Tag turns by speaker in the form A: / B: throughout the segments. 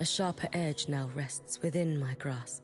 A: A sharper edge now rests within my grasp.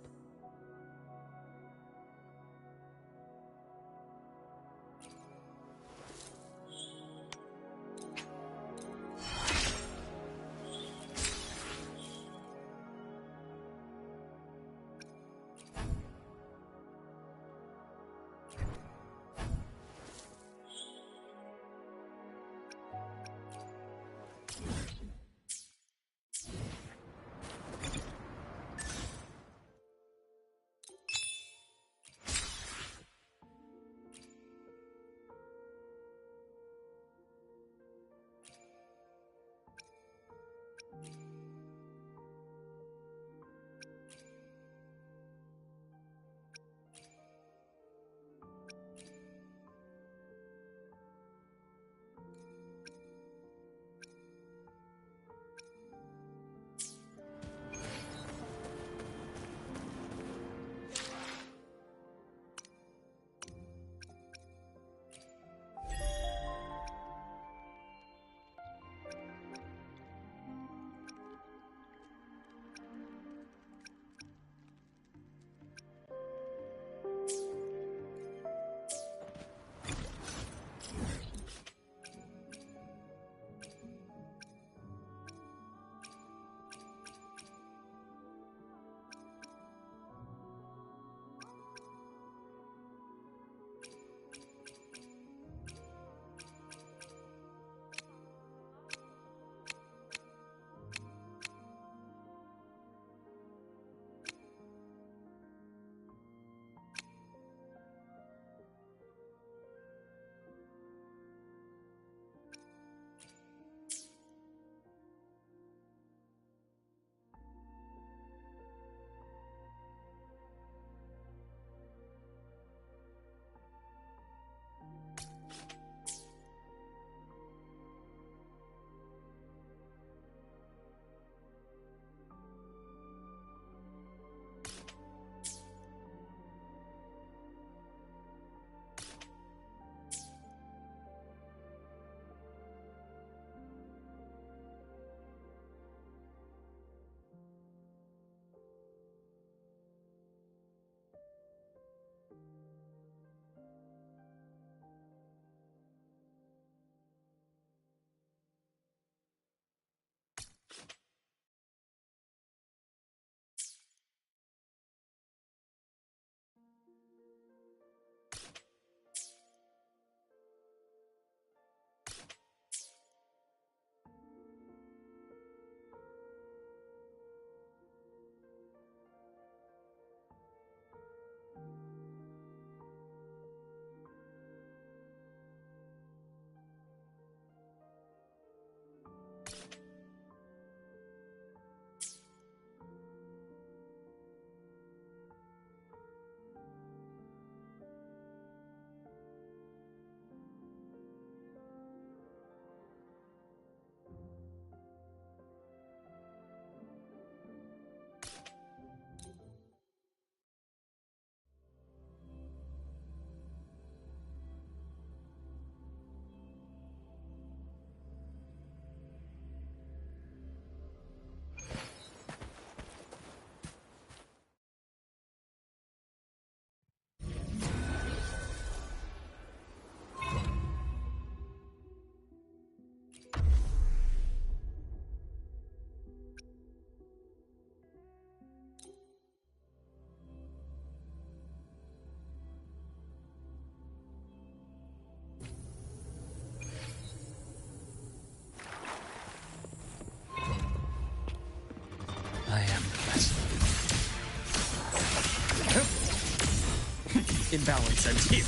B: Imbalance ends here.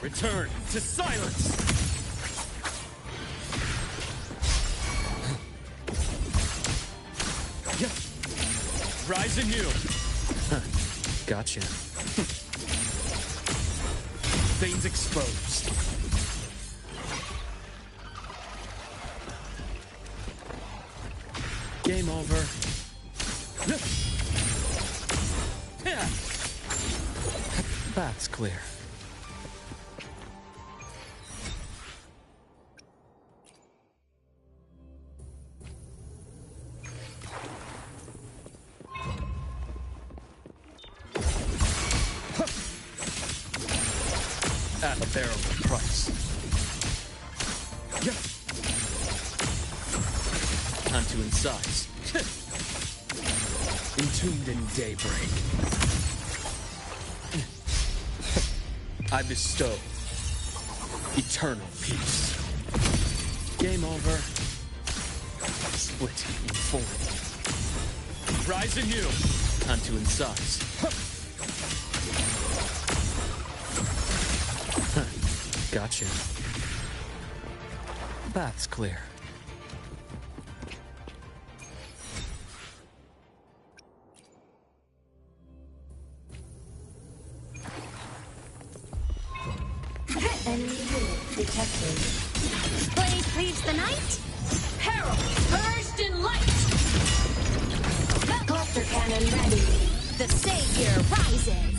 B: Return to silence! Rise anew!
C: Gotcha.
B: Veins exposed.
C: Game over.
A: But
C: That's clear.
B: At a barrel of price. Yeah. Time to incise. Entombed in daybreak. I bestow eternal peace. Game over. Split in four. Rise anew. Time to incise.
C: Gotcha. Path's clear.
D: Enemy unit detected.
E: Blade cleaves the night.
D: Peril! Burst in light! Cluster cannon ready.
E: The savior rises.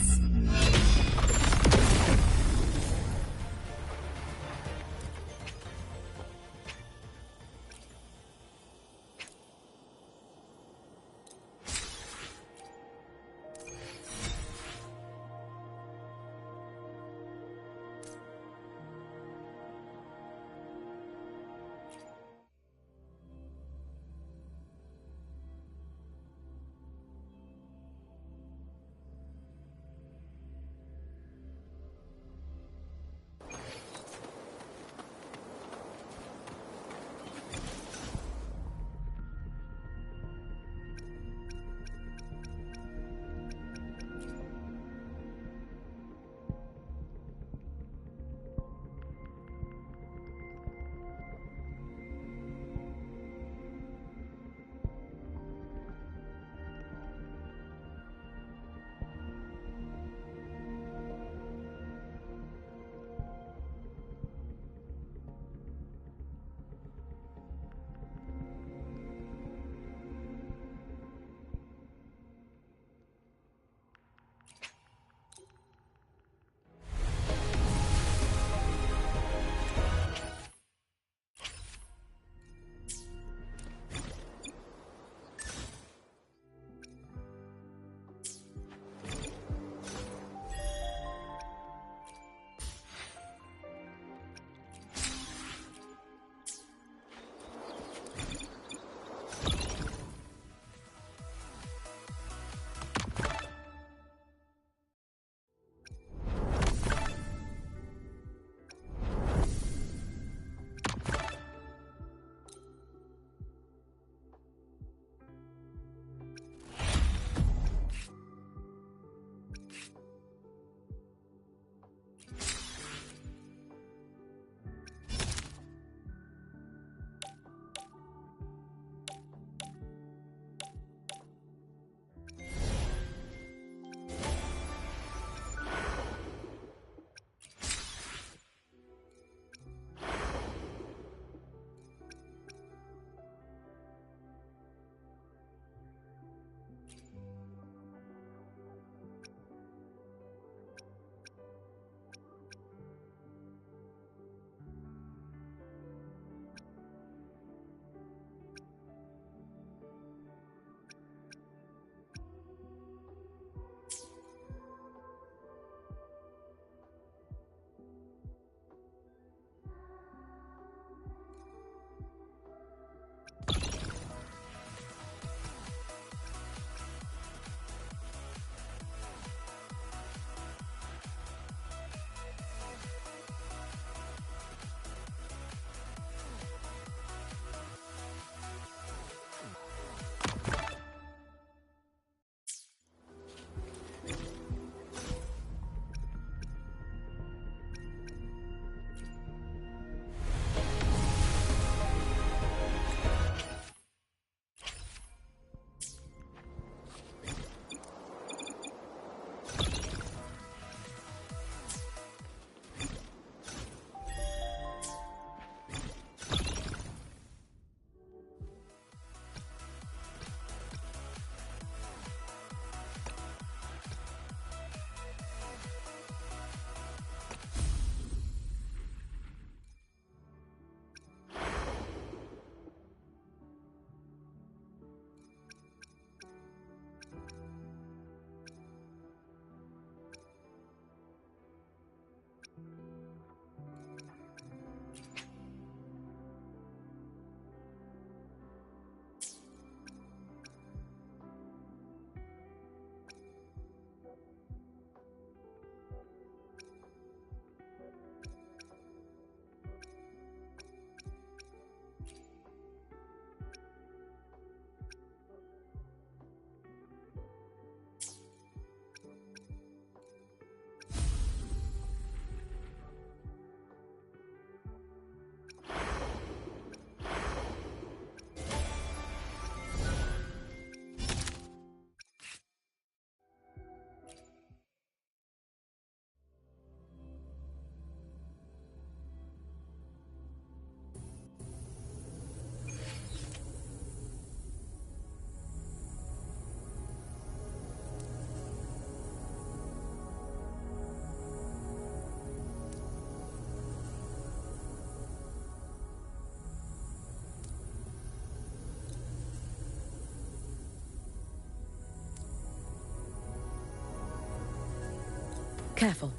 A: Careful.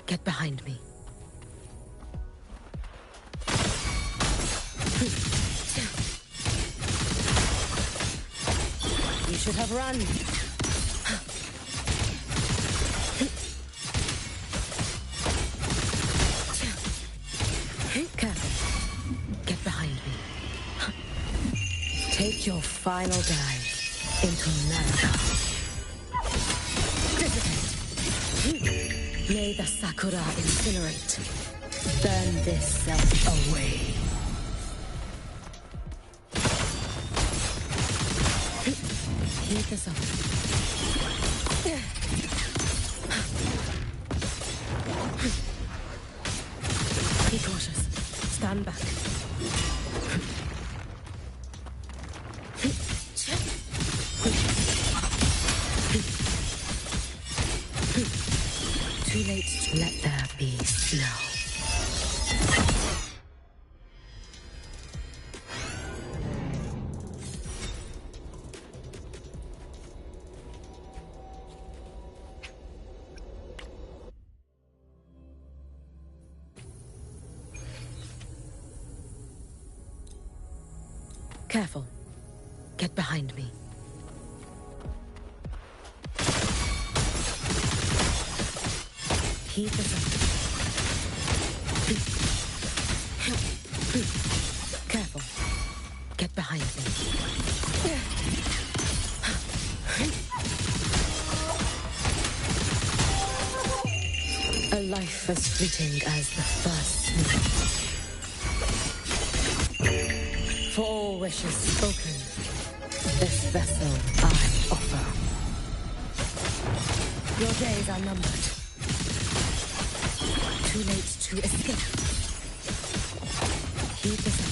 A: Get behind me. You should have run. Careful. Get behind me. Take your final dive into America. Dissipate. May the Sakura incinerate. Burn this self away. Heat this up. Be cautious. Stand back. Too late to let there be snow. Careful. Get behind me. Heat this up. Careful. Get behind me. A life as fleeting as the first snow. For all wishes spoken, this vessel I offer. Your days are numbered. Too late to escape. Keep this up.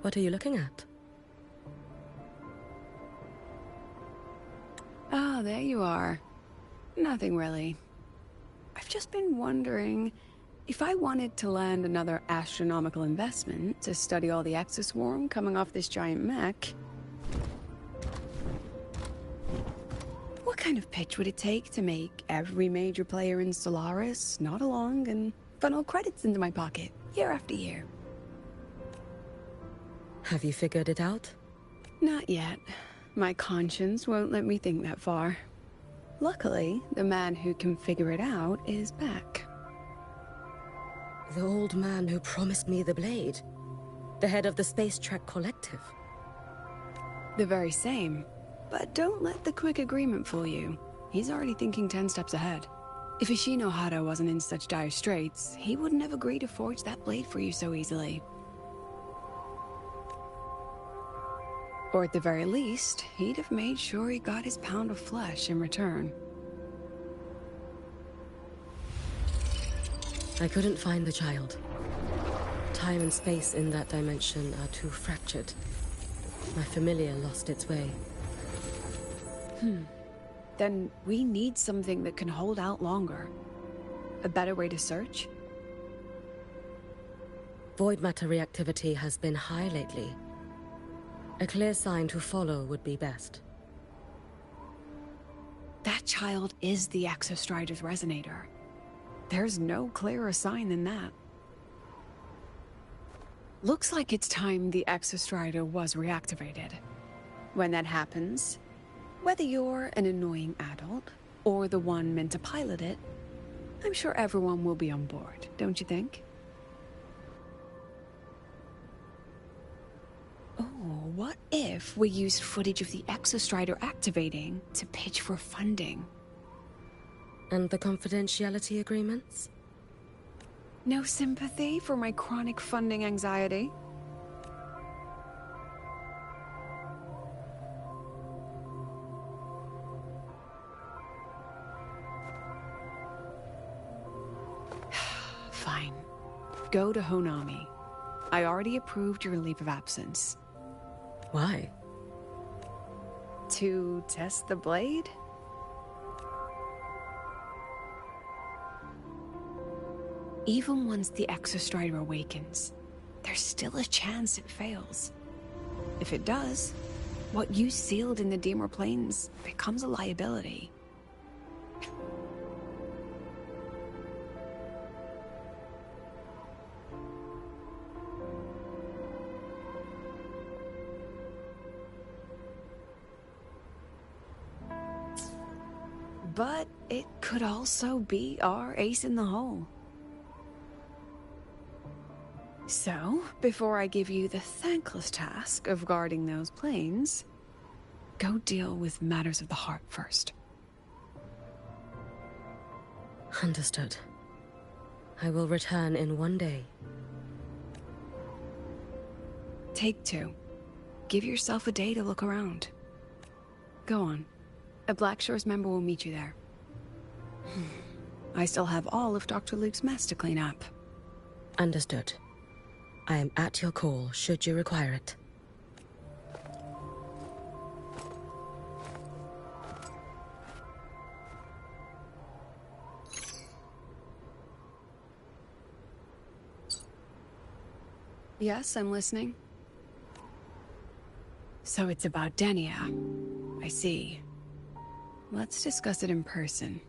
A: What are you looking at?
F: Ah, there you are. Nothing really. I've just been wondering if I wanted to land another astronomical investment to study all the exoswarm coming off this giant mech. What kind of pitch would it take to make every major player in Solaris nod along and funnel credits into my pocket year after year?
A: Have you figured it out?
F: Not yet. My conscience won't let me think that far. Luckily, the man who can figure it out is back.
A: The old man who promised me the blade. The head of the Space Trek Collective.
F: The very same. But don't let the quick agreement fool you. He's already thinking 10 steps ahead. If Ishino Hada wasn't in such dire straits, he wouldn't have agreed to forge that blade for you so easily. Or at the very least, he'd have made sure he got his pound of flesh in return.
A: I couldn't find the child. Time and space in that dimension are too fractured. My familiar lost its way.
F: Then we need something that can hold out longer. A better way to search?
A: Void matter reactivity has been high lately. A clear sign to follow would be best.
F: That child is the Exostrider's resonator. There's no clearer sign than that. Looks like it's time the Exostrider was reactivated. When that happens, whether you're an annoying adult or the one meant to pilot it, I'm sure everyone will be on board, don't you think? Oh, what if we used footage of the Exostrider activating to pitch for funding?
A: And the confidentiality agreements?
F: No sympathy for my chronic funding anxiety? Fine. Go to Honami. I already approved your leave of absence.
A: Why?
F: To test the blade? Even once the Exostrider awakens, there's still a chance it fails. If it does, what you sealed in the Deemer Plains becomes a liability. But it could also be our ace in the hole. So, before I give you the thankless task of guarding those planes, go deal with matters of the heart first.
A: Understood. I will return in 1 day.
F: Take 2. Give yourself a day to look around. Go on. A Black Shores member will meet you there. I still have all of Dr. Luke's mess to clean up.
A: Understood. I am at your call, should you require it.
F: Yes, I'm listening. So it's about Denia. I see. Let's discuss it in person.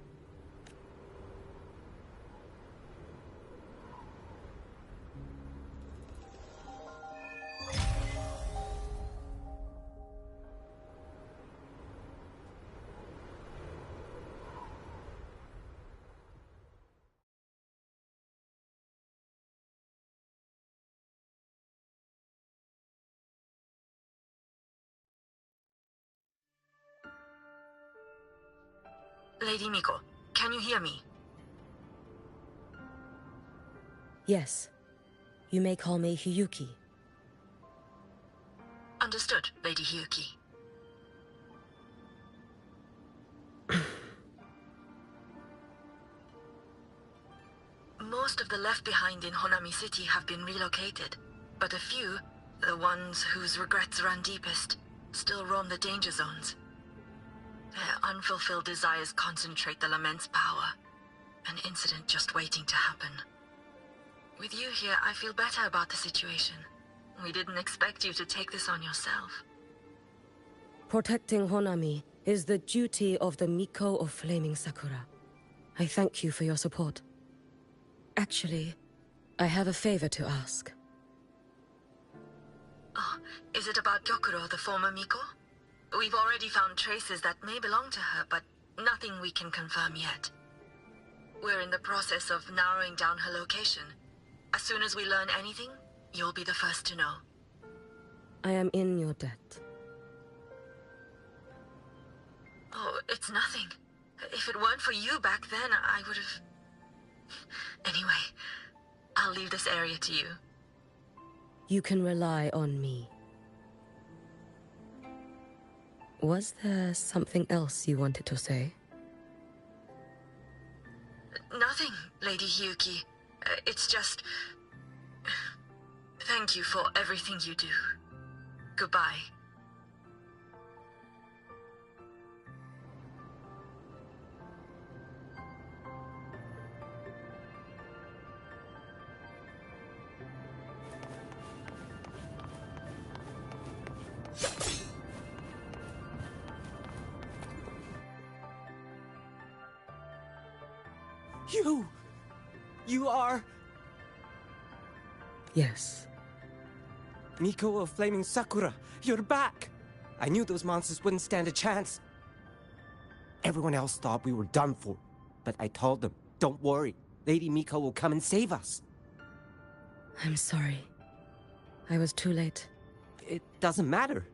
G: Lady Miko, can you hear me?
A: Yes. You may call me Hiyuki.
G: Understood, Lady Hiyuki. Most of the left behind in Honami City have been relocated, but a few, The ones whose regrets run deepest still roam the danger zones. Their unfulfilled desires concentrate the lament's power. An incident just waiting to happen. With you here, I feel better about the situation. We didn't expect you to take this on yourself.
A: Protecting Honami is the duty of the Miko of Flaming Sakura. I thank you for your support. Actually, I have a favor to ask.
G: Oh, is it about Gyokuro, the former Miko? We've already found traces that may belong to her, but nothing we can confirm yet. We're in the process of narrowing down her location. As soon as we learn anything, you'll be the first to know.
A: I am in your debt.
G: Oh, it's nothing. If it weren't for you back then, I would have... Anyway, I'll leave this area to you.
A: You can rely on me. Was there something else you wanted to say?
G: Nothing, Lady Hyuki. It's just... Thank you for everything you do. Goodbye.
H: You are...
A: Yes.
H: Miko of Flaming Sakura, you're back! I knew those monsters wouldn't stand a chance. Everyone else thought we were done for, but I told them, don't worry, Lady Miko will come and save us.
A: I'm sorry. I was too late.
H: It doesn't matter.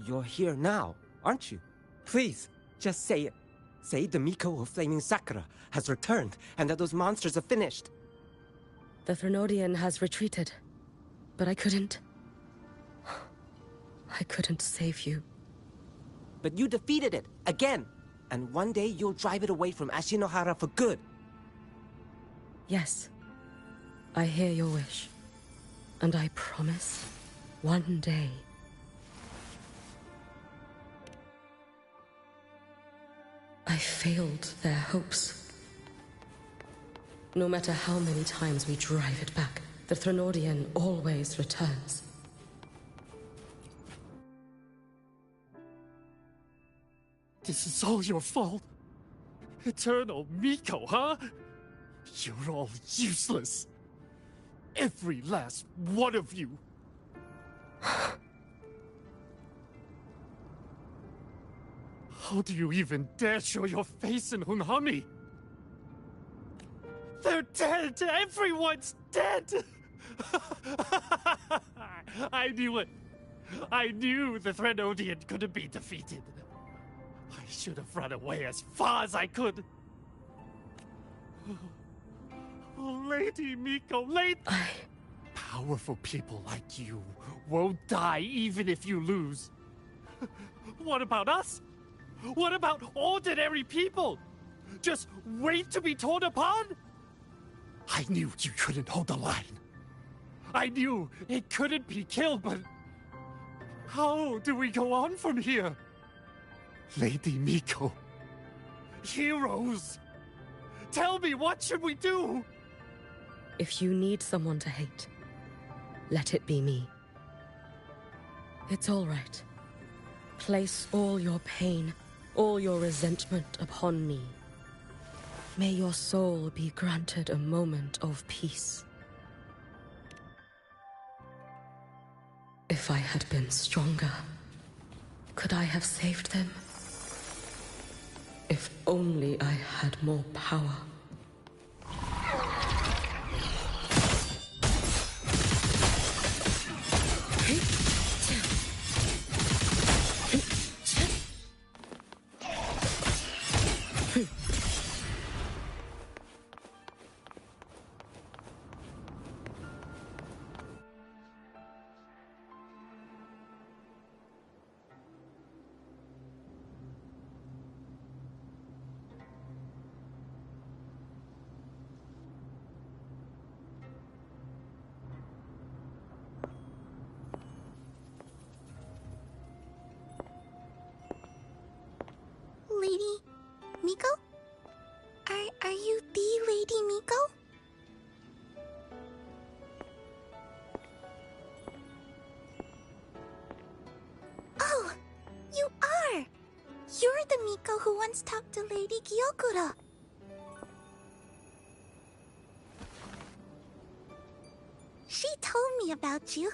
H: You're here now, aren't you? Please, just say it. Say the Miko of Flaming Sakura has returned and that those monsters are finished.
A: The Threnodian has retreated, but I couldn't. I couldn't save you.
H: But you defeated it, again! And one day you'll drive it away from Ashinohara for good.
A: Yes. I hear your wish. And I promise, one day... I failed their hopes. No matter how many times we drive it back, the Threnodian always returns.
B: This is all your fault. Eternal Miko, huh? You're all useless. Every last one of you. How do you even dare show your face in Hunhami? They're dead! Everyone's dead! I knew it! I knew the Threnodian couldn't be defeated. I should have run away as far as I could. Oh, Lady Miko, Lady... Powerful people like you won't die even if you lose. What about us? What about ordinary people? Just wait to be torn apart? I knew you couldn't hold the line. I knew it couldn't be killed, but... How do we go on from here? Lady Miko. Heroes. Tell me, what should we do?
A: If you need someone to hate, let it be me. It's all right. Place all your pain, all your resentment upon me. May your soul be granted a moment of peace. If I had been stronger, could I have saved them? If only I had more power.
I: Miko? Are you the Lady Miko? Oh, you are! You're the Miko who once talked to Lady Gyokuro. She told me about you.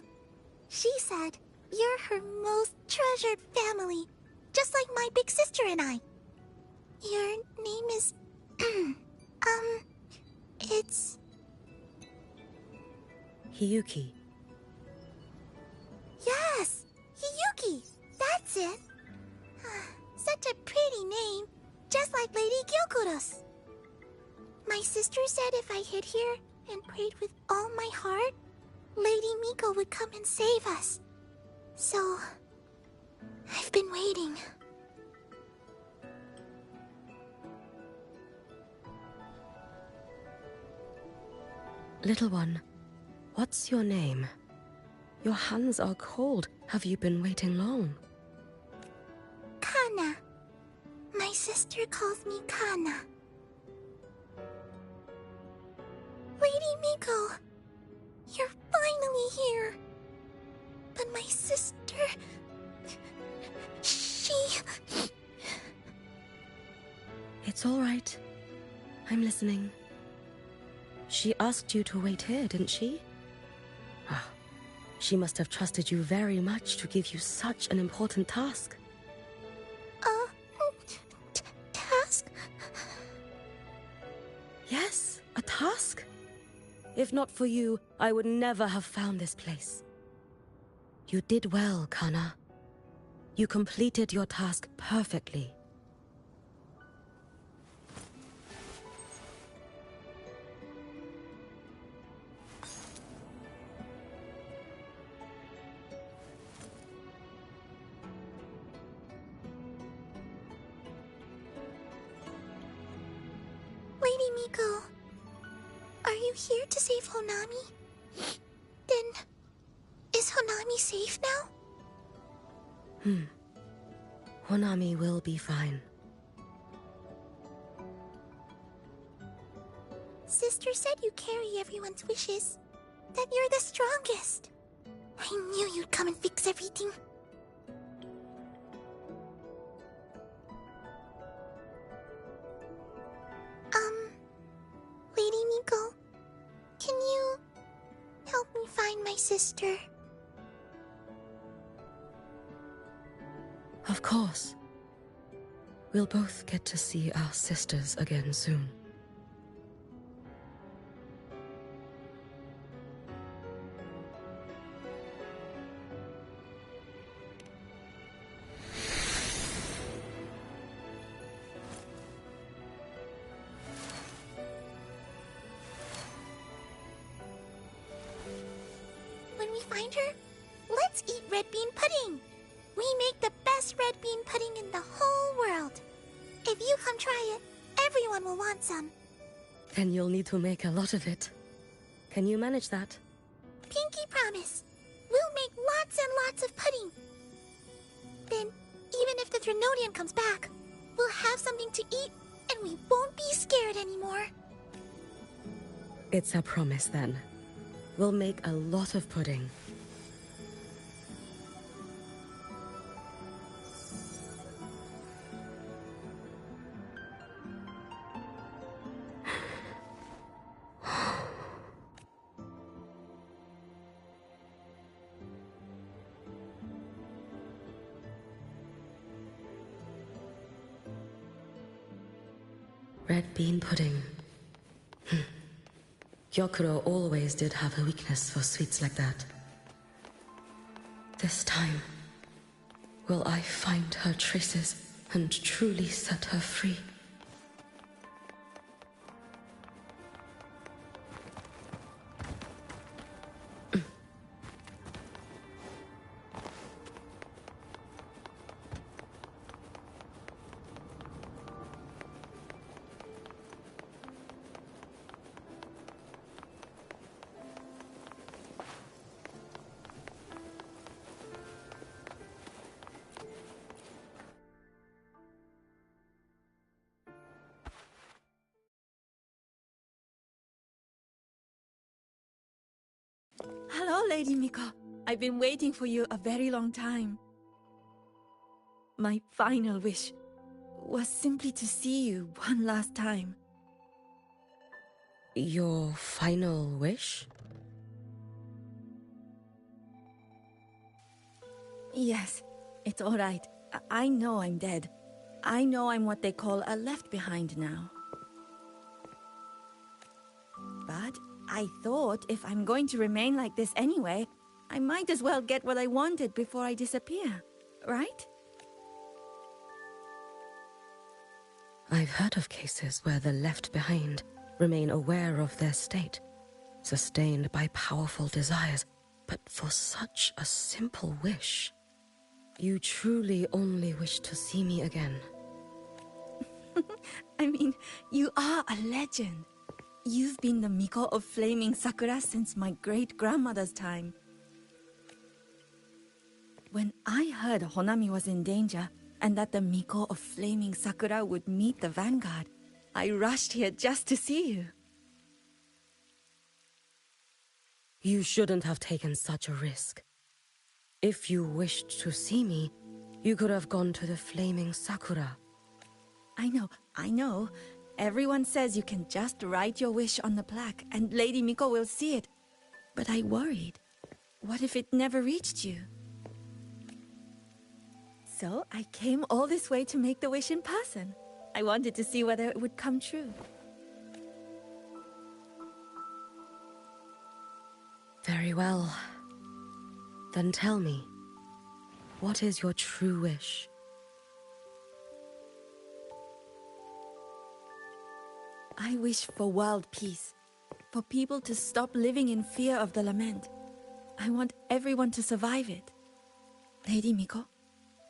I: She said you're her most treasured family, just like my big sister and I. Your name is... it's...
A: Hiyuki.
I: Yes! Hiyuki! That's it! Such a pretty name, just like Lady Gyokuro's. My sister said if I hid here and prayed with all my heart, Lady Miko would come and save us. So... I've been waiting.
A: Little one, what's your name? Your hands are cold. Have you been waiting long?
I: Kana. My sister calls me Kana. Lady Miko, you're finally here. But my sister... she...
A: It's all right. I'm listening. She asked you to wait here, didn't she? Ah, she must have trusted you very much to give you such an important task.
I: Task?
A: Yes, a task. If not for you, I would never have found this place. You did well, Kana. You completed your task perfectly.
I: Lady Miko, are you here to save Honami? Then, is Honami safe now?
A: Honami will be fine.
I: Sister said you carry everyone's wishes. That you're the strongest. I knew you'd come and fix everything. Lady Miko, can you help me find my sister?
A: Of course. We'll both get to see our sisters again soon.
I: When we find her, let's eat red bean pudding. We make the best red bean pudding in the whole world. If you come try it, everyone will want some.
A: Then you'll need to make a lot of it. Can you manage that?
I: Pinky promise. We'll make lots and lots of pudding. Then, even if the Drenodian comes back, we'll have something to eat and we won't be scared anymore.
A: It's a promise then. We'll make a lot of pudding. Red bean pudding. Gyokuro always did have a weakness for sweets like that. This time, will I find her traces and truly set her free?
J: Hello, Lady Miko. I've been waiting for you a very long time. My final wish was simply to see you one last time.
A: Your final wish?
J: Yes, it's all right. I know I'm dead. I know I'm what they call a left behind now. But I thought if I'm going to remain like this anyway, I might as well get what I wanted before I disappear, right?
A: I've heard of cases where the left behind remain aware of their state, sustained by powerful desires, but for such a simple wish. You truly only wish to see me again.
J: I mean, you are a legend. You've been the Miko of Flaming Sakura since my great-grandmother's time. When I heard Honami was in danger, and that the Miko of Flaming Sakura would meet the Vanguard, I rushed here just to see you.
A: You shouldn't have taken such a risk. If you wished to see me, you could have gone to the Flaming Sakura.
J: I know. Everyone says you can just write your wish on the plaque and Lady Miko will see it. But I worried. What if it never reached you? So I came all this way to make the wish in person. I wanted to see whether it would come true.
A: Very well. Then tell me, what is your true wish?
J: I wish for world peace, for people to stop living in fear of the lament. I want everyone to survive it. Lady Miko,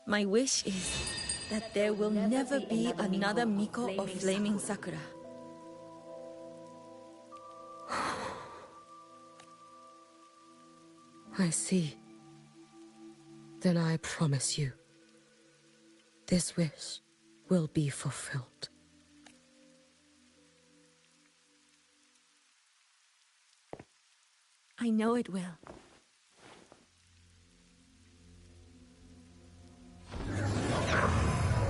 J: my wish is that there will never be another Miko of Flaming Sakura.
A: I see. Then I promise you, this wish will be fulfilled.
J: I know it will.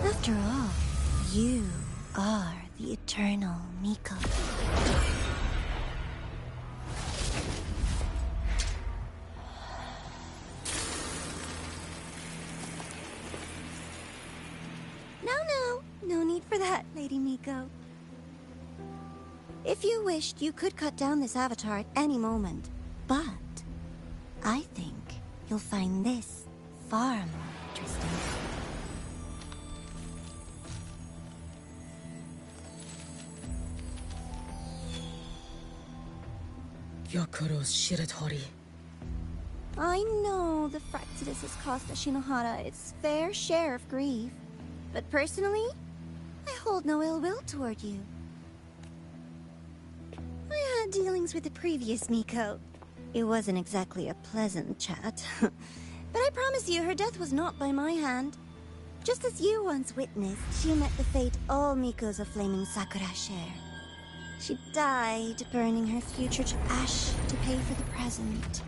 I: After all, you are the eternal Miko. No need for that, Lady Miko. If you wished, you could cut down this avatar at any moment. But I think you'll find this far more interesting.
A: Yakuro's Shiratori.
I: I know the Fraxidus has cost Ashinohara its fair share of grief. But personally, I hold no ill will toward you. I had dealings with the previous Miko. It wasn't exactly a pleasant chat. But I promise you, her death was not by my hand. Just as you once witnessed, she met the fate all Mikos of Flaming Sakura share. She died, burning her future to ash to pay for the present.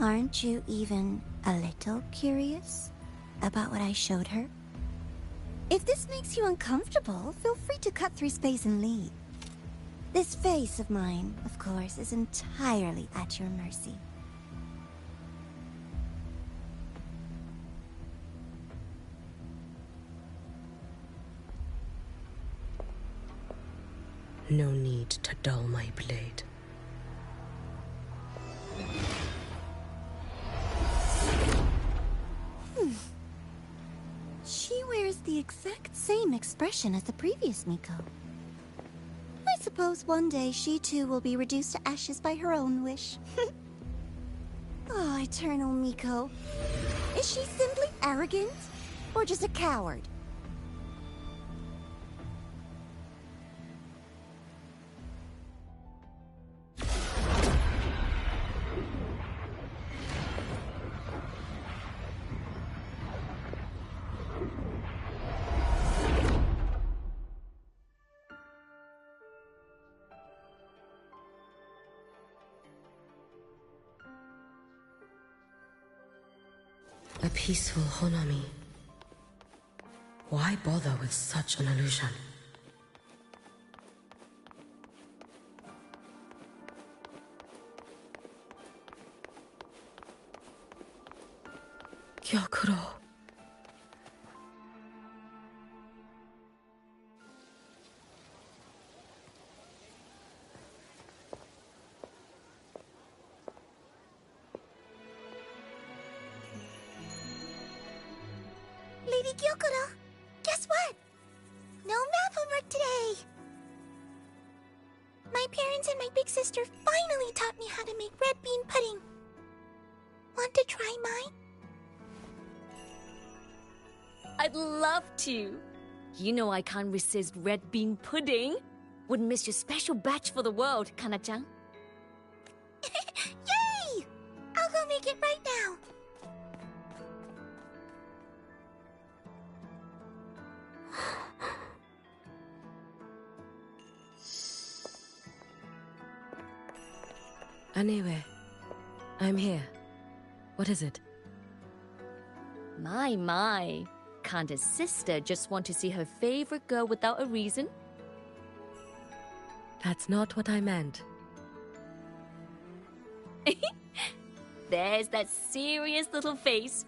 I: Aren't you even a little curious about what I showed her? If this makes you uncomfortable, feel free to cut through space and leave. This face of mine, of course, is entirely at your mercy.
A: No need to dull my blade.
I: She wears the exact same expression as the previous Miko. I suppose one day she too will be reduced to ashes by her own wish. Oh, eternal Miko. Is she simply arrogant? Or just a coward?
A: A peaceful Honami. Why bother with such an illusion? Gyokuro.
I: Lady Gyokuro, guess what? No math homework today! My parents and my big sister finally taught me how to make red bean pudding. Want to try mine?
K: I'd love to. You know I can't resist red bean pudding. Wouldn't miss your special batch for the world, Kana-chan.
I: Yay! I'll go make it right now.
A: Anyway, I'm here. What is it?
K: My. Can't a sister just want to see her favorite girl without a reason?
A: That's not what I meant.
K: There's that serious little face.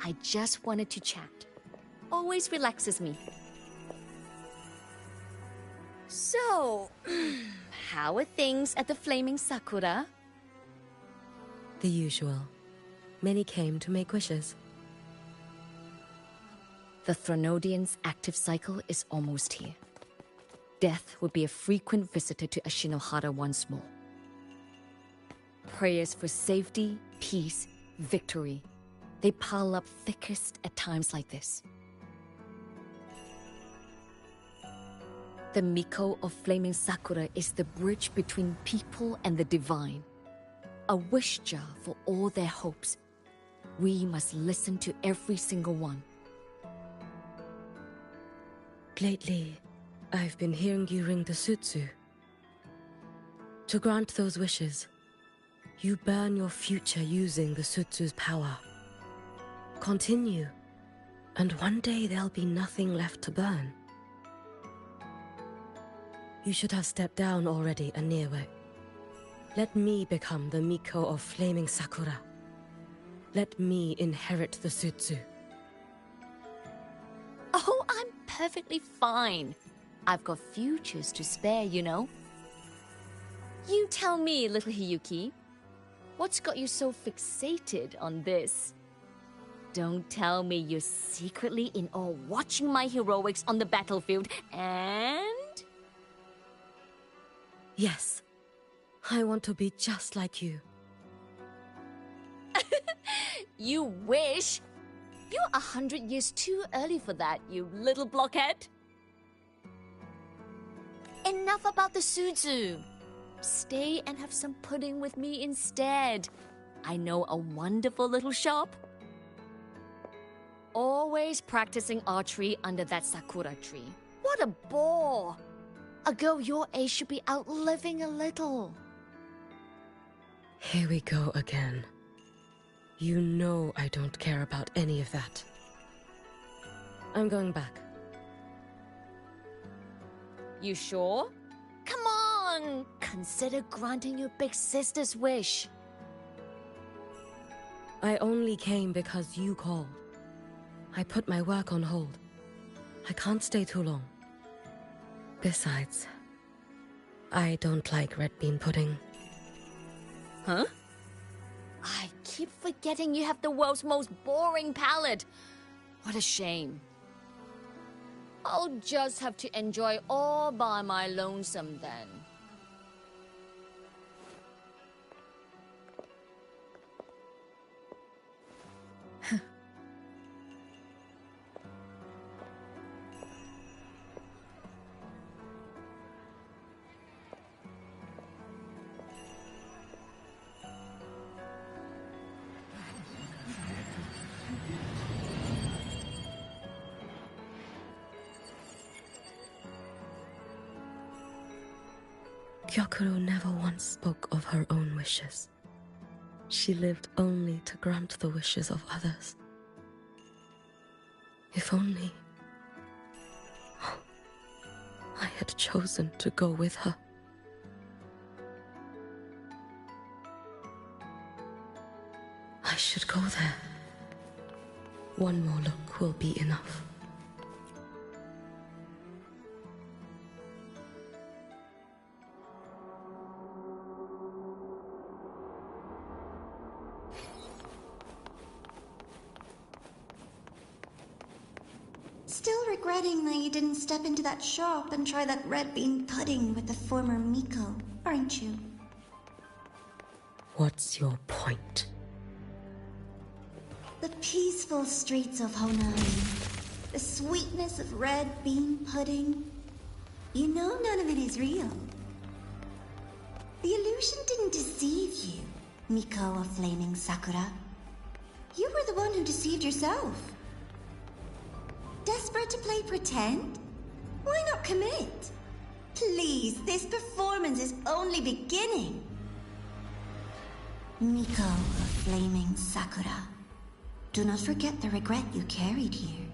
K: I just wanted to chat. Always relaxes me. So, how are things at the Flaming Sakura?
A: The usual. Many came to make wishes.
K: The Thronodian's active cycle is almost here. Death would be a frequent visitor to Ashinohara once more. Prayers for safety, peace, victory. They pile up thickest at times like this. The Miko of Flaming Sakura is the bridge between people and the divine. A wish jar for all their hopes. We must listen to every single one.
A: Lately, I've been hearing you ring the sutsu. To grant those wishes, you burn your future using the sutsu's power. Continue, and one day there'll be nothing left to burn. You should have stepped down already, Aniewe. Let me become the Miko of Flaming Sakura. Let me inherit the sutsu.
K: Oh, I'm perfectly fine. I've got futures to spare, you know. You tell me, little Hiyuki, what's got you so fixated on this? Don't tell me you're secretly in awe watching my heroics on the battlefield and...
A: Yes, I want to be just like you.
K: You wish? You're 100 years too early for that, you little blockhead. Enough about the sutsu. Stay and have some pudding with me instead. I know a wonderful little shop. Always practicing archery under that sakura tree. What a bore! A girl your age should be out living a little.
A: Here we go again. You know I don't care about any of that. I'm going back.
K: You sure? Come on! Consider granting your big sister's wish.
A: I only came because you called. I put my work on hold. I can't stay too long. Besides, I don't like red bean pudding.
K: Huh? I keep forgetting you have the world's most boring palate. What a shame. I'll just have to enjoy all by my lonesome then.
A: Gyokuro never once spoke of her own wishes. She lived only to grant the wishes of others. If only I had chosen to go with her. I should go there. One more look will be enough.
I: Still regretting that you didn't step into that shop and try that red bean pudding with the former Miko, aren't you?
A: What's your point?
I: The peaceful streets of Honami, the sweetness of red bean pudding. You know none of it is real. The illusion didn't deceive you, Miko of Flaming Sakura. You were the one who deceived yourself. Desperate to play pretend? Why not commit? Please, this performance is only beginning. Miko of Flaming Sakura, do not forget the regret you carried here.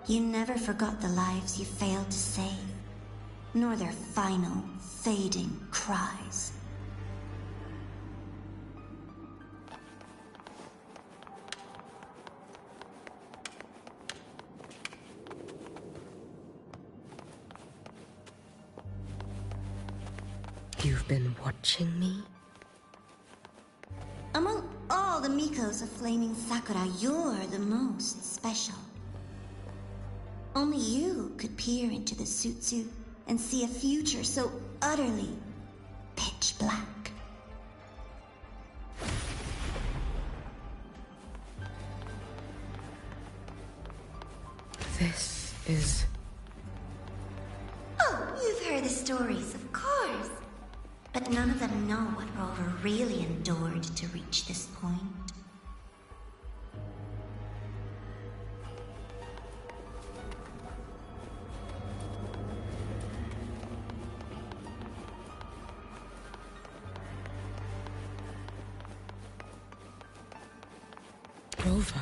I: You never forgot the lives you failed to save, nor their final, fading cries.
A: You've been watching me?
I: Among all the Mikos of Flaming Sakura, you're the most special. Only you could peer into the Sutsu and see a future so utterly pitch black.
A: This is...
I: Oh, you've heard the stories, of course. But none of them know what Rover really endured to reach this point.
A: Rover.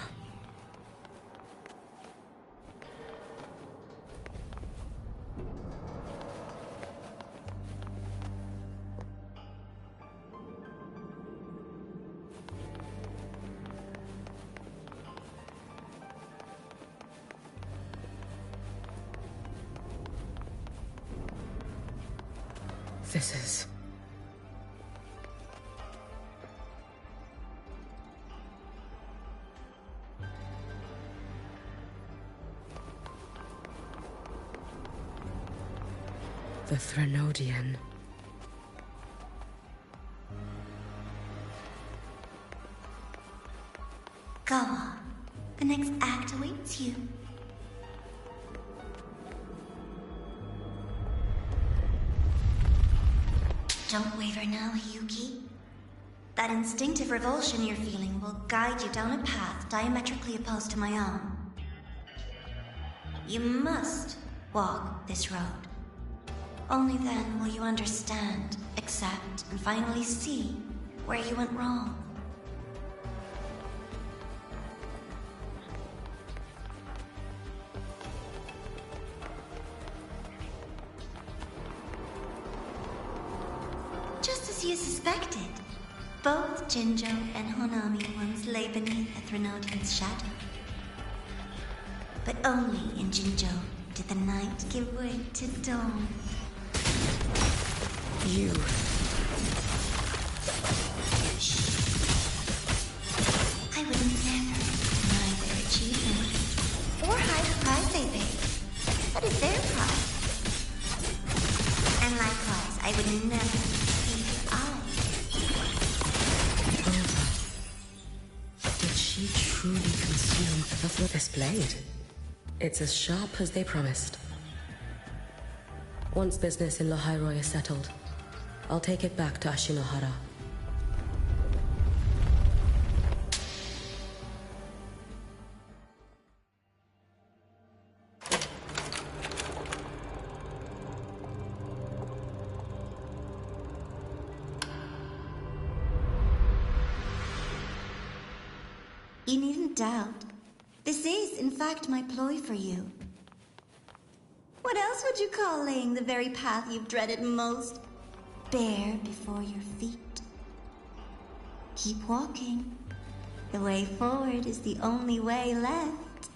A: This is... the Threnodian.
I: Go on. The next act awaits you. Don't waver now, Hiyuki. That instinctive revulsion you're feeling will guide you down a path diametrically opposed to my own. You must walk this road. Only then will you understand, accept, and finally see where you went wrong. Just as you suspected, both Jinjo and Honami once lay beneath the Threnodian's shadow. But only in Jinjo did the night give way to dawn.
A: You...
I: I would never deny their achievement, or hide the price they paid. That is their price. And likewise, I would never deceive your eyes.
A: Did she truly consume this blade? It's as sharp as they promised. Once business in Lahairoi is settled, I'll take it back to Ashinohara.
I: You needn't doubt.
L: This is, in fact, my ploy for you. What else would you call laying the very path you've dreaded most bare before your feet? Keep walking. The way forward is the only way left.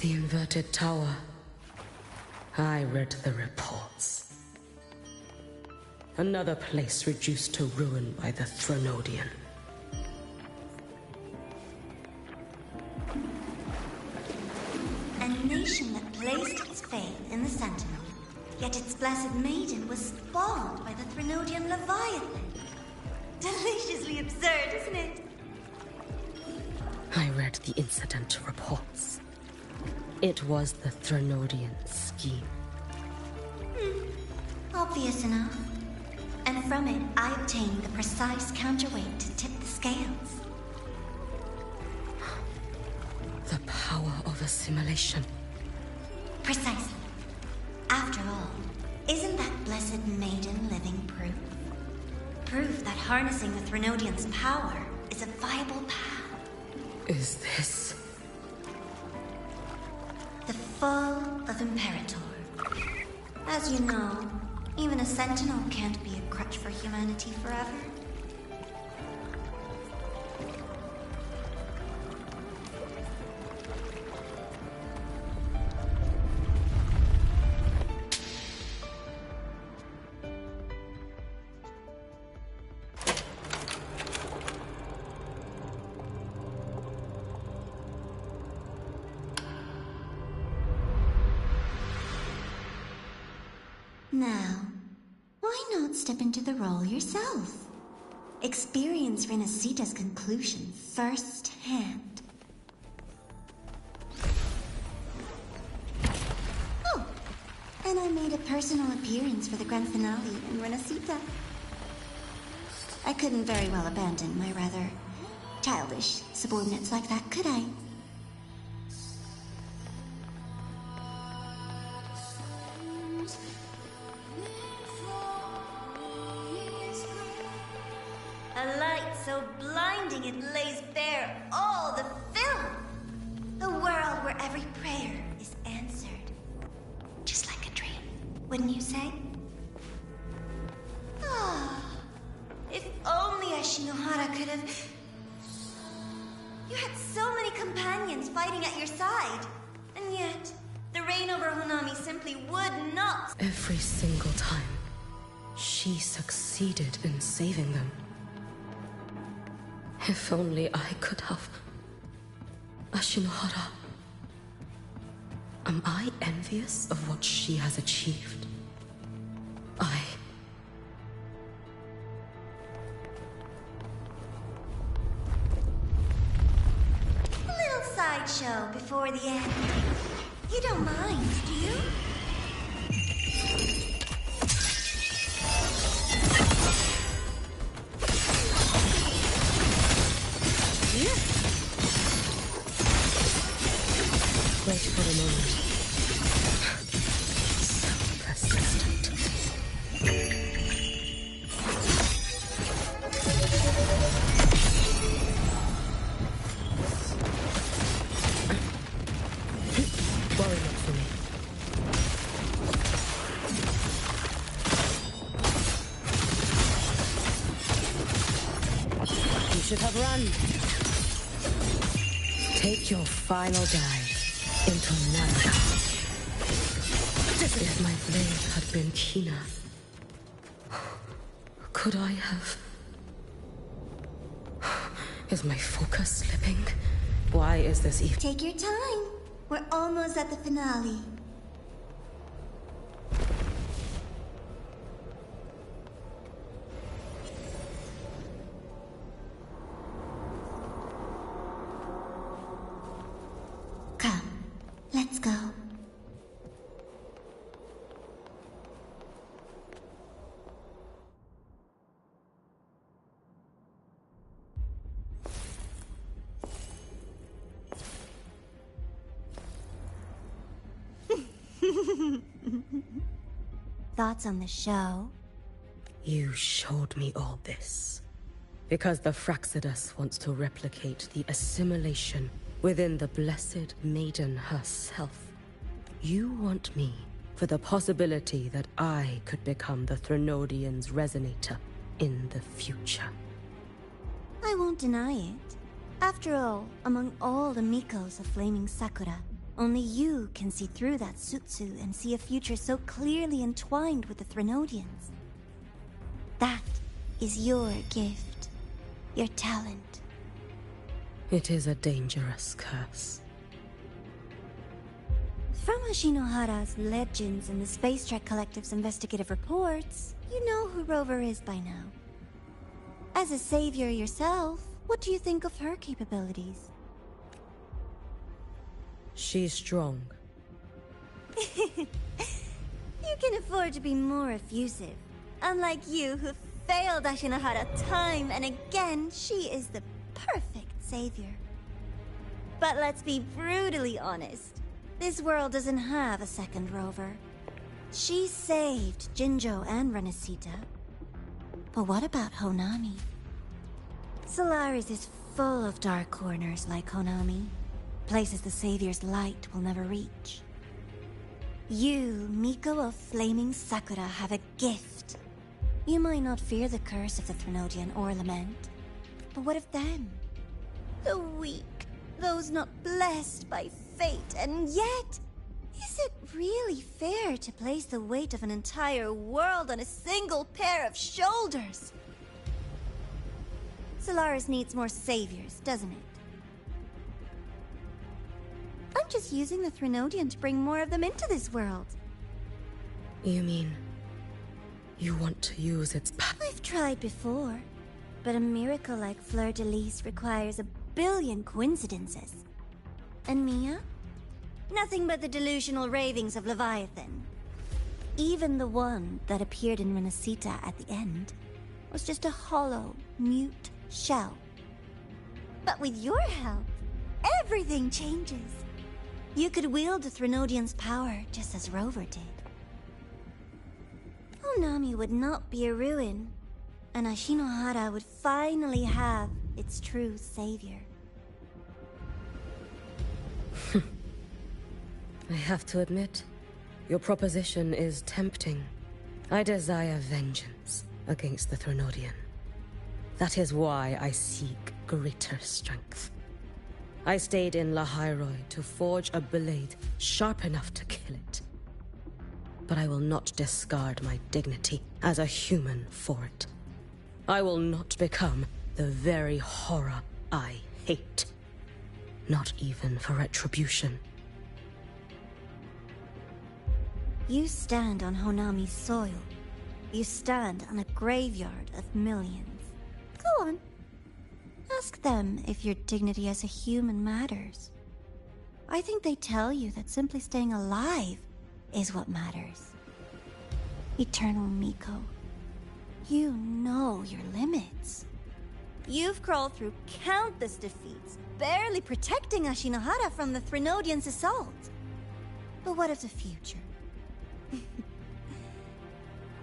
A: The inverted tower. I read the reports. Another place reduced to ruin by the Thronodian.
L: A nation that placed its faith in the Sentinel, yet its blessed maiden was spawned by the Thronodian Leviathan. Deliciously absurd, isn't it?
A: I read the incident reports. It was the Thronodian scheme.
L: Obvious enough. And from it, I obtained the precise counterweight to tip the scales.
A: The power of assimilation.
L: Precisely. After all, isn't that blessed maiden living proof? Proof that harnessing the Thronodian's power is a viable path.
A: Is this
L: the fall of Imperator? As you know, even a sentinel can't be a crutch for humanity forever. Now, why not step into the role yourself? Experience Renacita's conclusion firsthand. Oh, and I made a personal appearance for the grand finale in Renacita. I couldn't very well abandon my rather childish subordinates like that, could I? A light so blinding it lays bare all the filth. A world where every prayer is answered. Just like a dream, wouldn't you say? Ah, if only Ashinohara could have... You had so many companions fighting at your side. And yet, the reign over Hunami simply would not...
A: Every single time, she succeeded in saving them. If only I could have... Ashinohara. Am I envious of what she has achieved?
L: Little sideshow before the end. You don't mind, do you?
A: Wait for a moment. So persistent. Worry not for me. You should have run. Take your final dive into Nana. If my blade had been keener, could I have... Is my focus slipping? Why is this even...
L: Take your time. We're almost at the finale. Come, let's go. thoughts on the show?
A: You showed me all this. Because the Fraxidus wants to replicate the assimilation within the Blessed Maiden herself. You want me for the possibility that I could become the Threnodian's resonator in the future.
L: I won't deny it. After all, among all the Mikos of Flaming Sakura, only you can see through that Sutsu and see a future so clearly entwined with the Threnodians. That is your gift, your talent.
A: It is a dangerous curse.
L: From Ashinohara's legends and the Space Trek Collective's investigative reports, you know who Rover is by now. As a savior yourself, what do you think of her capabilities?
A: She's strong.
L: You can afford to be more effusive. Unlike you, who failed Ashinohara time and again, she is the perfect savior. But let's be brutally honest. This world doesn't have a second Rover. She saved Jinjo and Renesita. But what about Honami? Solaris is full of dark corners like Honami. Places the Savior's light will never reach. You, Miko of Flaming Sakura, have a gift. You might not fear the curse of the Threnodian or Lament. But what of them? The weak, those not blessed by fate, and yet... Is it really fair to place the weight of an entire world on a single pair of shoulders? Solaris needs more saviors, doesn't it? I'm just using the Threnodian to bring more of them into this world.
A: You mean... you want to use its power?
L: I've tried before, but a miracle like Fleur-de-Lis requires a billion coincidences. And Mia? Nothing but the delusional ravings of Leviathan. Even the one that appeared in Renesita at the end was just a hollow, mute shell. But with your help, everything changes. You could wield the Threnodian's power just as Rover did. Honami would not be a ruin, and Ashinohara would finally have its true savior.
A: I have to admit, your proposition is tempting. I desire vengeance against the Threnodian. That is why I seek greater strength. I stayed in Lahairoi to forge a blade sharp enough to kill it. But I will not discard my dignity as a human for it. I will not become the very horror I hate. Not even for retribution.
L: You stand on Honami's soil. You stand on a graveyard of millions. Go on. Ask them if your dignity as a human matters. I think they tell you that simply staying alive is what matters. Eternal Miko, you know your limits. You've crawled through countless defeats, barely protecting Ashinohara from the Threnodian's assault. But what of the future?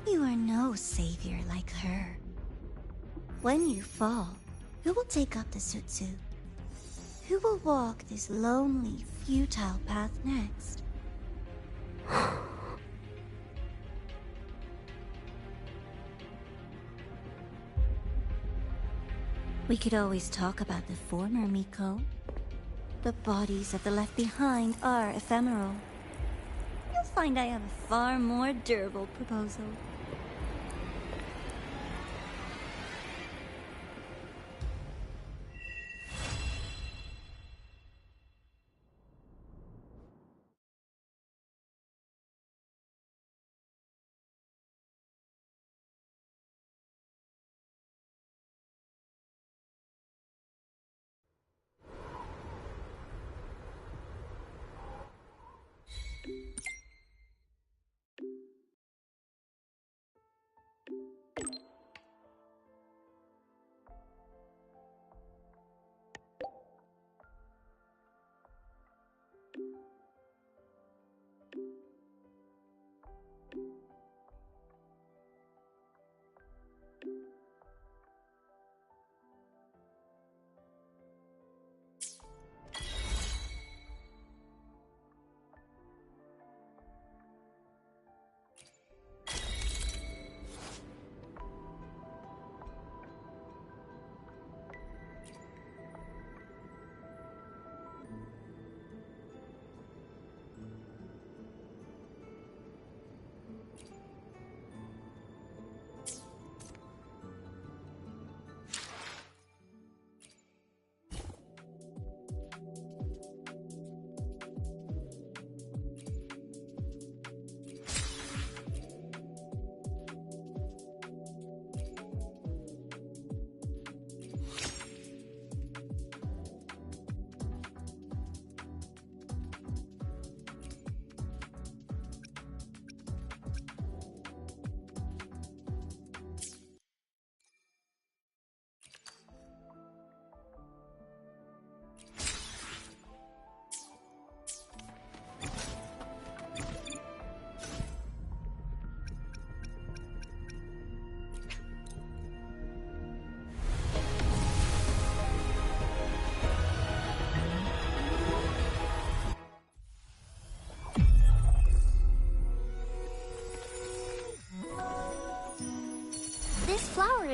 L: You are no savior like her. When you fall, who will take up the Sutsu? Who will walk this lonely, futile path next? We could always talk about the former, Miko. The bodies of the left behind are ephemeral. You'll find I have a far more durable proposal.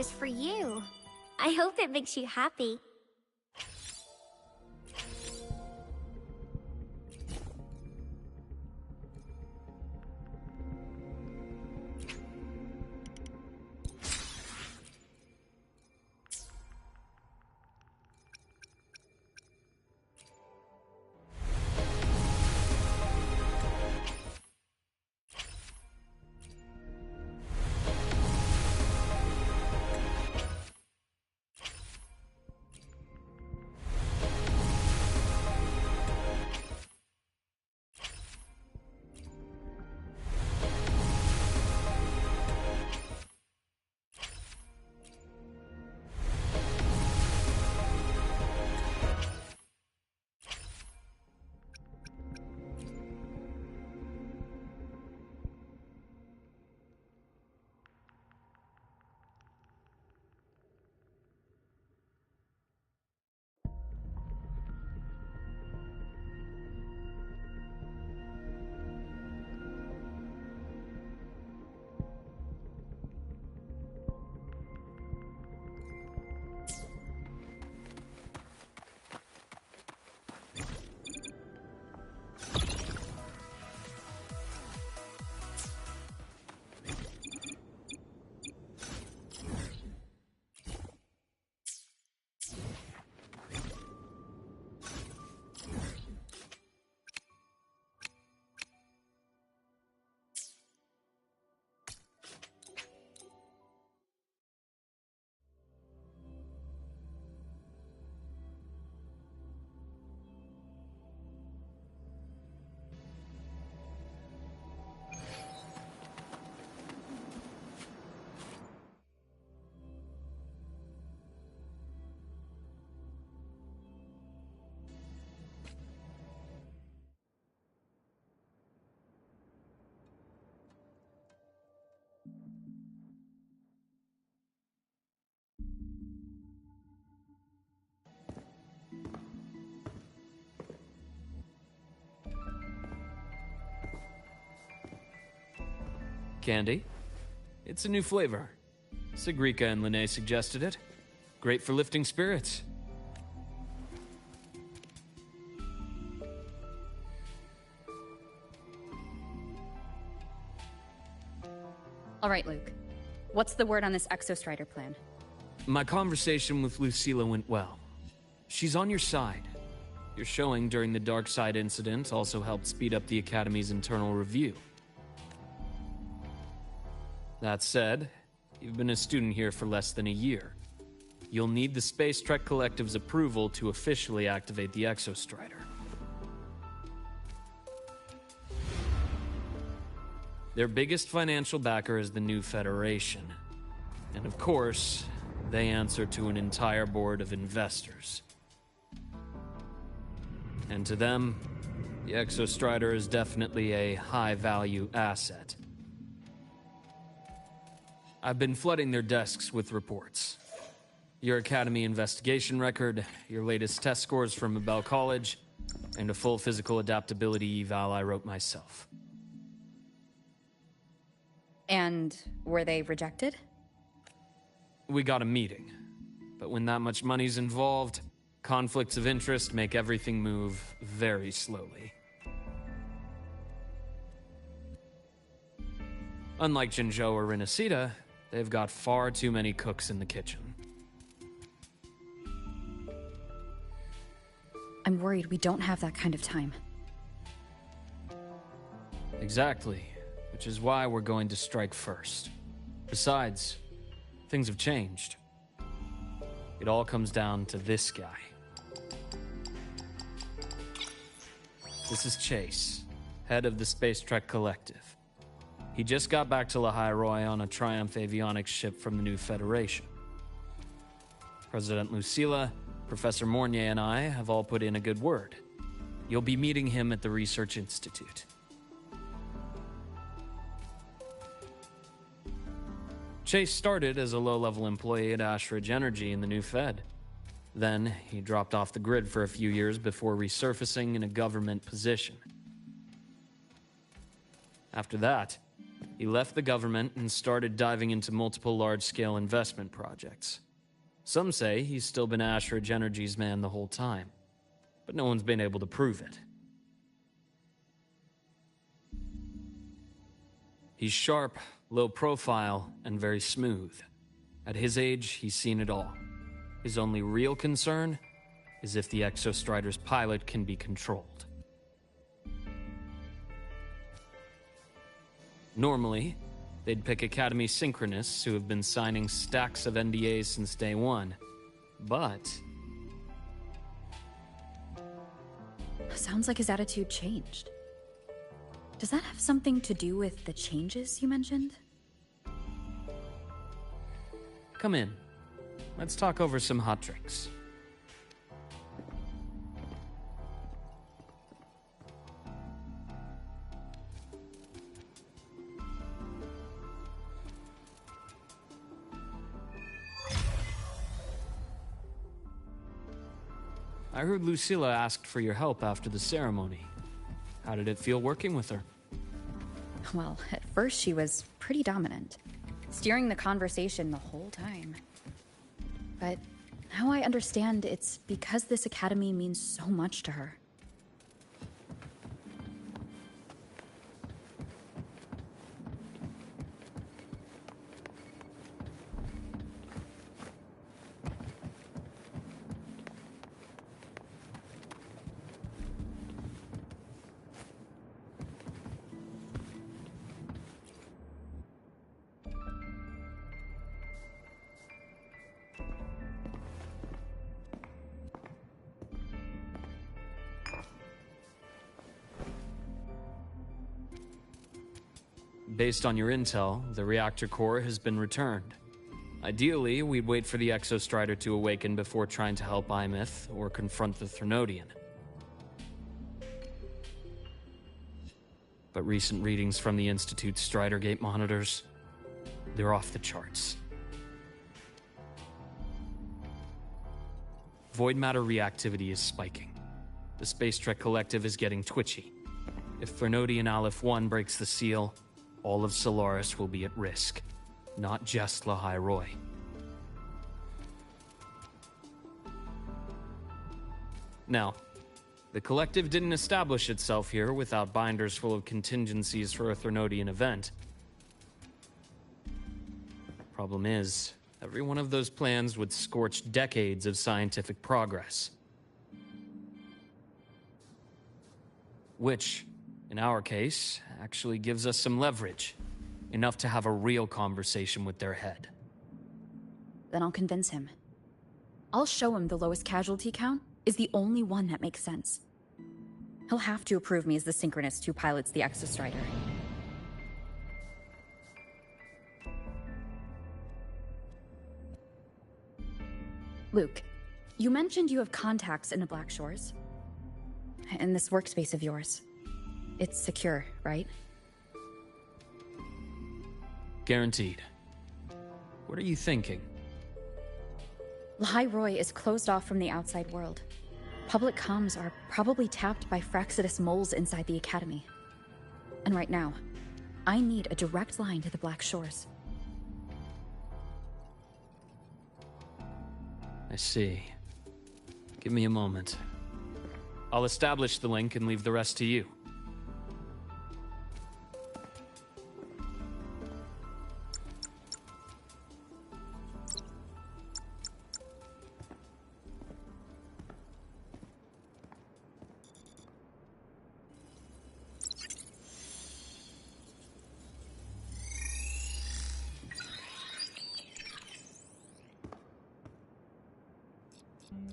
I: was for you. I hope it makes you happy.
C: Candy? It's a new flavor. Sigrika and Linnae suggested it. Great for lifting spirits.
M: All right, Luke. What's the word on this Exostrider plan?
C: My conversation with Lucilla went well. She's on your side. Your showing during the Dark Side incident also helped speed up the Academy's internal review. That said, you've been a student here for less than a year. You'll need the Space Trek Collective's approval to officially activate the Exostrider. Their biggest financial backer is the new Federation. And of course, they answer to an entire board of investors. And to them, the Exostrider is definitely a high-value asset. I've been flooding their desks with reports. Your Academy investigation record, your latest test scores from Abel College, and a full physical adaptability eval I wrote myself.
M: And were they rejected?
C: We got a meeting. But when that much money's involved, conflicts of interest make everything move very slowly. Unlike Jinzhou or Rinasita, they've got far too many cooks in the kitchen.
M: I'm worried we don't have that kind of time.
C: Exactly, which is why we're going to strike first. Besides, things have changed. It all comes down to this guy. This is Chase, head of the Space Trek Collective. He just got back to Lahai on a Triumph avionics ship from the new Federation. President Lucilla, Professor Mornier, and I have all put in a good word. You'll be meeting him at the Research Institute. Chase started as a low-level employee at Ashridge Energy in the new Fed. Then, he dropped off the grid for a few years before resurfacing in a government position. After that, He left the government and started diving into multiple large-scale investment projects. Some say he's still been Ashridge Energy's man the whole time, but no one's been able to prove it. He's sharp, low profile, and very smooth. At his age, he's seen it all. His only real concern is if the Exostrider's pilot can be controlled. Normally, they'd pick Academy Synchronists who have been signing stacks of NDAs since day one, but...
M: Sounds like his attitude changed. Does that have something to do with the changes you mentioned?
C: Come in. Let's talk over some hot drinks. I heard Lucilla asked for your help after the ceremony. How did it feel working with her?
M: Well, at first she was pretty dominant, steering the conversation the whole time. But now I understand it's because this academy means so much to her.
C: Based on your intel, the reactor core has been returned. Ideally, we'd wait for the Exostrider to awaken before trying to help Imith or confront the Threnodian. But recent readings from the Institute's Strider Gate monitors, they're off the charts. Void matter reactivity is spiking. The Space Trek Collective is getting twitchy. If Threnodian Aleph 1 breaks the seal, all of Solaris will be at risk, not just Lahai Roy. Now, the Collective didn't establish itself here without binders full of contingencies for a Threnodian event. Problem is, every one of those plans would scorch decades of scientific progress. Which, in our case, actually gives us some leverage. Enough to have a real conversation with their head.
M: Then I'll convince him. I'll show him the lowest casualty count is the only one that makes sense. He'll have to approve me as the Synchronist who pilots the Exostrider. Luke, you mentioned you have contacts in the Black Shores. In this workspace of yours. It's secure, right?
C: Guaranteed. What are you thinking?
M: Lahai Roy is closed off from the outside world. Public comms are probably tapped by Fraxidus moles inside the Academy. And right now, I need a direct line to the Black Shores.
C: I see. Give me a moment. I'll establish the link and leave the rest to you.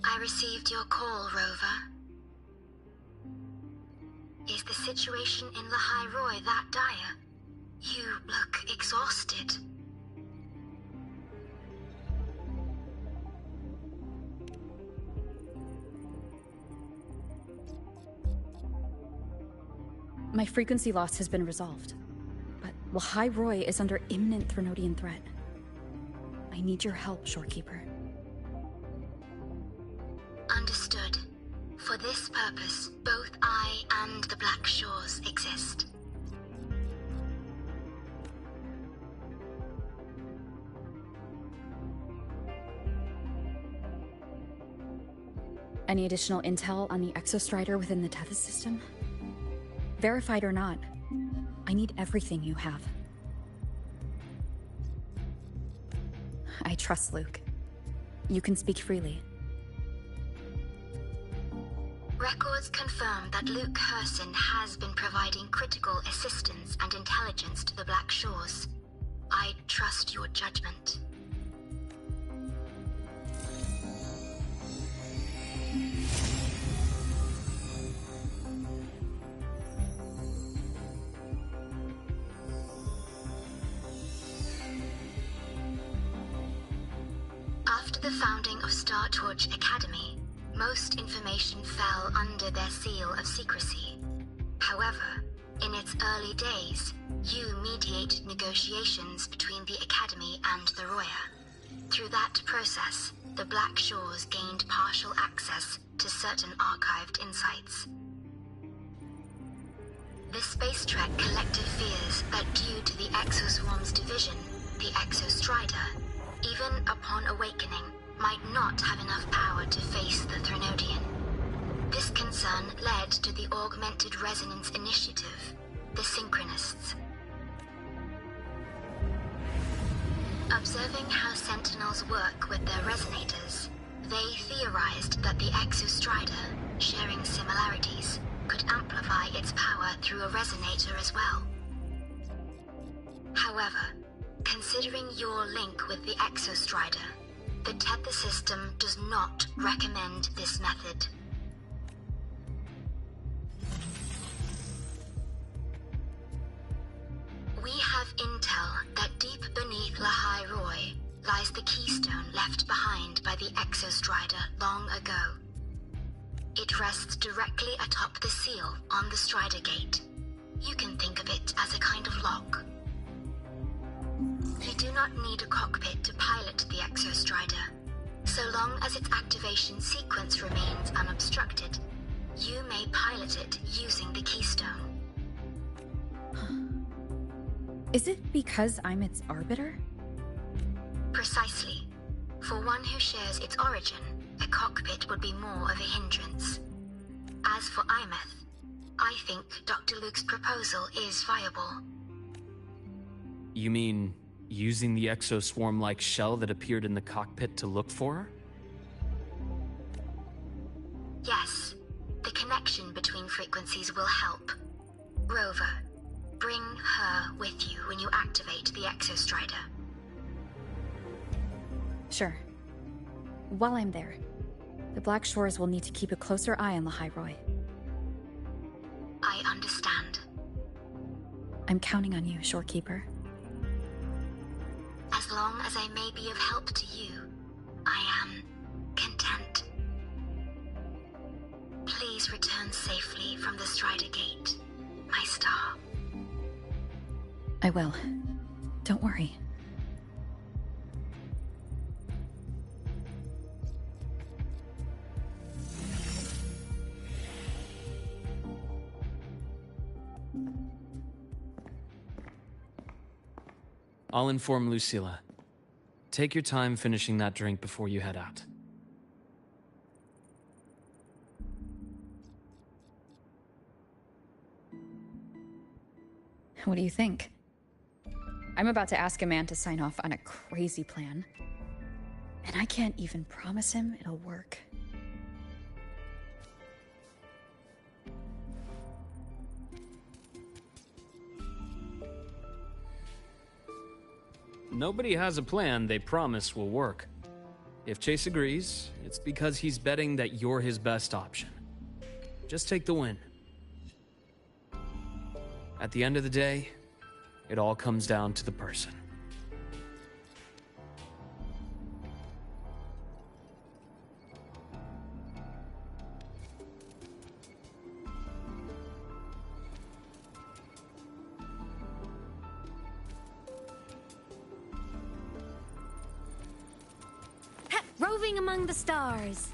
I: I received your call, Rover. Is the situation in Lahai Roy that dire? You look exhausted.
M: My frequency loss has been resolved, but Lahai Roy is under imminent Threnodian threat. I need your help, Shorekeeper.
I: Understood. For this purpose, both I and the Black Shores exist.
M: Any additional intel on the Exostrider within the Tethys system? Verified or not, I need everything you have. I trust Luke. You can speak freely.
N: Records confirm that Luke Herson has been providing critical assistance and intelligence to the Black Shores. I trust your judgment. After the founding of Star Torch Academy, most information fell under their seal of secrecy. However, in its early days, you mediated negotiations between the Academy and the Roya. Through that process, the Black Shores gained partial access to certain archived insights. The Space Trek collective fears that due to the Exoswarm's division, the Exostrider, even upon awakening, might not have enough power to face the Threnodian. This concern led to the Augmented Resonance Initiative, the Synchronists. Observing how Sentinels work with their resonators, they theorized that the Exostrider, sharing similarities, could amplify its power through a resonator as well. However, considering your link with the Exostrider, the Tethys system does not recommend this method. We have intel that deep beneath Lahai Roy lies the keystone left behind by the Exostrider long ago. It rests directly atop the seal on the Strider Gate. You can think of it as a kind of lock. You do not need a cockpit to pilot the Exostrider. So long as its activation sequence remains unobstructed, you may pilot it using the keystone.
M: Is it because I'm its arbiter?
N: Precisely. For one who shares its origin, a cockpit would be more of a hindrance. As for Imeth, I think Dr. Luke's proposal is viable.
C: You mean using the exoswarm-like shell that appeared in the cockpit to look for her?
N: Yes. The connection between frequencies will help. Rover, bring her with you when you activate the Exostrider.
M: Sure. While I'm there, the Black Shores will need to keep a closer eye on Lahai Roy.
N: I understand.
M: I'm counting on you, Shorekeeper.
N: As long as I may be of help to you, I am content. Please return safely from the Strider Gate, my star.
M: I will. Don't worry.
C: I'll inform Lucilla. Take your time finishing that drink before you head out.
M: What do you think? I'm about to ask a man to sign off on a crazy plan, and I can't even promise him it'll work.
C: Nobody has a plan they promise will work. If Chase agrees, it's because he's betting that you're his best option. Just take the win. At the end of the day, it all comes down to the person.
E: Roving among the stars.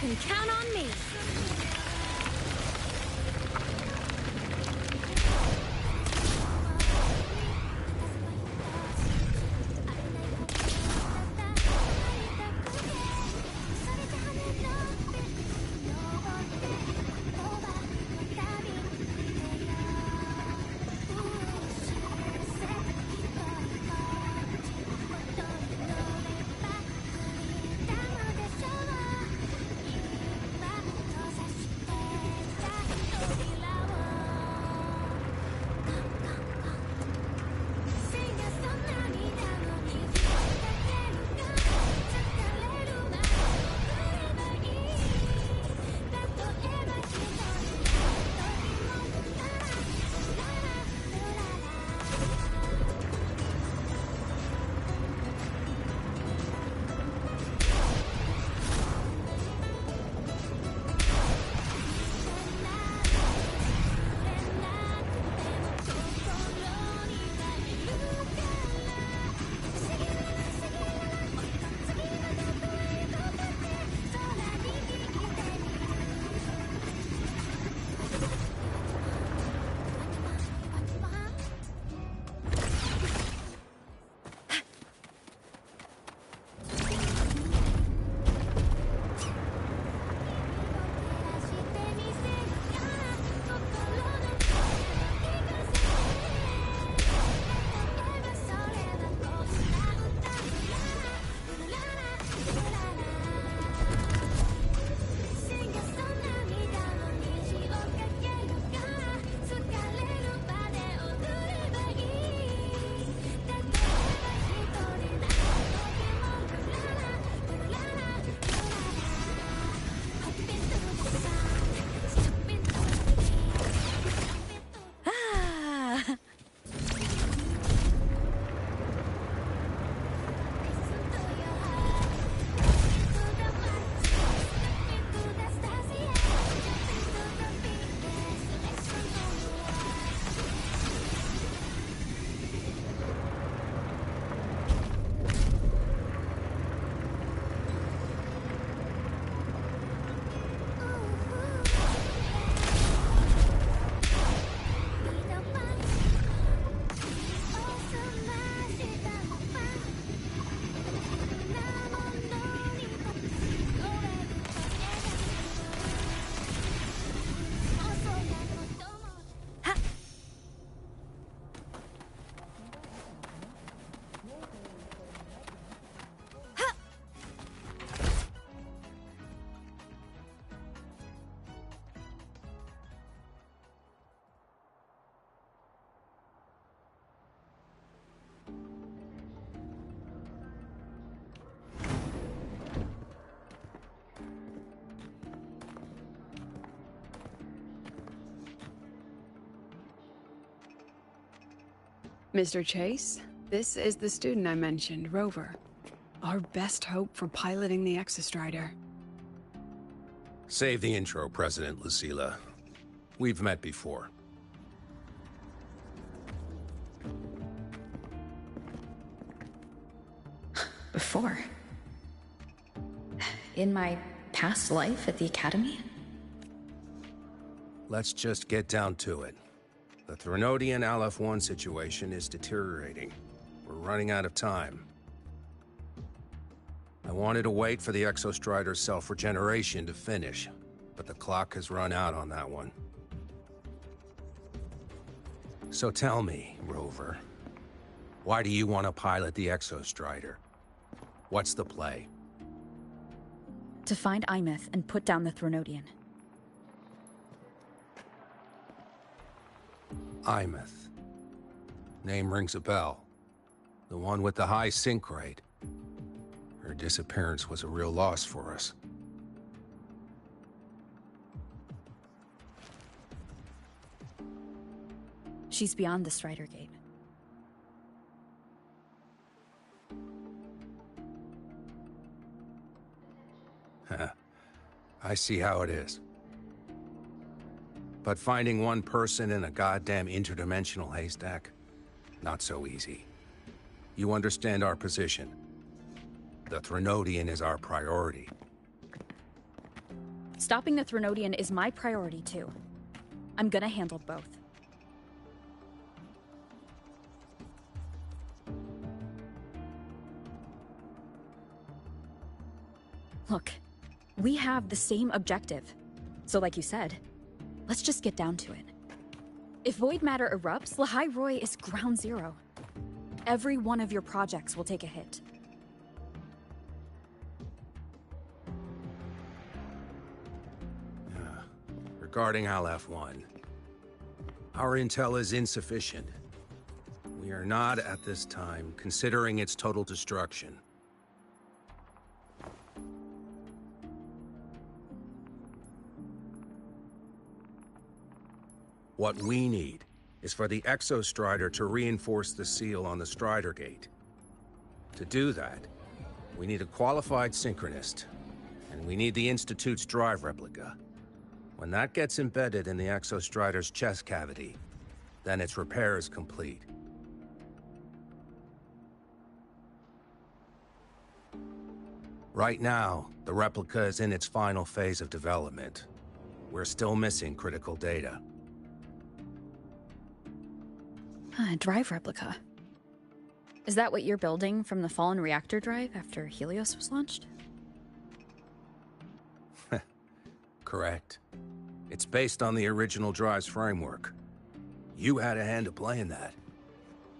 E: can count on me.
F: Mr. Chase, this is the student I mentioned, Rover. Our best hope for piloting the Exostrider.
O: Save the intro, President Lucila. We've met before.
M: Before? In my past life at the Academy?
O: Let's just get down to it. The Threnodian Aleph-1 situation is deteriorating. We're running out of time. I wanted to wait for the Exostrider's self-regeneration to finish, but the clock has run out on that one. So tell me, Rover, why do you want to pilot the Exostrider? What's the play?
M: To find Imeth and put down the Threnodian.
O: Imeth. Name rings a bell. The one with the high sync rate. Her disappearance was a real loss for us.
M: She's beyond the Strider Gate.
O: I see how it is. But finding one person in a goddamn interdimensional haystack? Not so easy. You understand our position. The Threnodian is our priority.
M: Stopping the Threnodian is my priority, too. I'm gonna handle both. Look, we have the same objective. So like you said, let's just get down to it. If void matter erupts, Lahai Roi is ground zero. Every one of your projects will take a hit.
O: Regarding Aleph-1, our intel is insufficient. We are not, at this time, considering its total destruction. What we need is for the Exostrider to reinforce the seal on the Strider Gate. To do that, we need a qualified synchronist, and we need the Institute's drive replica. When that gets embedded in the Exostrider's chest cavity, then its repair is complete. Right now, the replica is in its final phase of development. We're still missing critical data.
M: A drive replica. Is that what you're building from the fallen reactor drive after Helios was launched?
O: Correct. It's based on the original drive's framework. You had a hand to play in that.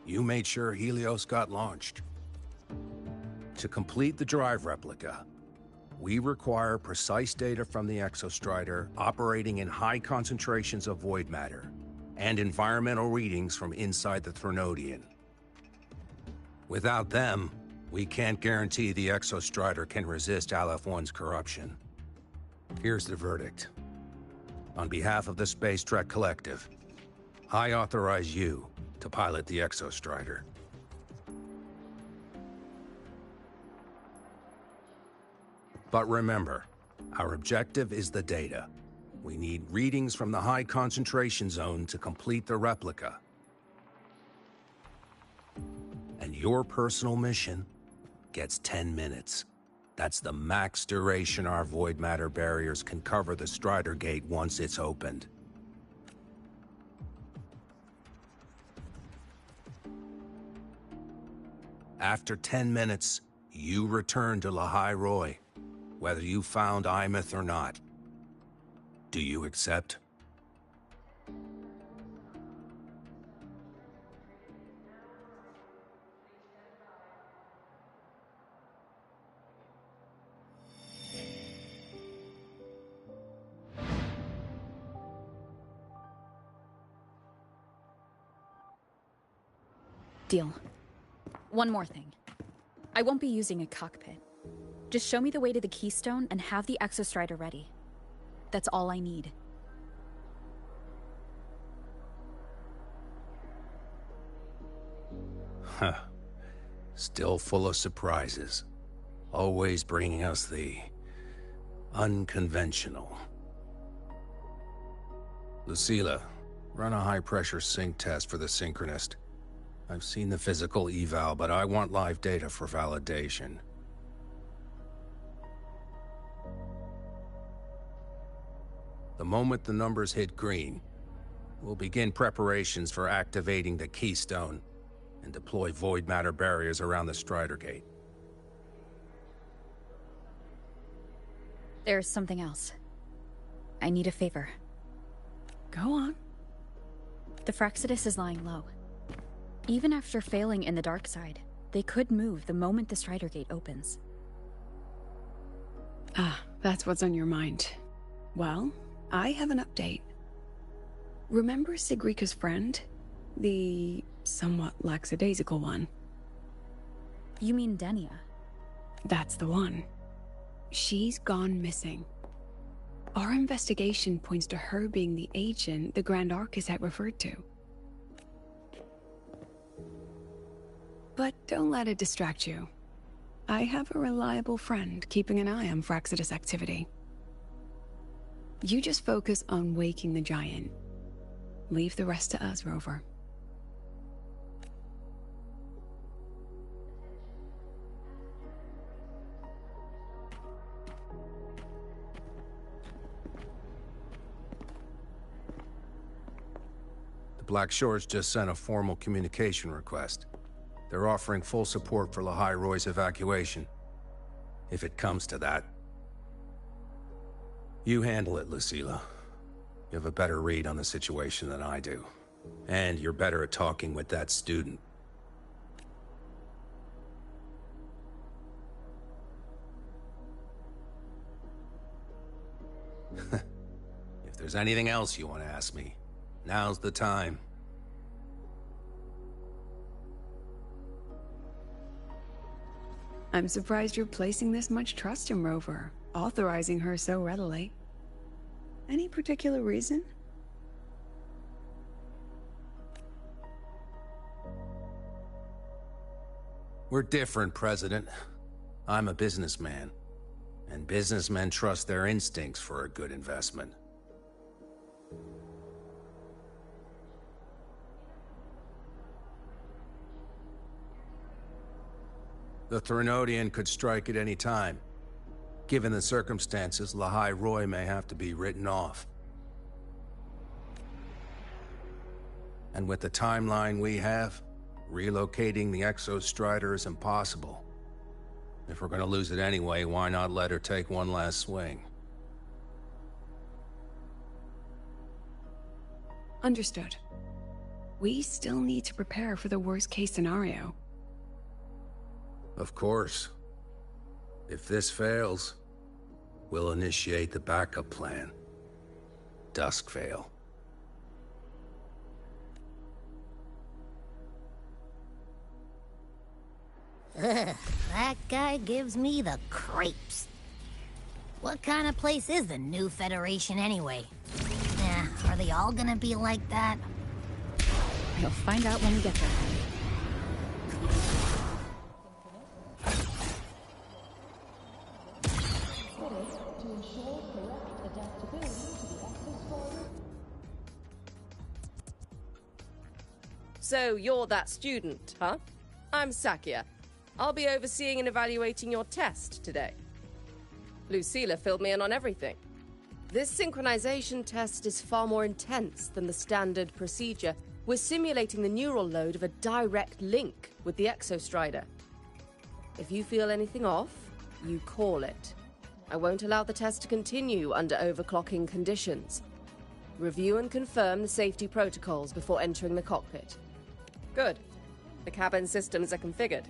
O: You made sure Helios got launched. To complete the drive replica, we require precise data from the Exostrider operating in high concentrations of void matter, and environmental readings from inside the Threnodian. Without them, we can't guarantee the Exostrider can resist Aleph-1's corruption. Here's the verdict. On behalf of the Space Trek Collective, I authorize you to pilot the Exostrider. But remember, our objective is the data. We need readings from the high concentration zone to complete the replica. And your personal mission gets 10 minutes. That's the max duration our void matter barriers can cover the Strider Gate once it's opened. After 10 minutes, you return to Lahai Roi, whether you found Imeth or not. Do you accept?
M: Deal. One more thing. I won't be using a cockpit. Just show me the way to the Keystone and have the Exostrider ready. That's all I need.
O: Huh. Still full of surprises. Always bringing us the unconventional. Lucilla, run a high-pressure sync test for the Synchronist. I've seen the physical eval, but I want live data for validation. The moment the numbers hit green, we'll begin preparations for activating the Keystone and deploy void matter barriers around the Strider Gate.
M: There's something else. I need a favor.
F: Go on.
M: The Fraxidus is lying low. Even after failing in the dark side, they could move the moment the Strider Gate opens.
F: Ah, that's what's on your mind. Well, I have an update. Remember Sigrika's friend? The somewhat lackadaisical one?
M: You mean Denia?
F: That's the one. She's gone missing. Our investigation points to her being the agent the Grand Architect referred to. But don't let it distract you. I have a reliable friend keeping an eye on Fraxidus activity. You just focus on waking the giant. Leave the rest to us, Rover.
O: Black Shores just sent a formal communication request. They're offering full support for Lahai Roy's evacuation. If it comes to that. You handle it, Lucilla. You have a better read on the situation than I do. And you're better at talking with that student. If there's anything else you want to ask me, now's the time.
F: I'm surprised you're placing this much trust in Rover, authorizing her so readily. Any particular reason?
O: We're different, President. I'm a businessman, and businessmen trust their instincts for a good investment. The Threnodian could strike at any time. Given the circumstances, Lahai Roy may have to be written off. And with the timeline we have, relocating the Exostrider is impossible. If we're gonna lose it anyway, why not let her take one last swing?
F: Understood. We still need to prepare for the worst-case scenario.
O: Of course. If this fails, we'll initiate the backup plan. Duskvale.
P: Ugh, that guy gives me the crepes. What kind of place is the new Federation anyway? Are they all gonna be like that?
M: You'll find out when we get there.
Q: So you're that student, huh? I'm Sakia. I'll be overseeing and evaluating your test today. Lucilla filled me in on everything. This synchronization test is far more intense than the standard procedure. We're simulating the neural load of a direct link with the Exostrider. If you feel anything off, you call it. I won't allow the test to continue under overclocking conditions. Review and confirm the safety protocols before entering the cockpit. Good. The cabin systems are configured.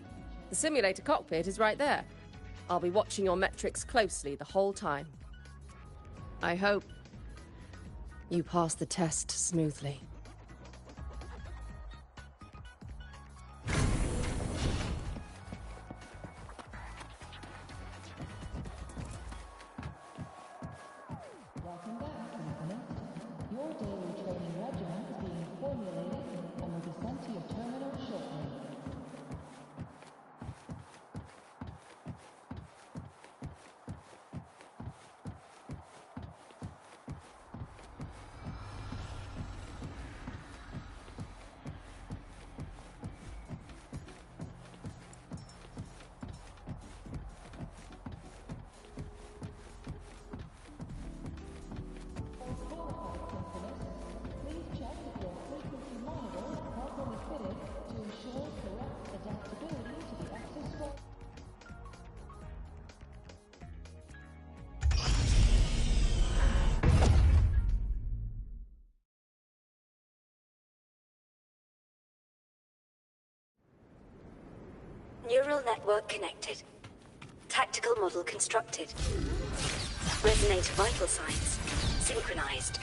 Q: The simulator cockpit is right there. I'll be watching your metrics closely the whole time. I hope you pass the test smoothly.
R: Welcome back, Lieutenant. Your daily training regimen is being formulated and will be sent to your terminal shortly.
S: Neural network connected. Tactical model constructed. Resonator vital signs synchronized.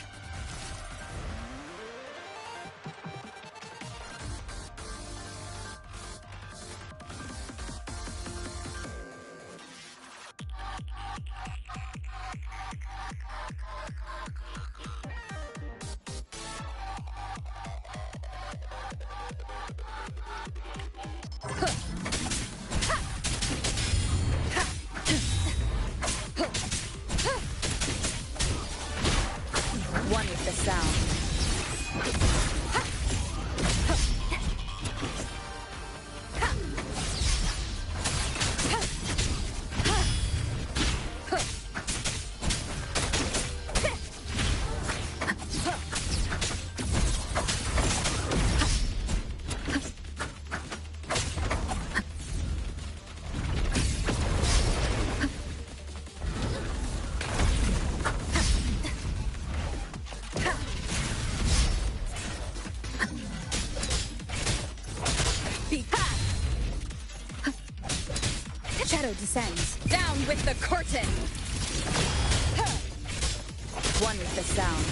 E: One with the sound.
M: shadow descends. Down with the curtain! One with the sound.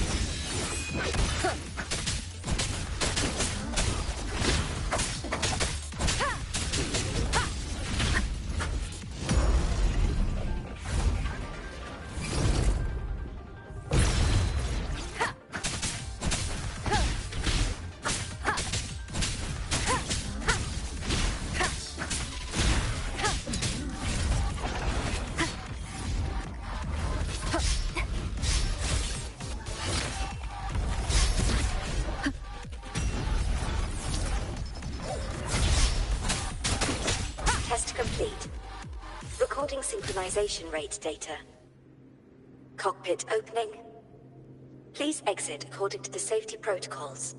S: Test complete. Recording synchronization rate data. Cockpit opening. Please exit according to the safety protocols.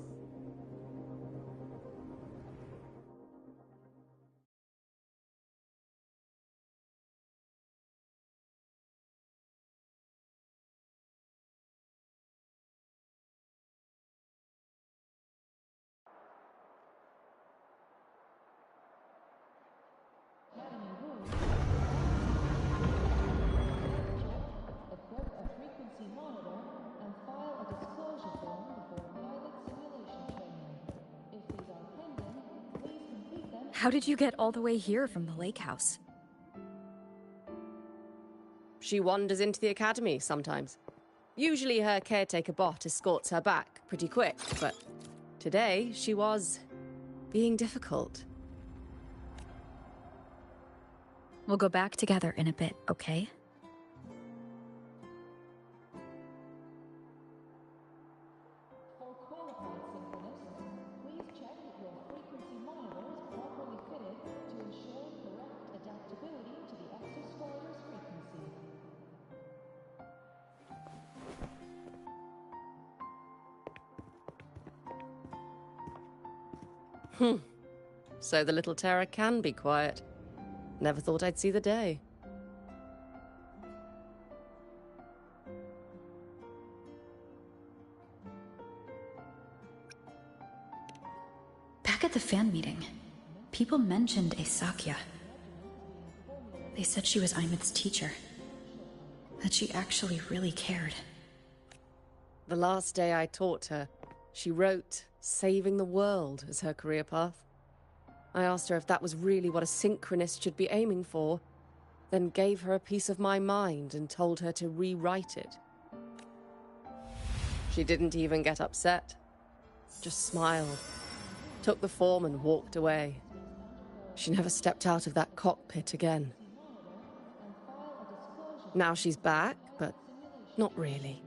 R: Equip a frequency monitor and file a disclosure form before pilot simulation training. If these are pending, please complete them.
M: How did you get all the way here from the lake house?
Q: She wanders into the academy sometimes. Usually her caretaker bot escorts her back pretty quick, but today she was being difficult.
M: We'll go back together in a bit, okay?
R: For qualified synchronists, please check that your frequency monitor is properly fitted to ensure correct adaptability to the exostrider's frequency.
Q: So the little terror can be quiet. Never thought I'd see the day.
M: Back at the fan meeting, people mentioned a Sakya. They said she was Imith's teacher. That she actually really cared.
Q: The last day I taught her, she wrote saving the world as her career path. I asked her if that was really what a synchronist should be aiming for, then gave her a piece of my mind and told her to rewrite it. She didn't even get upset, just smiled, took the form and walked away. She never stepped out of that cockpit again. Now she's back, but not really.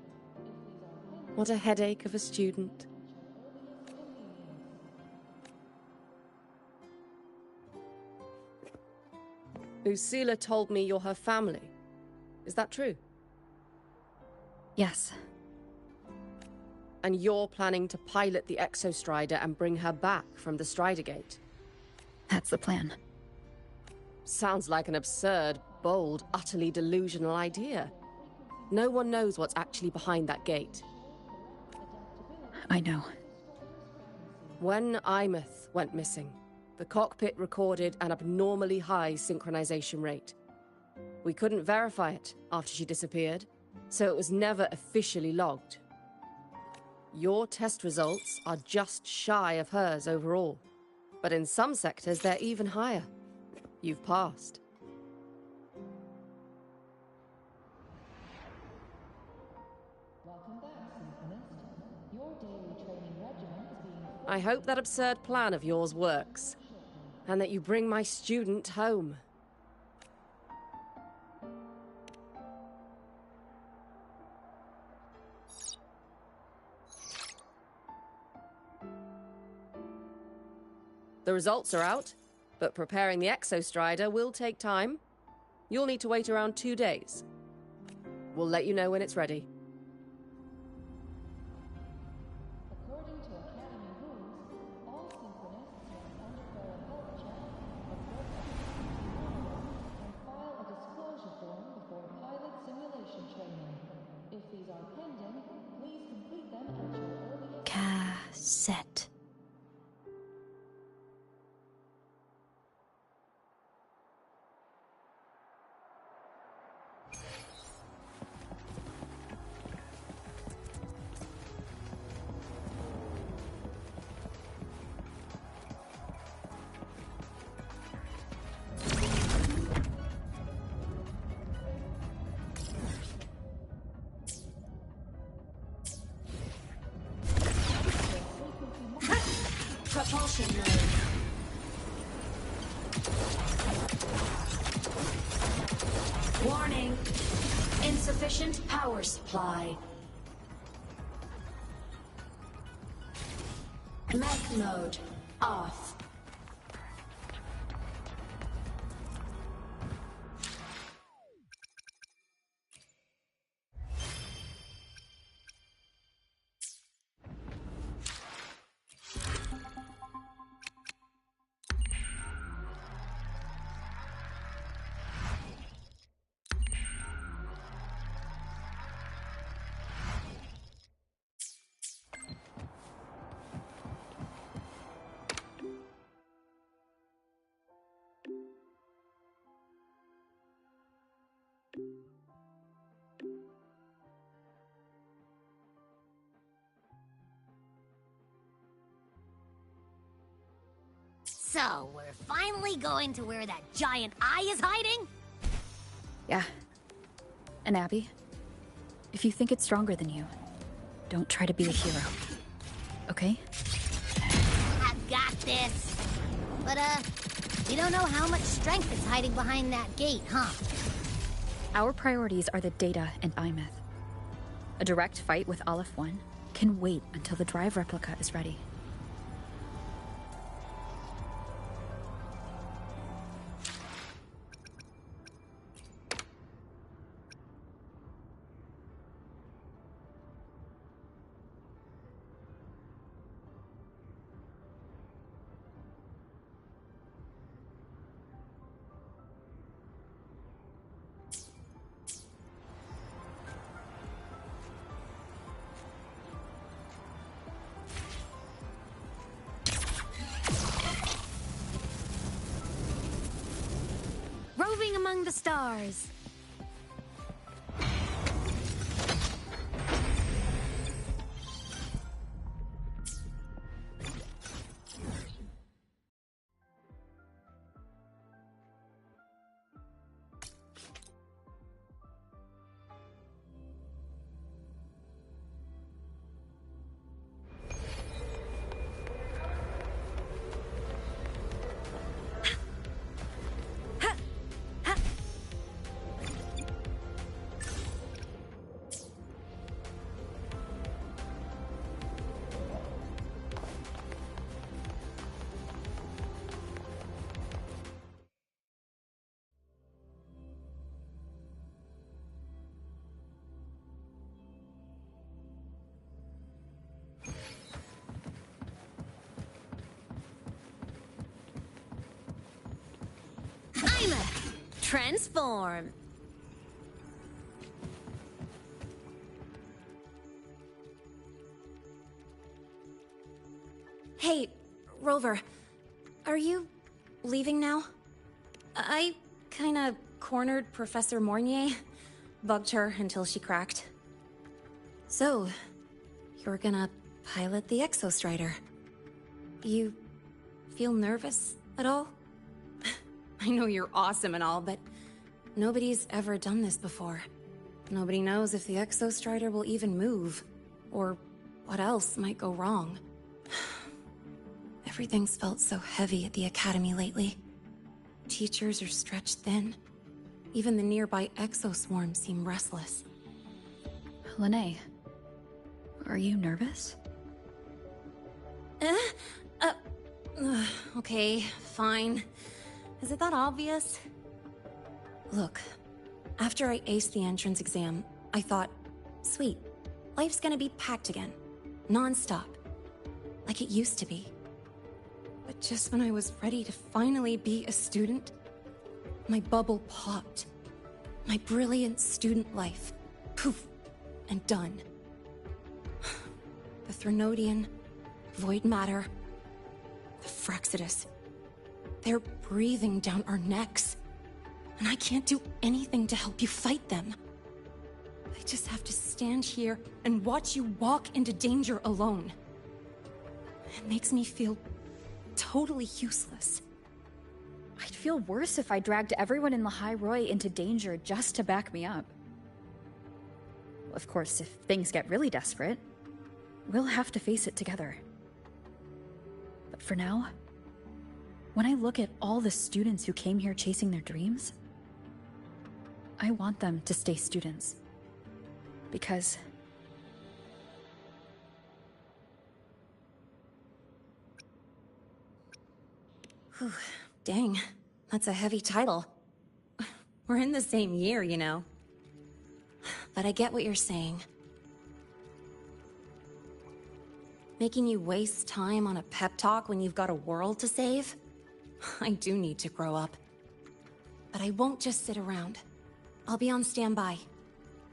Q: What a headache of a student. Lucila told me you're her family. Is that true?
M: Yes.
Q: And you're planning to pilot the Exostrider and bring her back from the Strider Gate?
M: That's the plan.
Q: Sounds like an absurd, bold, utterly delusional idea. No one knows what's actually behind that gate.
M: I know.
Q: When Imith went missing, the cockpit recorded an abnormally high synchronization rate. We couldn't verify it after she disappeared, so it was never officially logged. Your test results are just shy of hers overall, but in some sectors they're even higher. You've passed.
R: Welcome back, synchronist. Your daily training regimen is being...
Q: I hope that absurd plan of yours works, and that you bring my student home. The results are out, but preparing the Exostrider will take time. You'll need to wait around 2 days. We'll let you know when it's ready.
R: According to Academy rules, all synchronists must undergo a health check, and file a disclosure form before pilot simulation training. If these are pending, please complete them at your earliest...
M: Cassette.
D: Propulsion mode. Warning. Insufficient power supply. Mech mode off.
P: So, we're finally going to where that giant eye is hiding?
M: Yeah. And Abby, if you think it's stronger than you, don't try to be a hero. Okay?
P: I've got this. But, you don't know how much strength is hiding behind that gate, huh?
M: Our priorities are the data and Imeth. A direct fight with Aleph 1 can wait until the drive replica is ready.
E: Roving among the stars. Transform.
T: Hey, Rover. Are you leaving now? I kinda cornered Professor Mornier. Bugged her until she cracked. So, you're gonna pilot the Exostrider. You feel nervous at all? I know you're awesome and all, but nobody's ever done this before. Nobody knows if the Exostrider will even move, or what else might go wrong. Everything's felt so heavy at the Academy lately. Teachers are stretched thin. Even the nearby exoswarms seem restless.
M: Lene, are you nervous?
T: Okay, fine. Is it that obvious? Look, after I aced the entrance exam, I thought, sweet, life's gonna be packed again. Non-stop. Like it used to be. But just when I was ready to finally be a student, my bubble popped. My brilliant student life, poof, and done. The Threnodian, void matter, the Frexidus. They're breathing down our necks. And I can't do anything to help you fight them. I just have to stand here and watch you walk into danger alone. It makes me feel totally useless.
M: I'd feel worse if I dragged everyone in the High Roy into danger just to back me up. Of course, if things get really desperate, we'll have to face it together. But for now, when I look at all the students who came here chasing their dreams, I want them to stay students. Because
T: Whew, dang, that's a heavy title. We're in the same year, you know. But I get what you're saying. Making you waste time on a pep talk when you've got a world to save? I do need to grow up. But I won't just sit around. I'll be on standby.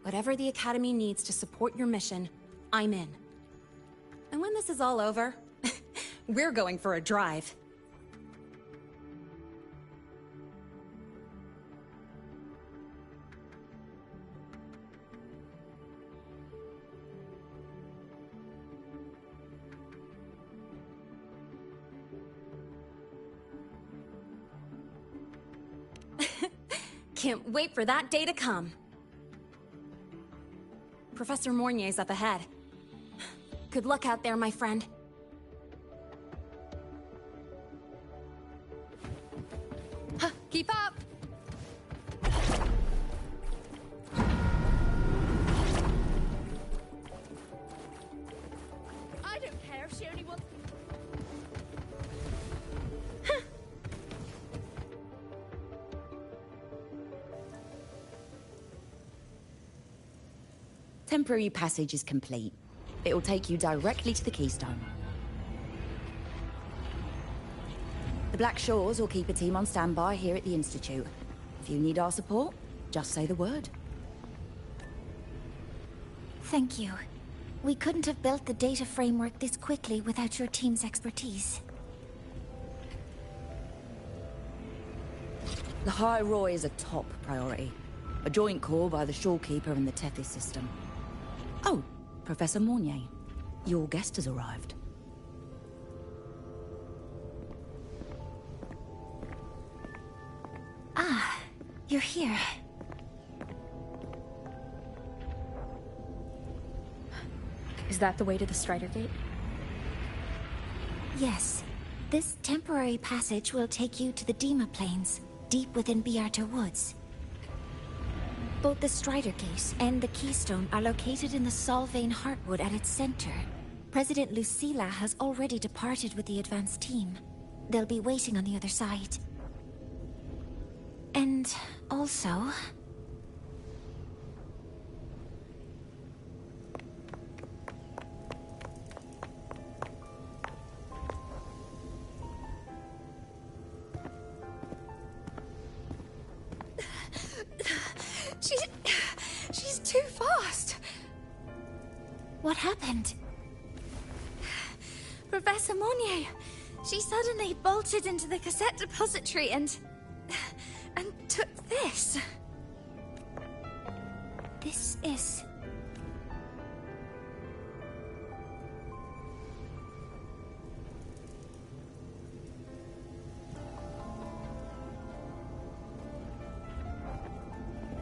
T: Whatever the Academy needs to support your mission, I'm in. And when this is all over, we're going for a drive. Can't wait for that day to come. Professor Mornier's up ahead. Good luck out there, my friend.
K: Keep up! I don't care if she only wants...
U: Temporary passage is complete. It will take you directly to the Keystone. The Black Shores will keep a team on standby here at the Institute. If you need our support, just say the word.
I: Thank you. We couldn't have built the data framework this quickly without your team's expertise.
U: The High Roy is a top priority. A joint call by the Shorekeeper and the Tethys system. Oh, Professor Mornier, your guest has arrived.
I: Ah, you're here.
M: is that the way to the Strider Gate?
I: Yes. This temporary passage will take you to the Dima Plains, deep within Biarta Woods. Both the Strider Gate and the Keystone are located in the Solvane Heartwood at its center. President Lucila has already departed with the advance team. They'll be waiting on the other side. And also...
J: She's too fast.
I: What happened?
J: Professor Mornier, she suddenly bolted into the cassette depository and took this.
I: This is...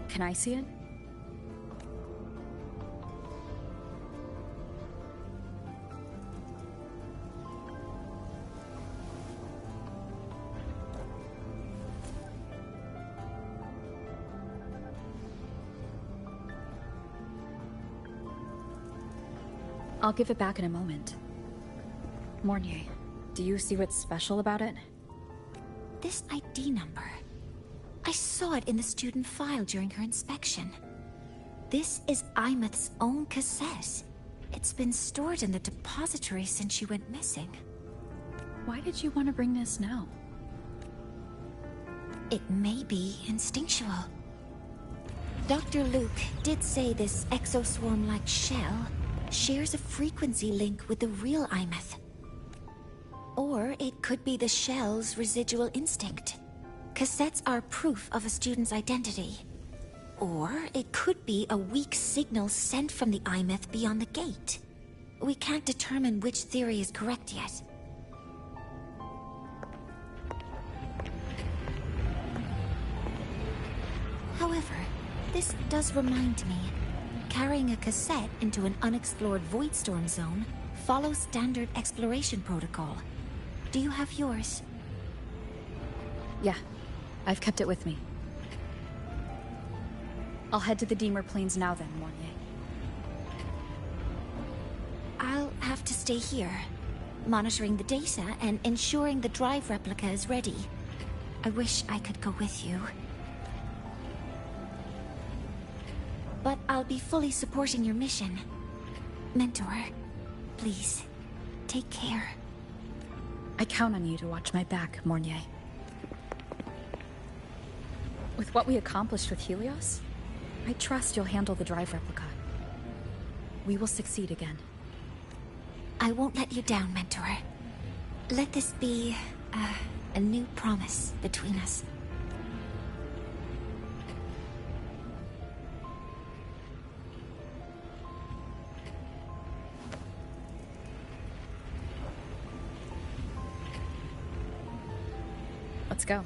M: Can I see it? I'll give it back in a moment. Mornier, do you see what's special about it?
I: This ID number. I saw it in the student file during her inspection. This is Imeth's own cassette. It's been stored in the depository since she went missing.
M: Why did you want to bring this now?
I: It may be instinctual. Dr. Luke did say this exoswarm-like shell shares a frequency link with the real Imeth. Or it could be the shell's residual instinct. Cassettes are proof of a student's identity. Or it could be a weak signal sent from the Imeth beyond the gate. We can't determine which theory is correct yet. However, this does remind me, carrying a cassette into an unexplored Voidstorm zone follows standard exploration protocol.
P: Do you have yours?
M: Yeah, I've kept it with me. I'll head to the Deemer Plains now then, Mornier.
P: I'll have to stay here, monitoring the data and ensuring the drive replica is ready. I wish I could go with you. But I'll be fully supporting your mission. Mentor, please, take care.
M: I count on you to watch my back, Mornier. With what we accomplished with Helios, I trust you'll handle the drive replica. We will succeed again.
P: I won't let you down, Mentor. Let this be a new promise between us.
M: Let's go.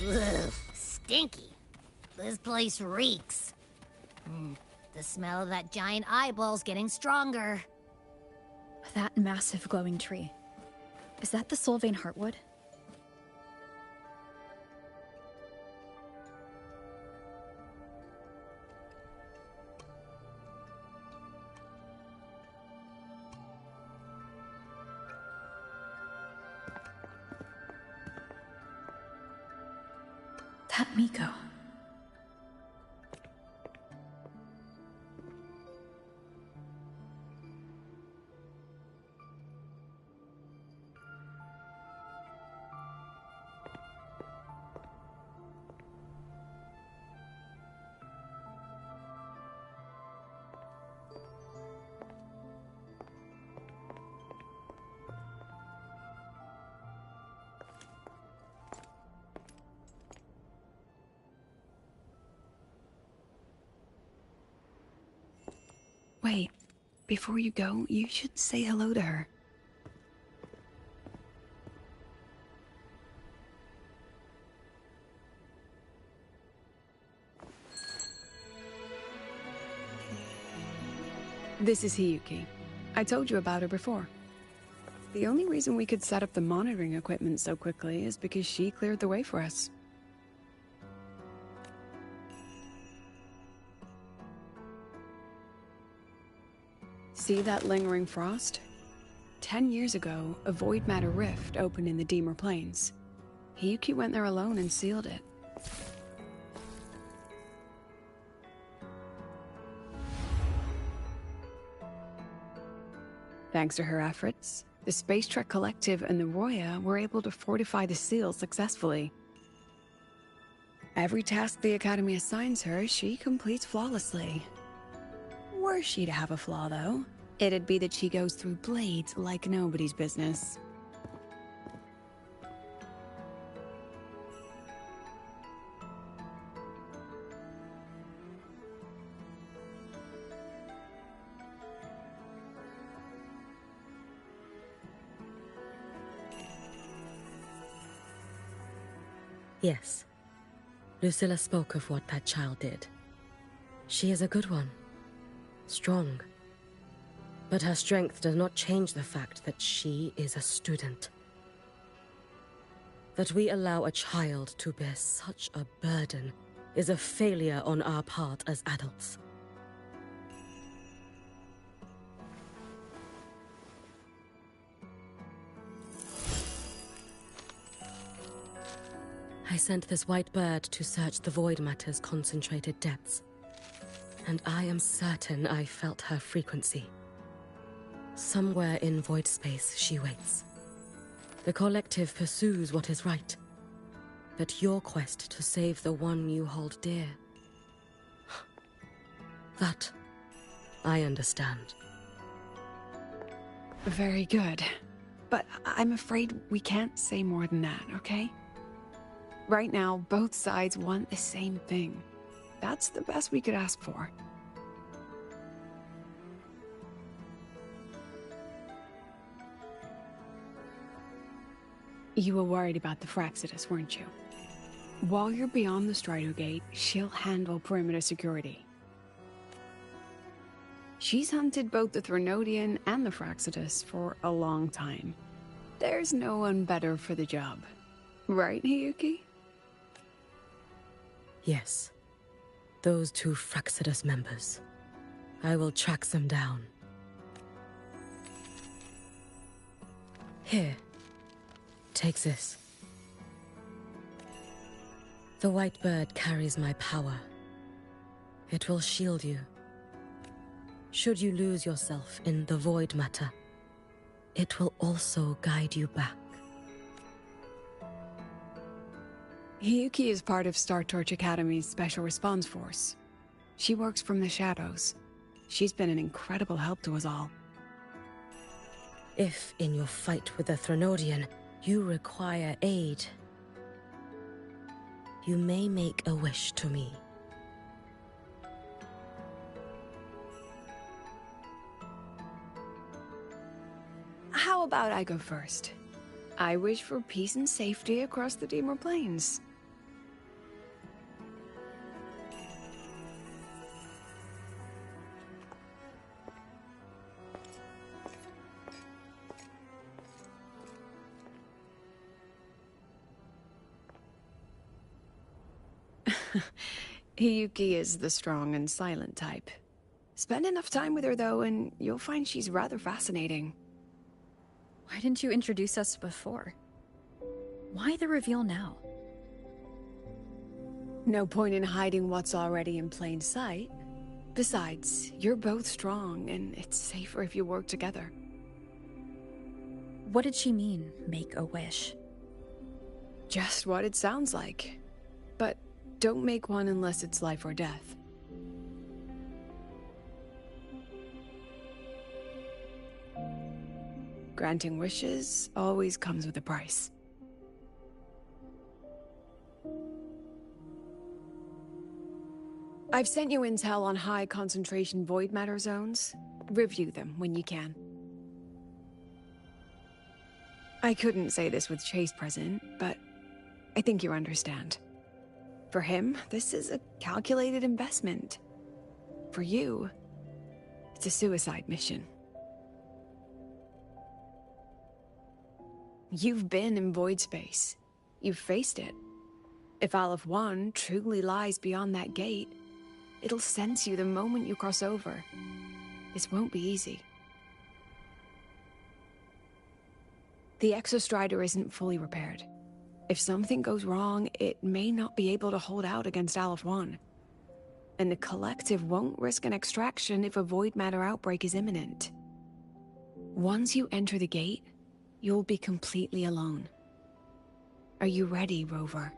P: Ugh, stinky. This place reeks. The smell of that giant eyeball's getting stronger.
M: That massive glowing tree. Is that the Solvane Heartwood? That Miko.
F: Wait, before you go, you should say hello to her. This is Hiyuki. I told you about her before. The only reason we could set up the monitoring equipment so quickly is because she cleared the way for us. See that lingering frost? 10 years ago, a void matter rift opened in the Deemer Plains. Hiyuki went there alone and sealed it. Thanks to her efforts, the Space Trek Collective and the Roya were able to fortify the seal successfully. Every task the Academy assigns her, she completes flawlessly. Were she to have a flaw, though, it'd be that she goes through blades like nobody's business.
A: Yes. Lucilla spoke of what that child did. She is a good one. Strong. But her strength does not change the fact that she is a student. That we allow a child to bear such a burden is a failure on our part as adults. I sent this white bird to search the void matter's concentrated depths, and I am certain I felt her frequency. Somewhere in void space she waits. The collective pursues what is right. but your quest to save the one you hold dear. That I understand.
F: Very good. But I'm afraid we can't say more than that, okay? Right now, both sides want the same thing. That's the best we could ask for. You were worried about the Fraxidus, weren't you? While you're beyond the Strido Gate, she'll handle perimeter security. She's hunted both the Threnodian and the Fraxidus for a long time. There's no one better for the job. Right, Hiyuki?
A: Yes. Those two Fraxidus members. I will track them down. Here. Take this. The white bird carries my power. It will shield you. Should you lose yourself in the void matter, it will also guide you back.
F: Hiyuki is part of Star Torch Academy's Special Response Force. She works from the shadows. She's been an incredible help to us all.
A: If, in your fight with the Threnodian, you require aid, you may make a wish to me.
F: How about I go first? I wish for peace and safety across the Dimor Plains. Hiyuki is the strong and silent type. Spend enough time with her, though, and you'll find she's rather fascinating.
M: Why didn't you introduce us before? Why the reveal now?
F: No point in hiding what's already in plain sight. Besides, you're both strong, and it's safer if you work together.
M: What did she mean, make a wish?
F: Just what it sounds like. But don't make one unless it's life or death. Granting wishes always comes with a price. I've sent you intel on high concentration void matter zones. Review them when you can. I couldn't say this with Chase present, but I think you understand. For him, this is a calculated investment. For you, it's a suicide mission. You've been in void space. You've faced it. If Aleph 1 truly lies beyond that gate, it'll sense you the moment you cross over. This won't be easy. The Exostrider isn't fully repaired. If something goes wrong, it may not be able to hold out against Aleph 1. And the Collective won't risk an extraction if a void matter outbreak is imminent. Once you enter the gate, you'll be completely alone. Are you ready, Rover?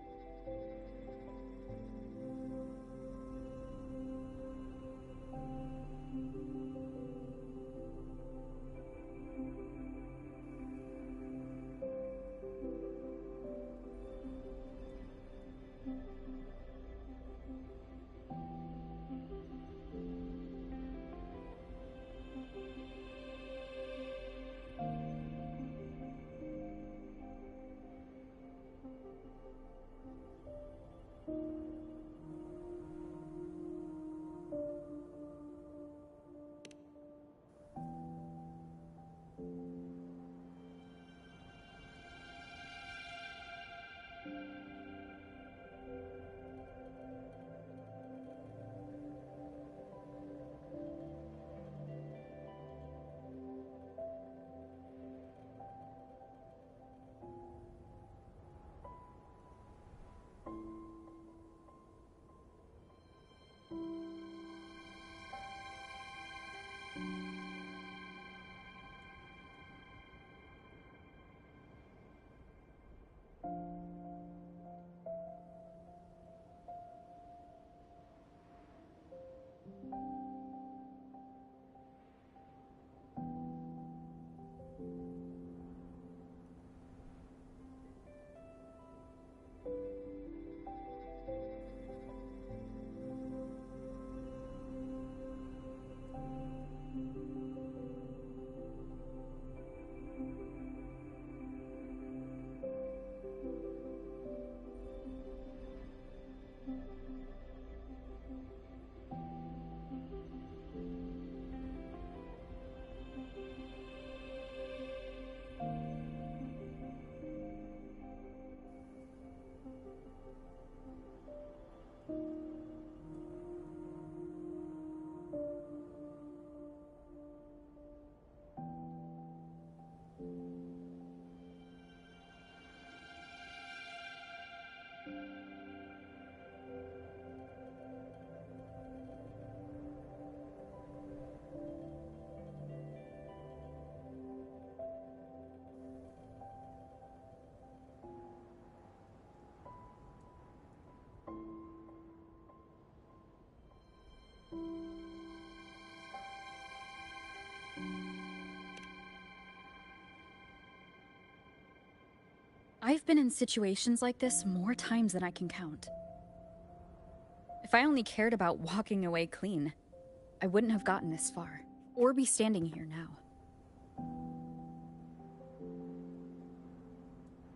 M: I've been in situations like this more times than I can count. If I only cared about walking away clean, I wouldn't have gotten this far, or be standing here now.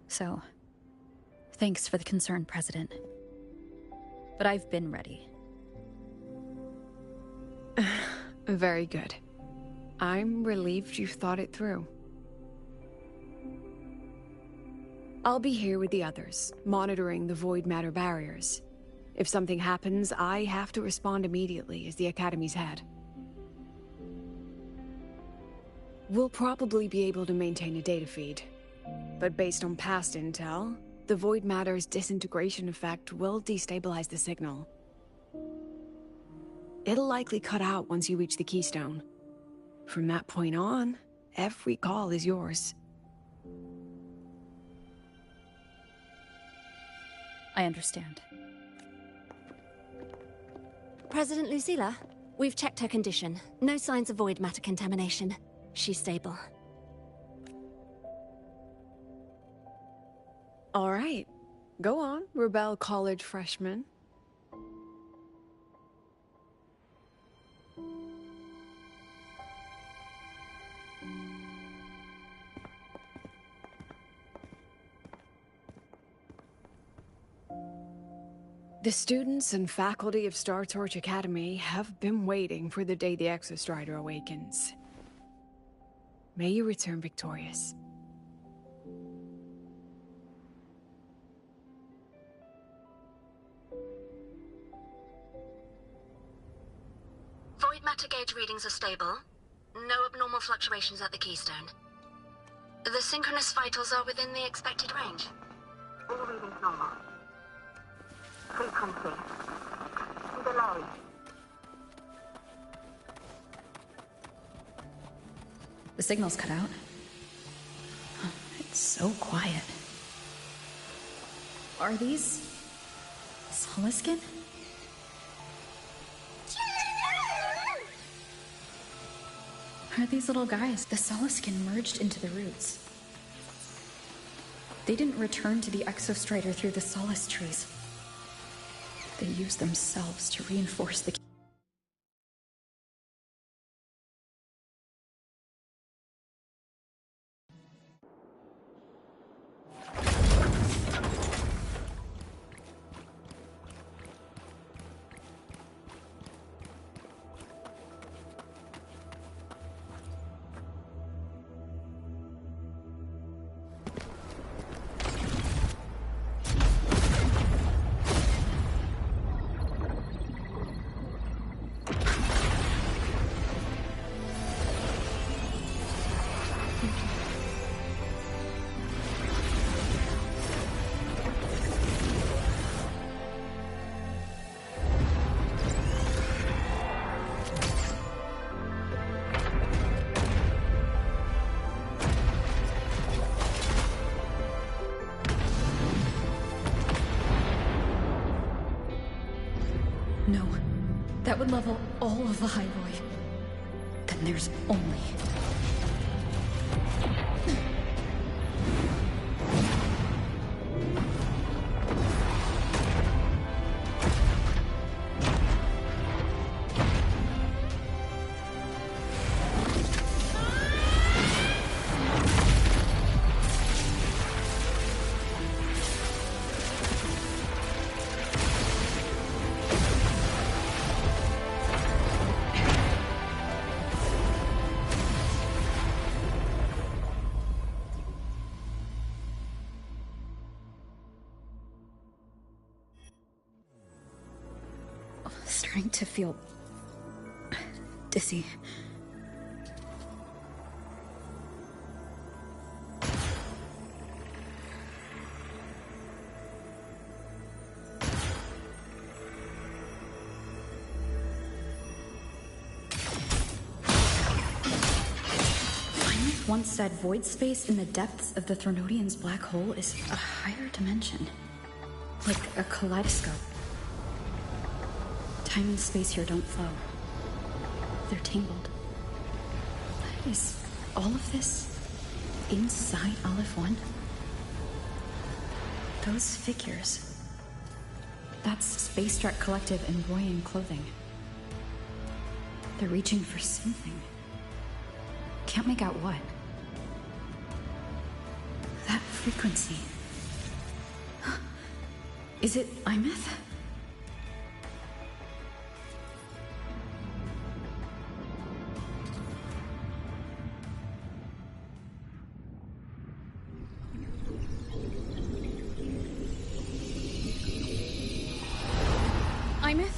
M: So, thanks for the concern, President. But I've been ready.
F: Very good. I'm relieved you thought it through. I'll be here with the others, monitoring the void matter barriers. If something happens, I have to respond immediately as the Academy's head. We'll probably be able to maintain a data feed, but based on past intel, the void matter's disintegration effect will destabilize the signal. It'll likely cut out once you reach the keystone. From that point on, every call is yours.
M: I understand.
T: President Lucilla, we've checked her condition. No signs of void matter contamination. She's stable.
F: All right. Go on, Rebel College freshman. The students and faculty of Star Torch Academy have been waiting for the day the Exostrider awakens. May you return victorious.
N: Void matter gauge readings are stable. No abnormal fluctuations at the keystone. The synchronous vitals are within the expected range. All readings normal. Frequency. Delay.
M: The signal's cut out. Oh, it's so quiet. Are these... Soliskin? Are these little guys? The Soliskin merged into the roots. They didn't return to the Exostrider through the Solace trees. They used themselves to reinforce the... No. That would level all of the Highroy. Then there's only... Starting to feel... dizzy. once said void space in the depths of the Threnodian's black hole is a higher dimension. Like a kaleidoscope. Time and space here don't flow. They're tangled. Is all of this inside Aleph 1? Those figures. That's Space Trek Collective in Royan clothing. They're reaching for something. Can't make out what. That frequency. Is it Imeth? Imeth?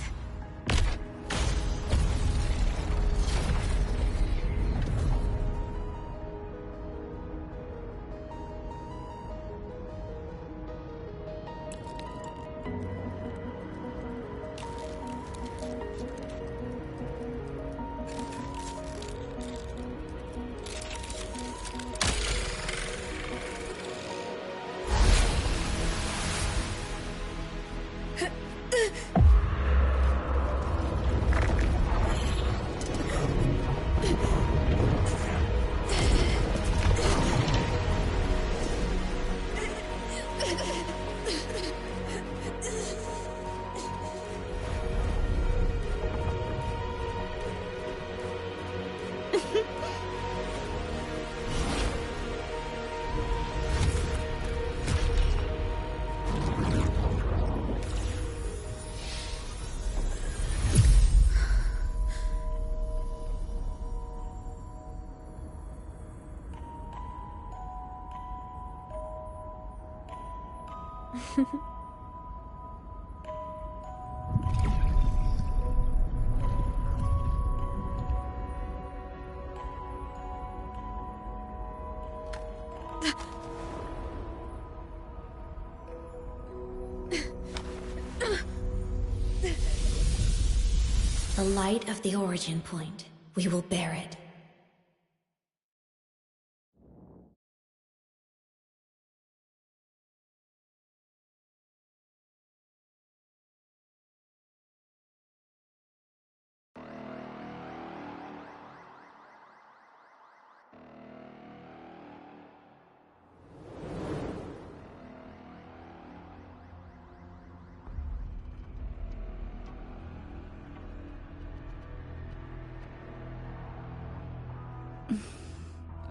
D: The light of the origin point. We will bear it.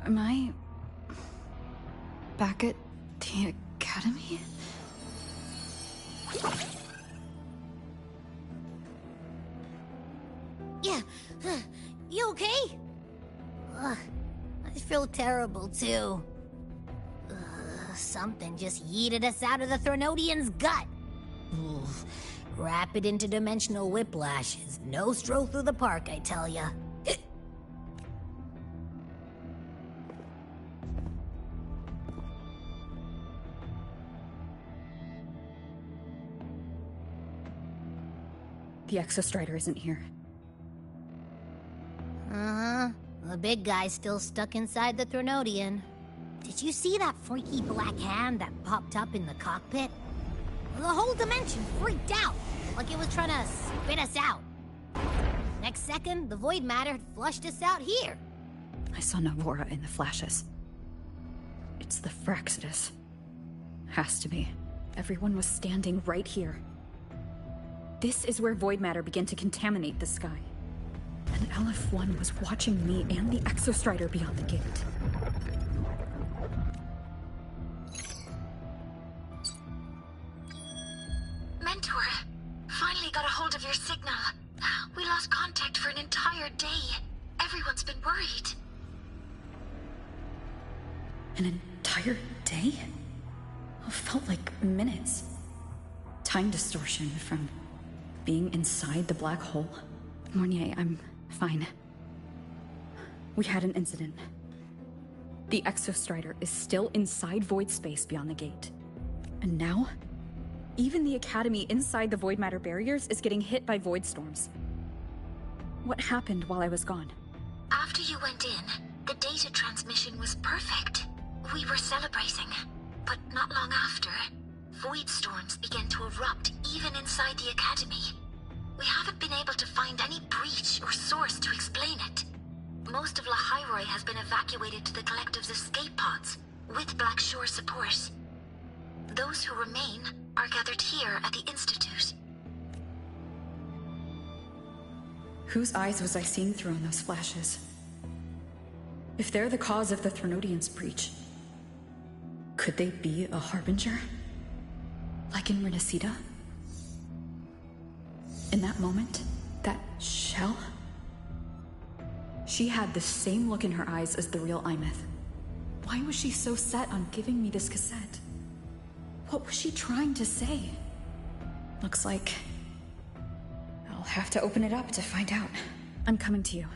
M: Am I back at the academy?
P: Yeah, you okay? Ugh, I feel terrible too. Something just yeeted us out of the Threnodian's gut. Oof. Rapid interdimensional whiplash is no stroll through the park, I tell ya.
M: The Exostrider isn't here.
P: Uh-huh. The big guy's still stuck inside the Threnodian. Did you see that freaky black hand that popped up in the cockpit? The whole dimension freaked out, like it was trying to spit us out. Next second, the void matter had flushed us out here.
M: I saw Navora in the flashes. It's the Fraxidus. Has to be. Everyone was standing right here. This is where void matter began to contaminate the sky. And LF1 was watching me and the Exostrider beyond the gate.
N: Mentor, finally got a hold of your signal. We lost contact for an entire day. Everyone's been worried.
M: An entire day? It felt like minutes. Time distortion from being inside the black hole. Mornier, I'm fine. We had an incident. The Exostrider is still inside void space beyond the gate. And now, even the Academy inside the void matter barriers is getting hit by void storms. What happened while I was gone?
N: After you went in, The data transmission was perfect. We were celebrating, but not long after, void storms began to erupt even inside the Academy. We haven't been able to find any breach or source to explain it. Most of Lahairoi has been evacuated to the Collective's escape pods, with Black Shore support. Those who remain are gathered here at the Institute.
M: Whose eyes was I seeing through in those flashes? If they're the cause of the Threnodian's breach, could they be a harbinger? Like in Renacida? In that moment, that shell? She had the same look in her eyes as the real Imeth. Why was she so set on giving me this cassette? What was she trying to say? Looks like I'll have to open it up to find out. I'm coming to you.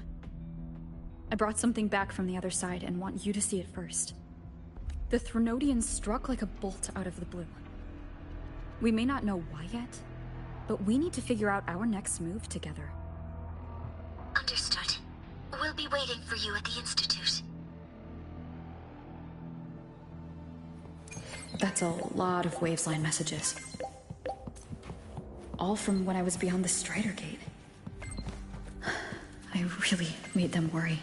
M: I brought something back from the other side and want you to see it first. The Threnodian struck like a bolt out of the blue. We may not know why yet, but we need to figure out our next move together.
N: Understood. We'll be waiting for you at the Institute.
M: That's a lot of Wavesline messages. All from when I was beyond the Strider Gate. I really made them worry.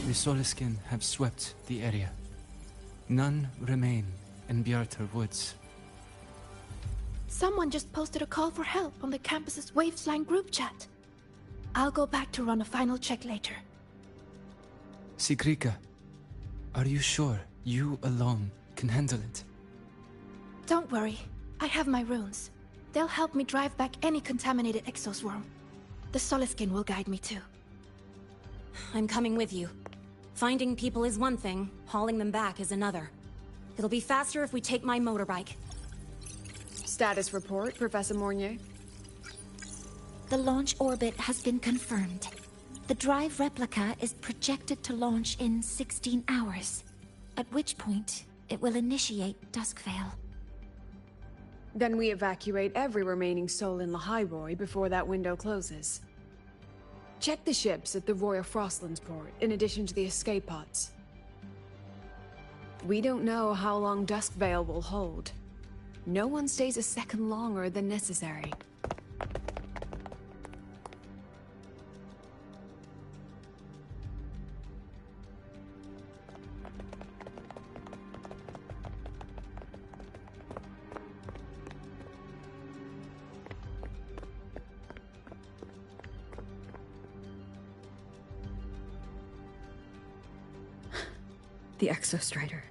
G: The Soliskin have swept the area. None remain in Bjartar Woods.
V: Someone just posted a call for help on the campus's Wavesline group chat. I'll go back to run a final check later.
G: Sigrika, are you sure you alone can handle it?
V: Don't worry, I have my runes. They'll help me drive back any contaminated exoswarm. The Soliskin will guide me too.
T: I'm coming with you. Finding people is one thing, hauling them back is another. It'll be faster if we take my motorbike.
F: Status report, Professor Mornier.
D: The launch orbit has been confirmed. The drive replica is projected to launch in 16 hours, at which point it will initiate Duskvale.
F: Then we evacuate every remaining soul in Lahairoi before that window closes. Check the ships at the Royal Frostlands port, in addition to the escape pods. We don't know how long Duskvale will hold. No one stays a second longer than necessary.
M: The Exostrider.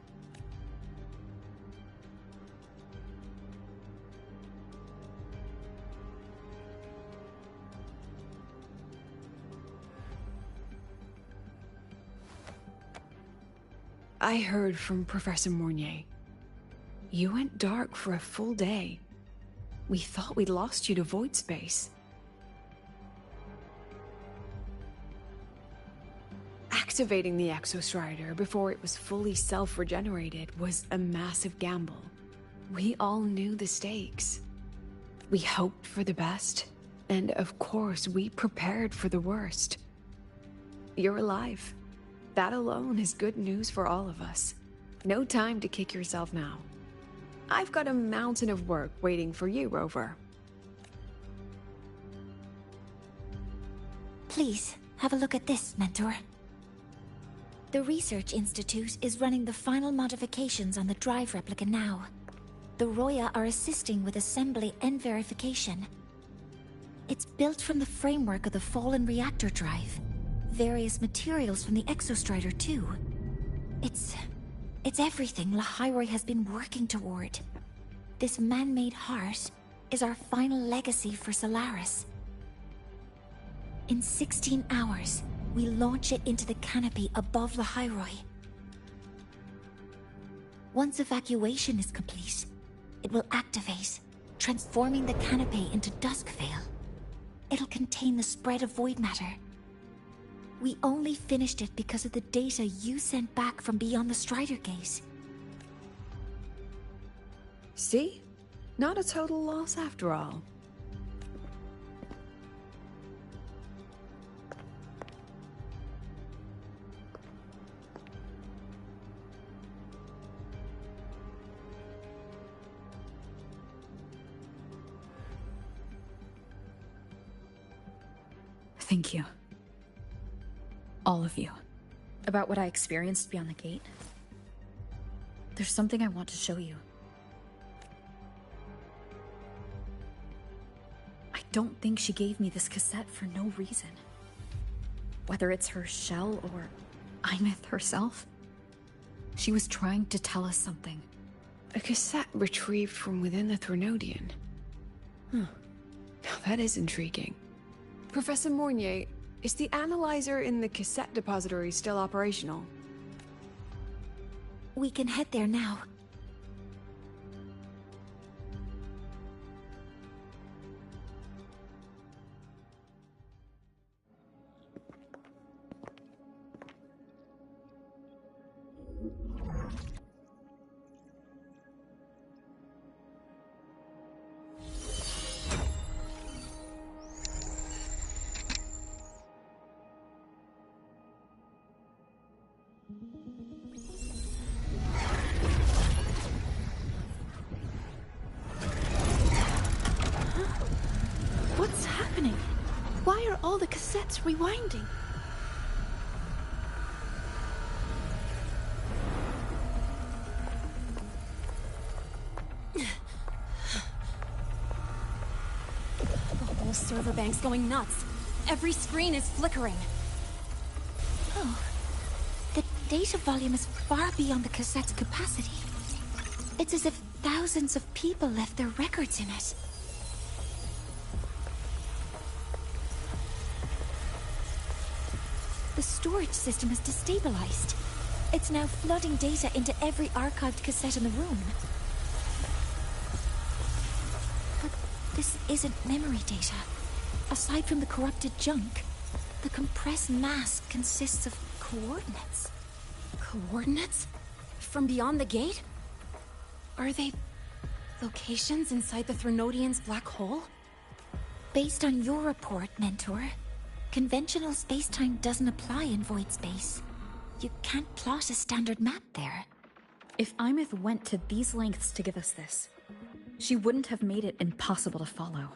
F: I heard from Professor Mornier. You went dark for a full day. We thought we'd lost you to void space. Activating the Exostrider before it was fully self-regenerated was a massive gamble. We all knew the stakes. We hoped for the best, and of course we prepared for the worst. You're alive. That alone is good news for all of us. No time to kick yourself now. I've got a mountain of work waiting for you, Rover.
D: Please, have a look at this, Mentor. The Research Institute is running the final modifications on the drive replica now. The Roya are assisting with assembly and verification. It's built from the framework of the fallen reactor drive. Various materials from the Exostrider, too. It's everything Lahairoi has been working toward. This man-made heart is our final legacy for Solaris. In 16 hours, we launch it into the canopy above Lahairoi. Once evacuation is complete, it will activate, transforming the canopy into Duskvale. It'll contain the spread of void matter. We only finished it because of the data you sent back from beyond the Strider Gate.
F: See? Not a total loss after all.
M: Thank you. All of you. About what I experienced beyond the gate. There's something I want to show you. I don't think she gave me this cassette for no reason. Whether it's her shell or Imith herself, she was trying to tell us something.
F: A cassette retrieved from within the Threnodian. Huh. Now that is intriguing. Professor Mornier, is the analyzer in the cassette depository still operational?
D: We can head there now.
V: What's happening? Why are all the cassettes rewinding?
T: The whole server bank's going nuts. Every screen is flickering.
D: Oh. The data volume is far beyond the cassette's capacity. It's as if thousands of people left their records in it. The storage system is destabilized. It's now flooding data into every archived cassette in the room. But this isn't memory data. Aside from the corrupted junk, the compressed mass consists of coordinates.
T: Coordinates? From beyond the gate? Are they locations inside the Threnodian's black hole?
D: Based on your report, Mentor, conventional space-time doesn't apply in void space. You can't plot a standard map there.
M: If Imith went to these lengths to give us this, she wouldn't have made it impossible to follow.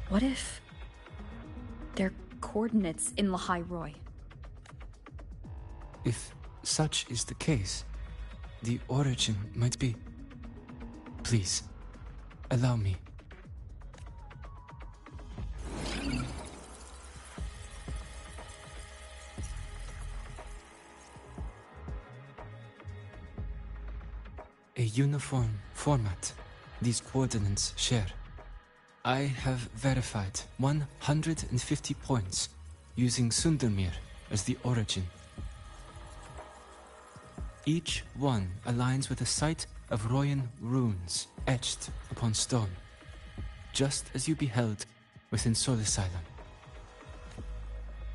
M: What if they're coordinates in Lahairoi?
G: If such is the case, the origin might be... Please, allow me. A uniform format these coordinates share. I have verified 150 points using Sundermere as the origin. Each one aligns with a site of Royan runes etched upon stone, just as you beheld within Soul Asylum.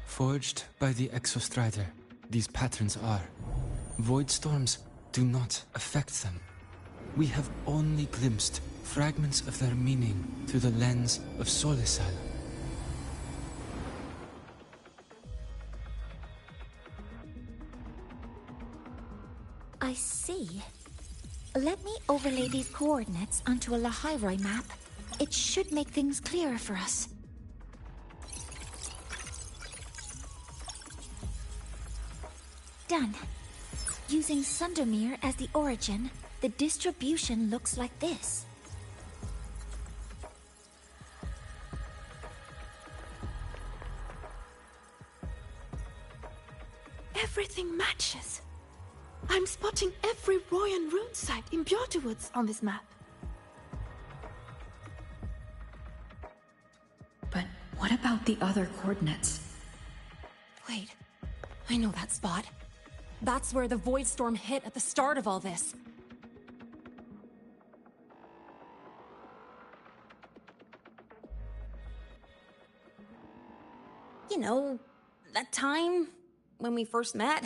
G: Forged by the Exostrider, these patterns are. Void storms do not affect them. We have only glimpsed fragments of their meaning through the lens of Soul Asylum.
D: I see. Let me overlay these coordinates onto a Lahairoi map. It should make things clearer for us. Done. Using Sundermere as the origin, the distribution looks like this.
V: Everything matches. I'm spotting every Royan rune site in Bjortewoods on this map.
M: But what about the other coordinates?
T: Wait, I know that spot. That's where the Void Storm hit at the start of all this. You know, that time when we first met.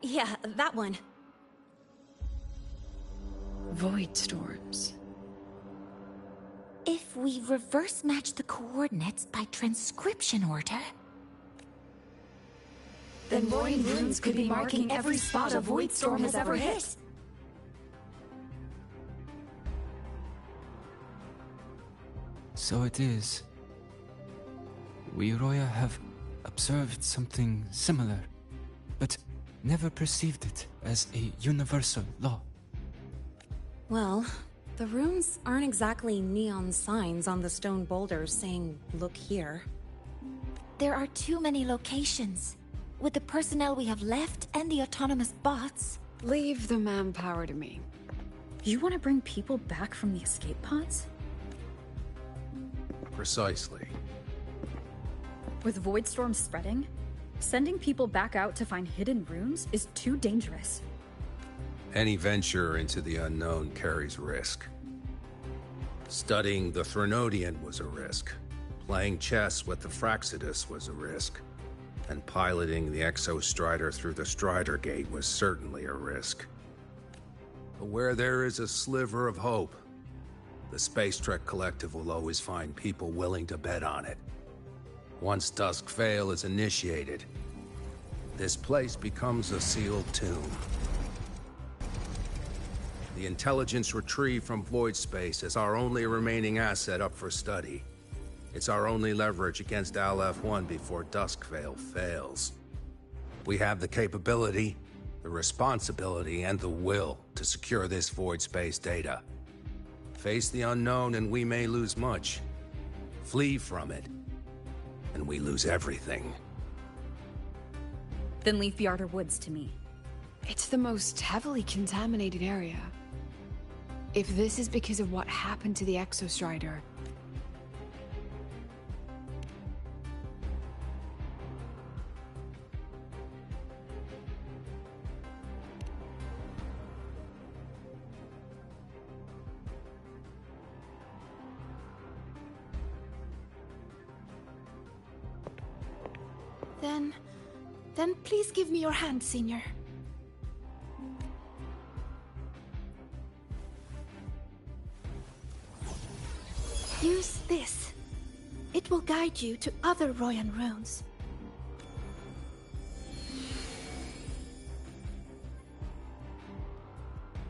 T: Yeah, that one.
F: Void storms.
D: If we reverse match the coordinates by transcription order...
V: Then Royan runes could be marking every spot a Void Storm has ever hit.
G: So it is. We Roya have observed something similar, but never perceived it as a universal law.
T: Well, the runes aren't exactly neon signs on the stone boulders saying, "Look here."
D: There are too many locations. With the personnel we have left and the autonomous bots...
F: Leave the manpower to me.
M: You want to bring people back from the escape pods?
O: Precisely.
M: With void storms spreading, sending people back out to find hidden runes is too dangerous.
O: Any venture into the unknown carries risk. Studying the Threnodian was a risk. Playing chess with the Fraxidus was a risk. And piloting the Exostrider through the Strider Gate was certainly a risk. But where there is a sliver of hope, the Space Trek Collective will always find people willing to bet on it. Once Dusk Vale is initiated, this place becomes a sealed tomb. The intelligence retrieved from void space is our only remaining asset up for study. It's our only leverage against Aleph-1 before Dusk Vale fails. We have the capability, the responsibility, and the will to secure this void space data. Face the unknown and we may lose much. Flee from it, and we lose everything.
M: Then leave Bjarter Woods to me.
F: It's the most heavily contaminated area. If this is because of what happened to the Exostrider...
V: Then please give me your hand, Senior. Use this. It will guide you to other Royan runes.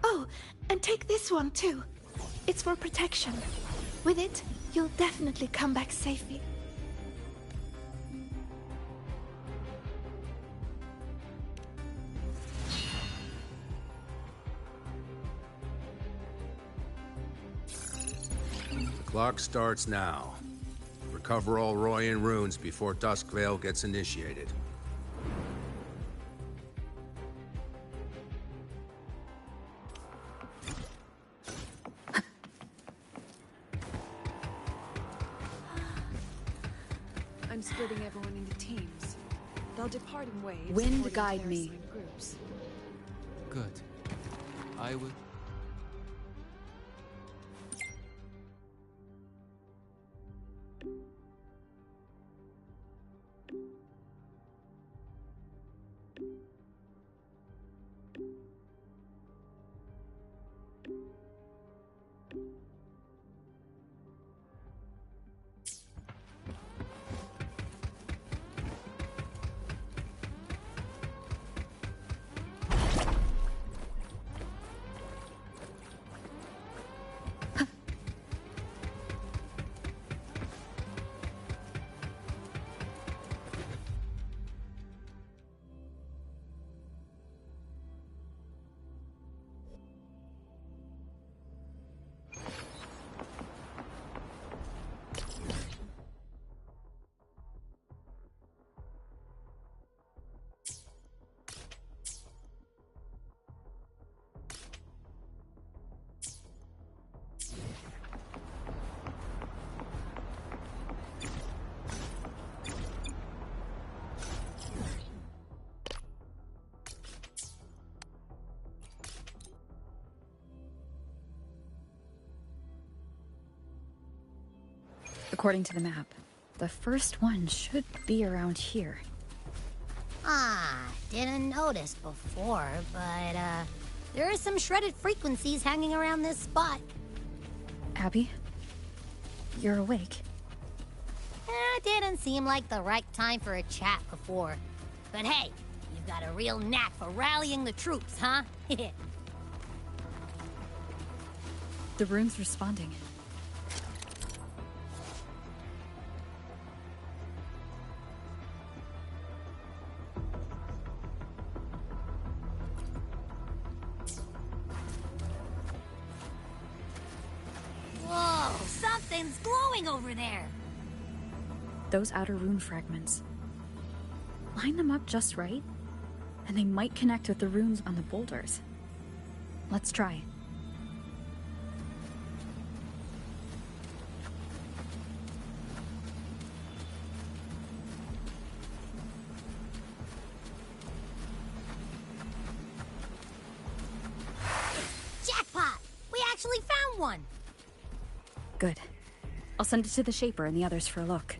V: Oh, and take this one too. It's for protection. With it, you'll definitely come back safely.
O: Clock starts now. Recover all Royan runes before Dusk Vale gets initiated.
F: splitting everyone into teams. They'll depart in waves.
M: Wind
F: according to
M: guide
F: their
M: me.
F: assigned groups.
G: Good. I will.
M: According to the map, the first one should be around here.
P: Didn't notice before, but, there are some shredded frequencies hanging around this spot.
M: Abby? You're awake.
P: Didn't seem like the right time for a chat before. But hey, you've got a real knack for rallying the troops, huh?
M: The room's responding.
P: Whoa, something's glowing over there.
M: Those outer rune fragments. Line them up just right, and they might connect with the runes on the boulders. Let's try.
P: Jackpot! We actually found one!
M: Good. I'll send it to the Shaper and the others for a look.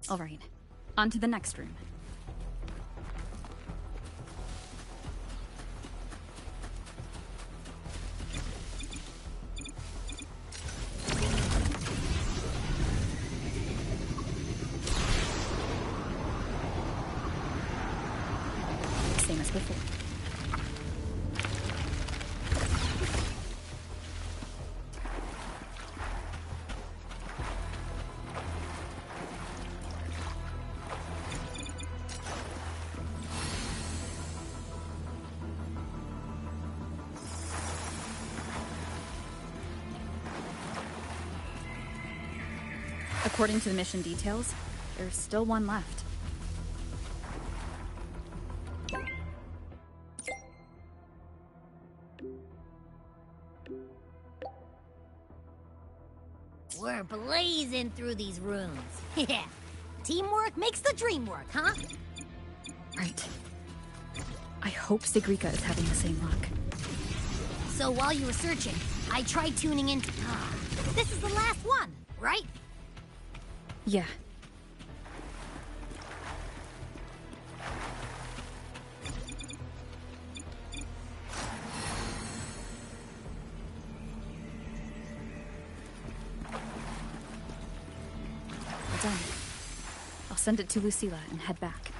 M: All right, on to the next room. Same as before. According to the mission details, there's still one left.
P: We're blazing through these rooms. Yeah. Teamwork makes the dream work, huh?
M: Right. I hope Sigrika is having the same luck.
P: So while you were searching, I tried tuning in. This is the last one, right?
M: Yeah. Well done. I'll send it to Lucilla and head back.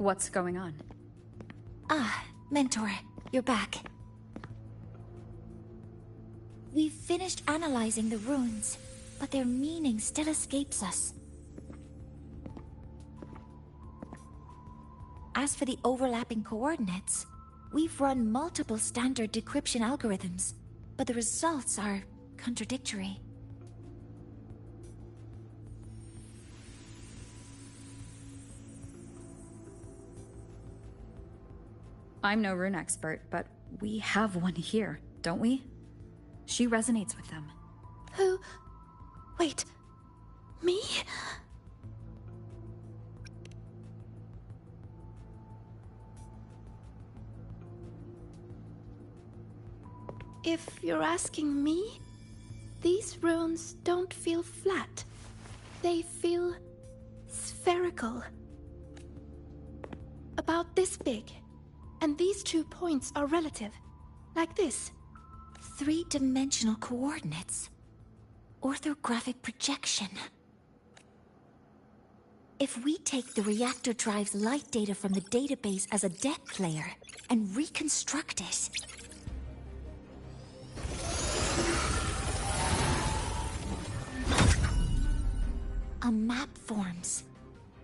M: What's going on?
D: Ah, Mentor, you're back. We've finished analyzing the runes, but their meaning still escapes us. As for the overlapping coordinates, we've run multiple standard decryption algorithms, but the results are contradictory.
M: I'm no rune expert, but we have one here, don't we? She resonates with them.
V: Who? Wait. Me? If you're asking me, these runes don't feel flat. They feel spherical. About this big. And these 2 points are relative. Like this.
D: 3-dimensional coordinates. Orthographic projection. If we take the reactor drive's light data from the database as a deck layer and reconstruct it... a map forms.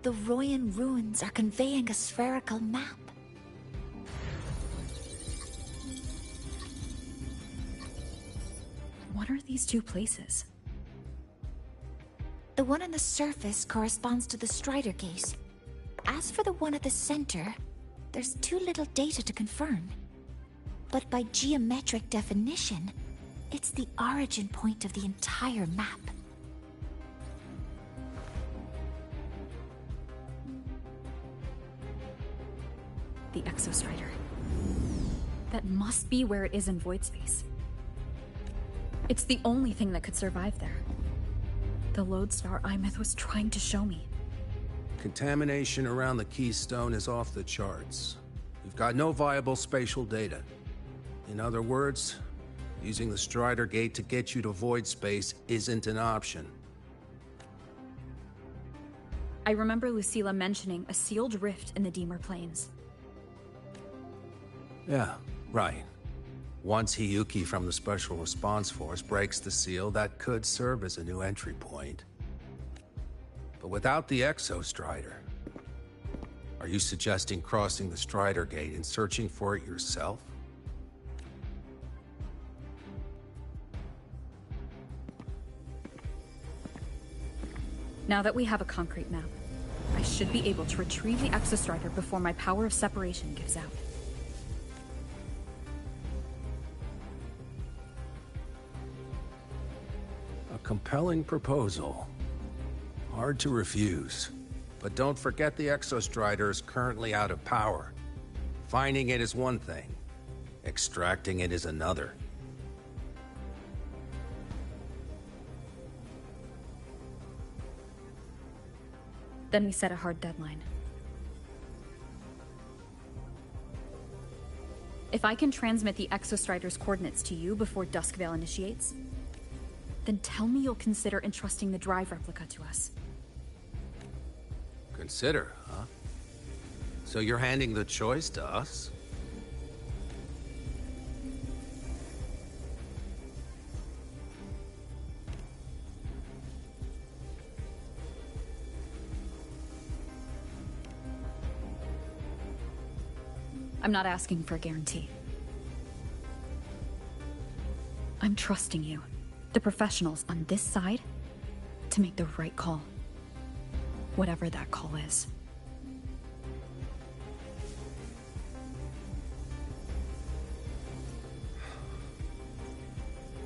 D: The Royan ruins are conveying a spherical map.
M: What are these 2 places?
D: The one on the surface corresponds to the Strider Gate. As for the one at the center, there's too little data to confirm. But by geometric definition, it's the origin point of the entire map.
M: The Exostrider. That must be where it is in void space. It's the only thing that could survive there. The lodestar Imeth was trying to show me.
O: Contamination around the keystone is off the charts. We've got no viable spatial data. In other words, using the Strider Gate to get you to void space isn't an option.
M: I remember Lucilla mentioning a sealed rift in the Deemer Plains.
O: Yeah, right. Once Hiyuki from the Special Response Force breaks the seal, that could serve as a new entry point. But without the Exostrider, are you suggesting crossing the Strider Gate and searching for it yourself?
M: Now that we have a concrete map, I should be able to retrieve the Exostrider before my power of separation gives out.
O: A compelling proposal. Hard to refuse. But don't forget the Exostrider is currently out of power. Finding it is one thing. Extracting it is another.
M: Then we set a hard deadline. If I can transmit the Exostrider's coordinates to you before Duskvale initiates, then tell me you'll consider entrusting the drive replica to us.
O: Consider, huh? So you're handing the choice to us?
M: I'm not asking for a guarantee. I'm trusting you, the professionals on this side, to make the right call. Whatever that call is.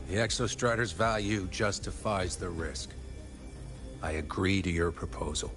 O: The Exostrider's value justifies the risk. I agree to your proposal.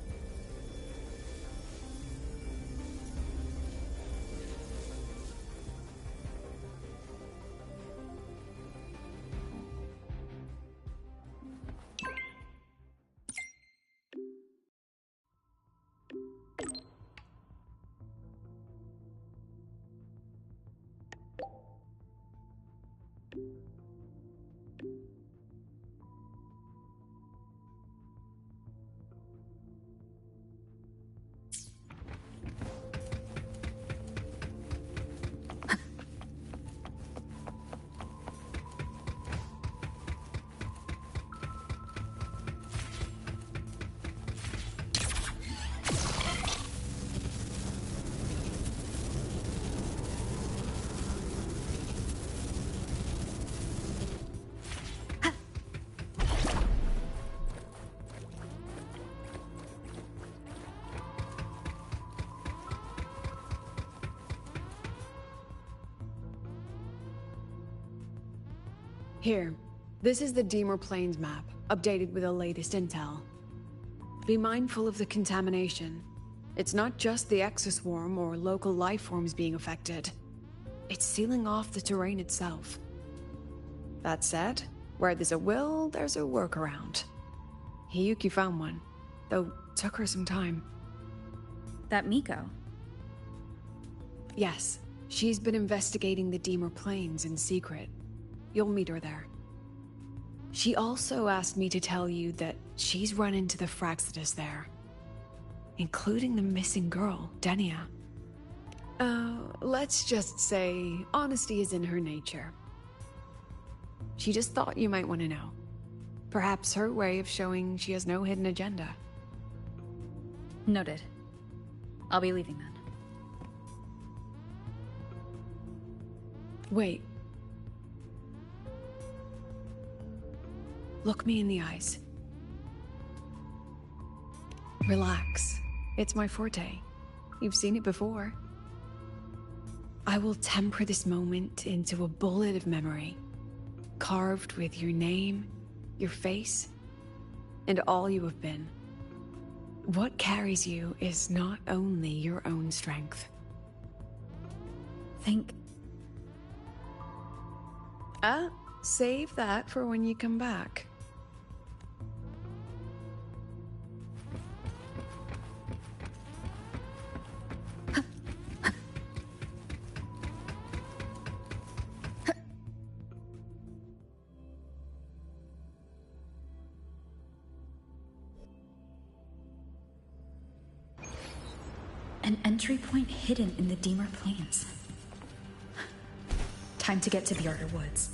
F: Here, this is the Deemer Plains map, updated with the latest intel. Be mindful of the contamination. It's not just the exoswarm or local life forms being affected. It's sealing off the terrain itself. That said, where there's a will, there's a workaround. Hiyuki found one, though took her some time.
M: That Miko?
F: Yes, she's been investigating the Deemer Plains in secret. You'll meet her there. She also asked me to tell you that she's run into the Fraxidus there, including the missing girl, Denia. Let's just say honesty is in her nature. She just thought you might want to know. Perhaps her way of showing she has no hidden agenda.
M: Noted. I'll be leaving then.
F: Wait. Look me in the eyes. Relax. It's my forte. You've seen it before. I will temper this moment into a bullet of memory, carved with your name, your face, and all you have been. What carries you is not only your own strength.
M: Think.
F: Save that for when you come back.
M: An entry point hidden in the Deemer Plains. Time to get to the Outer Woods.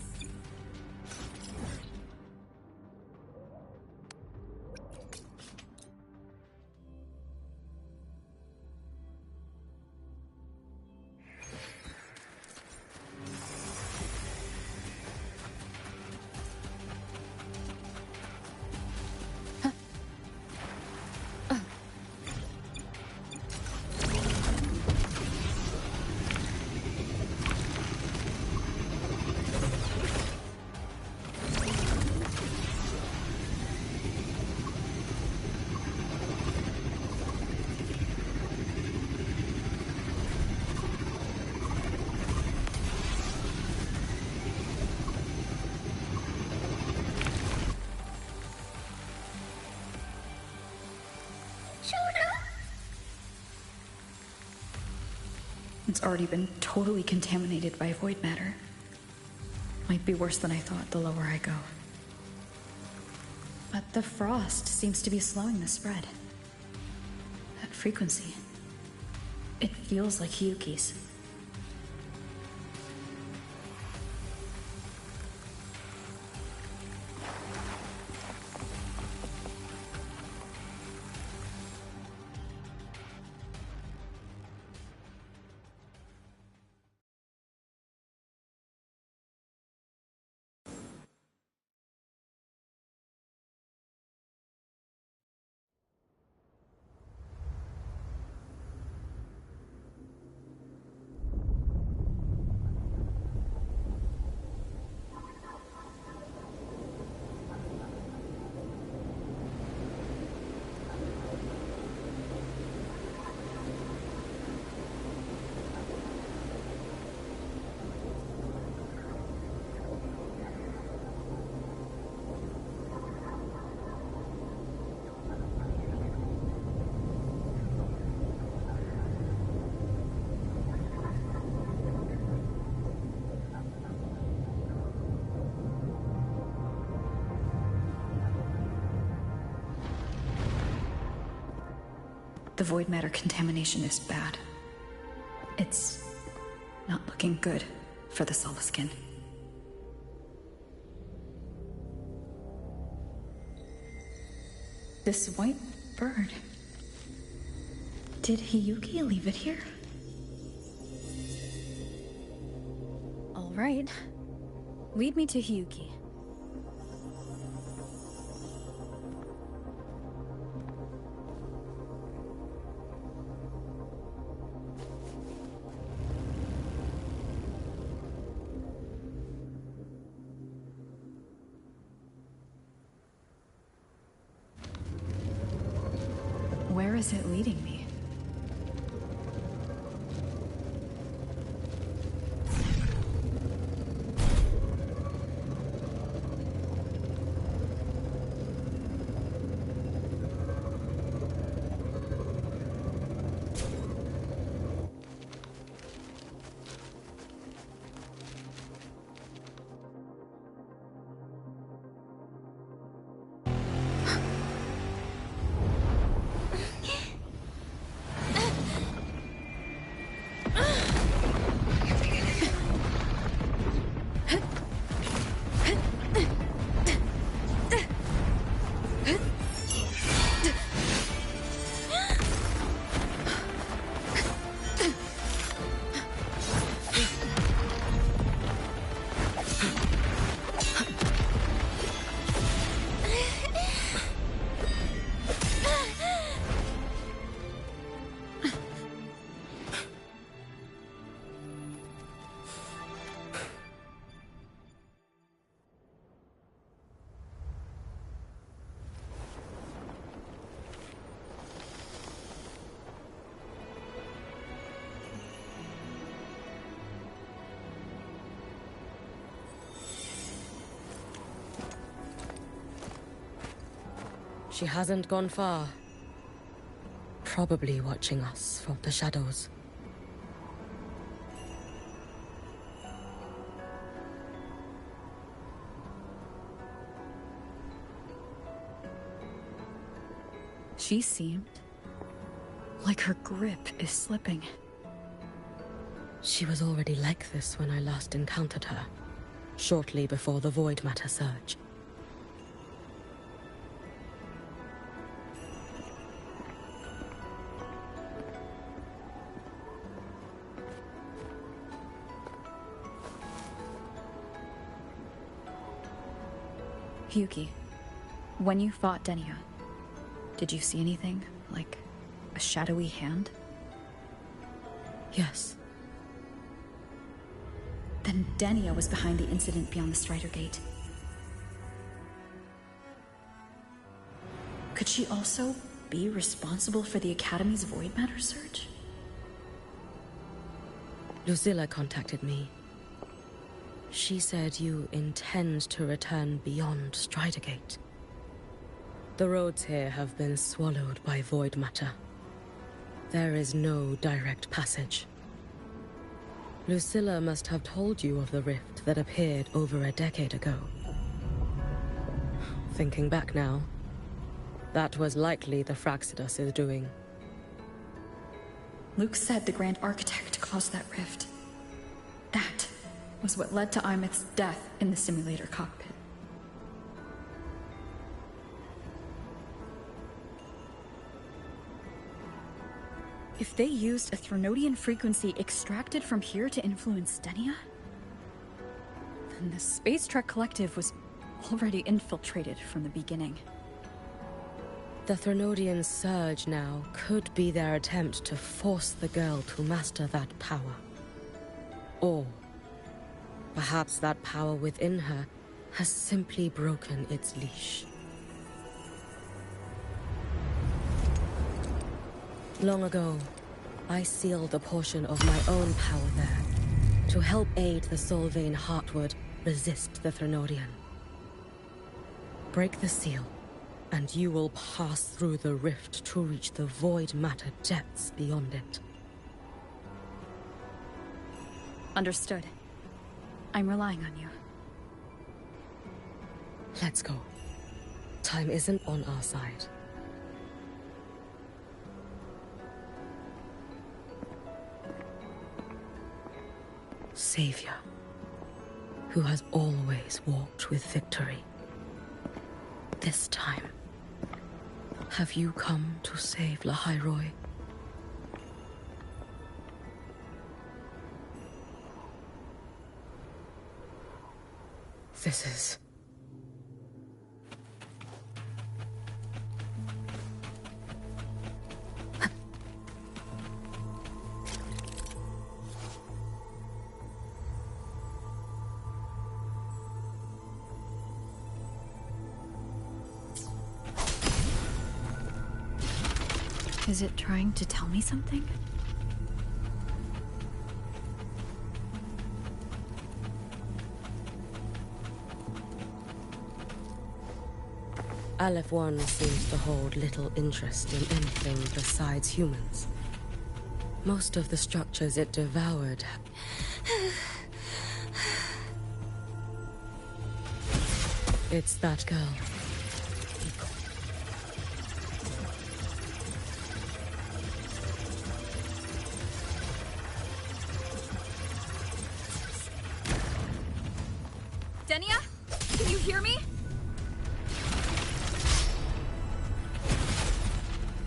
M: It's already been totally contaminated by void matter. Might be worse than I thought the lower I go. But the frost seems to be slowing the spread. That frequency. It feels like Hiyuki's. The void matter contamination is bad. It's not looking good for the Solaskin. This white bird. Did Hiyuki leave it here? All right. Lead me to Hiyuki. is it leading me?
A: She hasn't gone far. Probably watching us from the shadows.
M: She seemed like her grip is slipping.
A: She was already like this when I last encountered her, shortly before the Void Matter surge.
M: Yuki, when you fought Denia, did you see anything, like a shadowy hand?
A: Yes.
M: Then Denia was behind the incident beyond the Strider Gate. Could she also be responsible for the Academy's Void Matter surge?
A: Lucilla contacted me. She said you intend to return beyond Strider Gate. The roads here have been swallowed by Void Matter. There is no direct passage. Lucilla must have told you of the rift that appeared over a decade ago. Thinking back now, that was likely the Fraxidus' doing.
M: Luke said the Grand Architect caused that rift. That was what led to Imeth's death in the simulator cockpit. If they used a Threnodian frequency extracted from here to influence Denia, then the Space Trek Collective was already infiltrated from the beginning.
A: The Threnodian surge now could be their attempt to force the girl to master that power. Or perhaps that power within her has simply broken its leash. Long ago, I sealed a portion of my own power there to help aid the Solvane Heartwood resist the Threnodian. Break the seal, and you will pass through the rift to reach the Void Matter depths beyond it.
M: Understood. I'm relying on you.
A: Let's go. Time isn't on our side. Savior, who has always walked with victory. This time, have you come to save Lahairoi? This is...
M: Is it trying to tell me something?
A: Aleph 1 seems to hold little interest in anything besides humans. Most of the structures it devoured. It's that girl.
M: Denia? Can you hear me?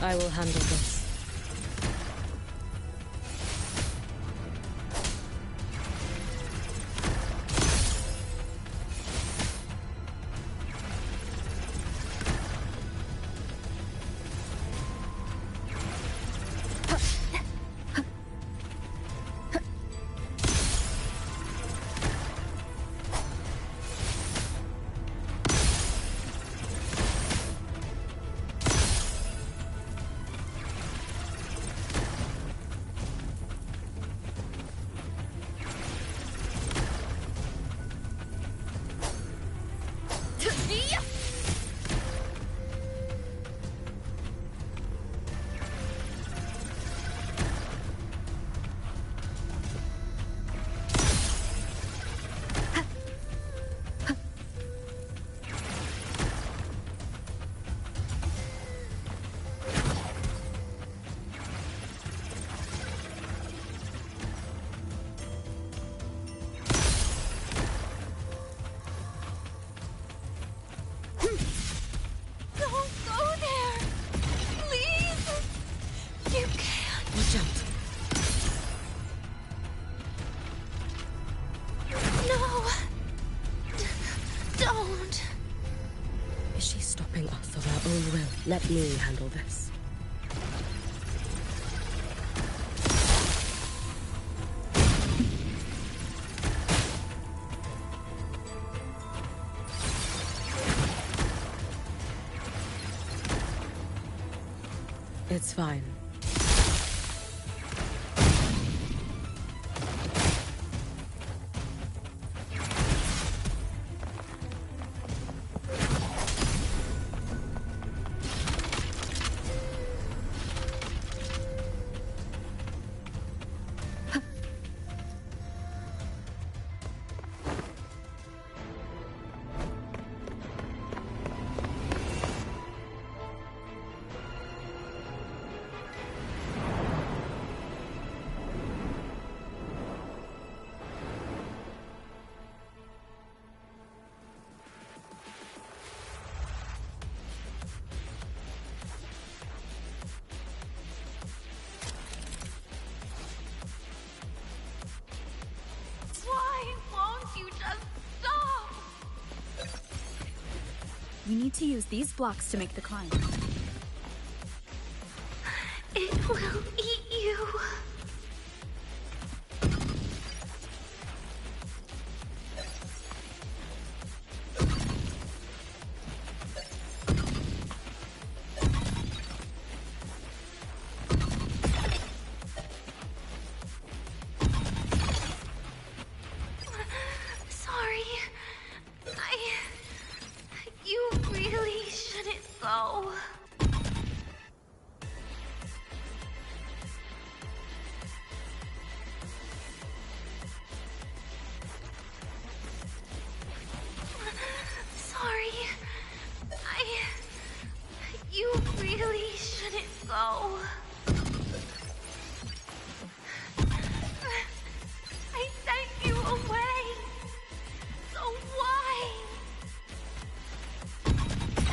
A: I will handle this. Let me handle this. It's fine.
M: We need to use these blocks to make the climb.
I: It will eat you.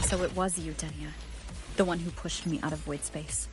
M: So it was you, Denia, the one who pushed me out of void space.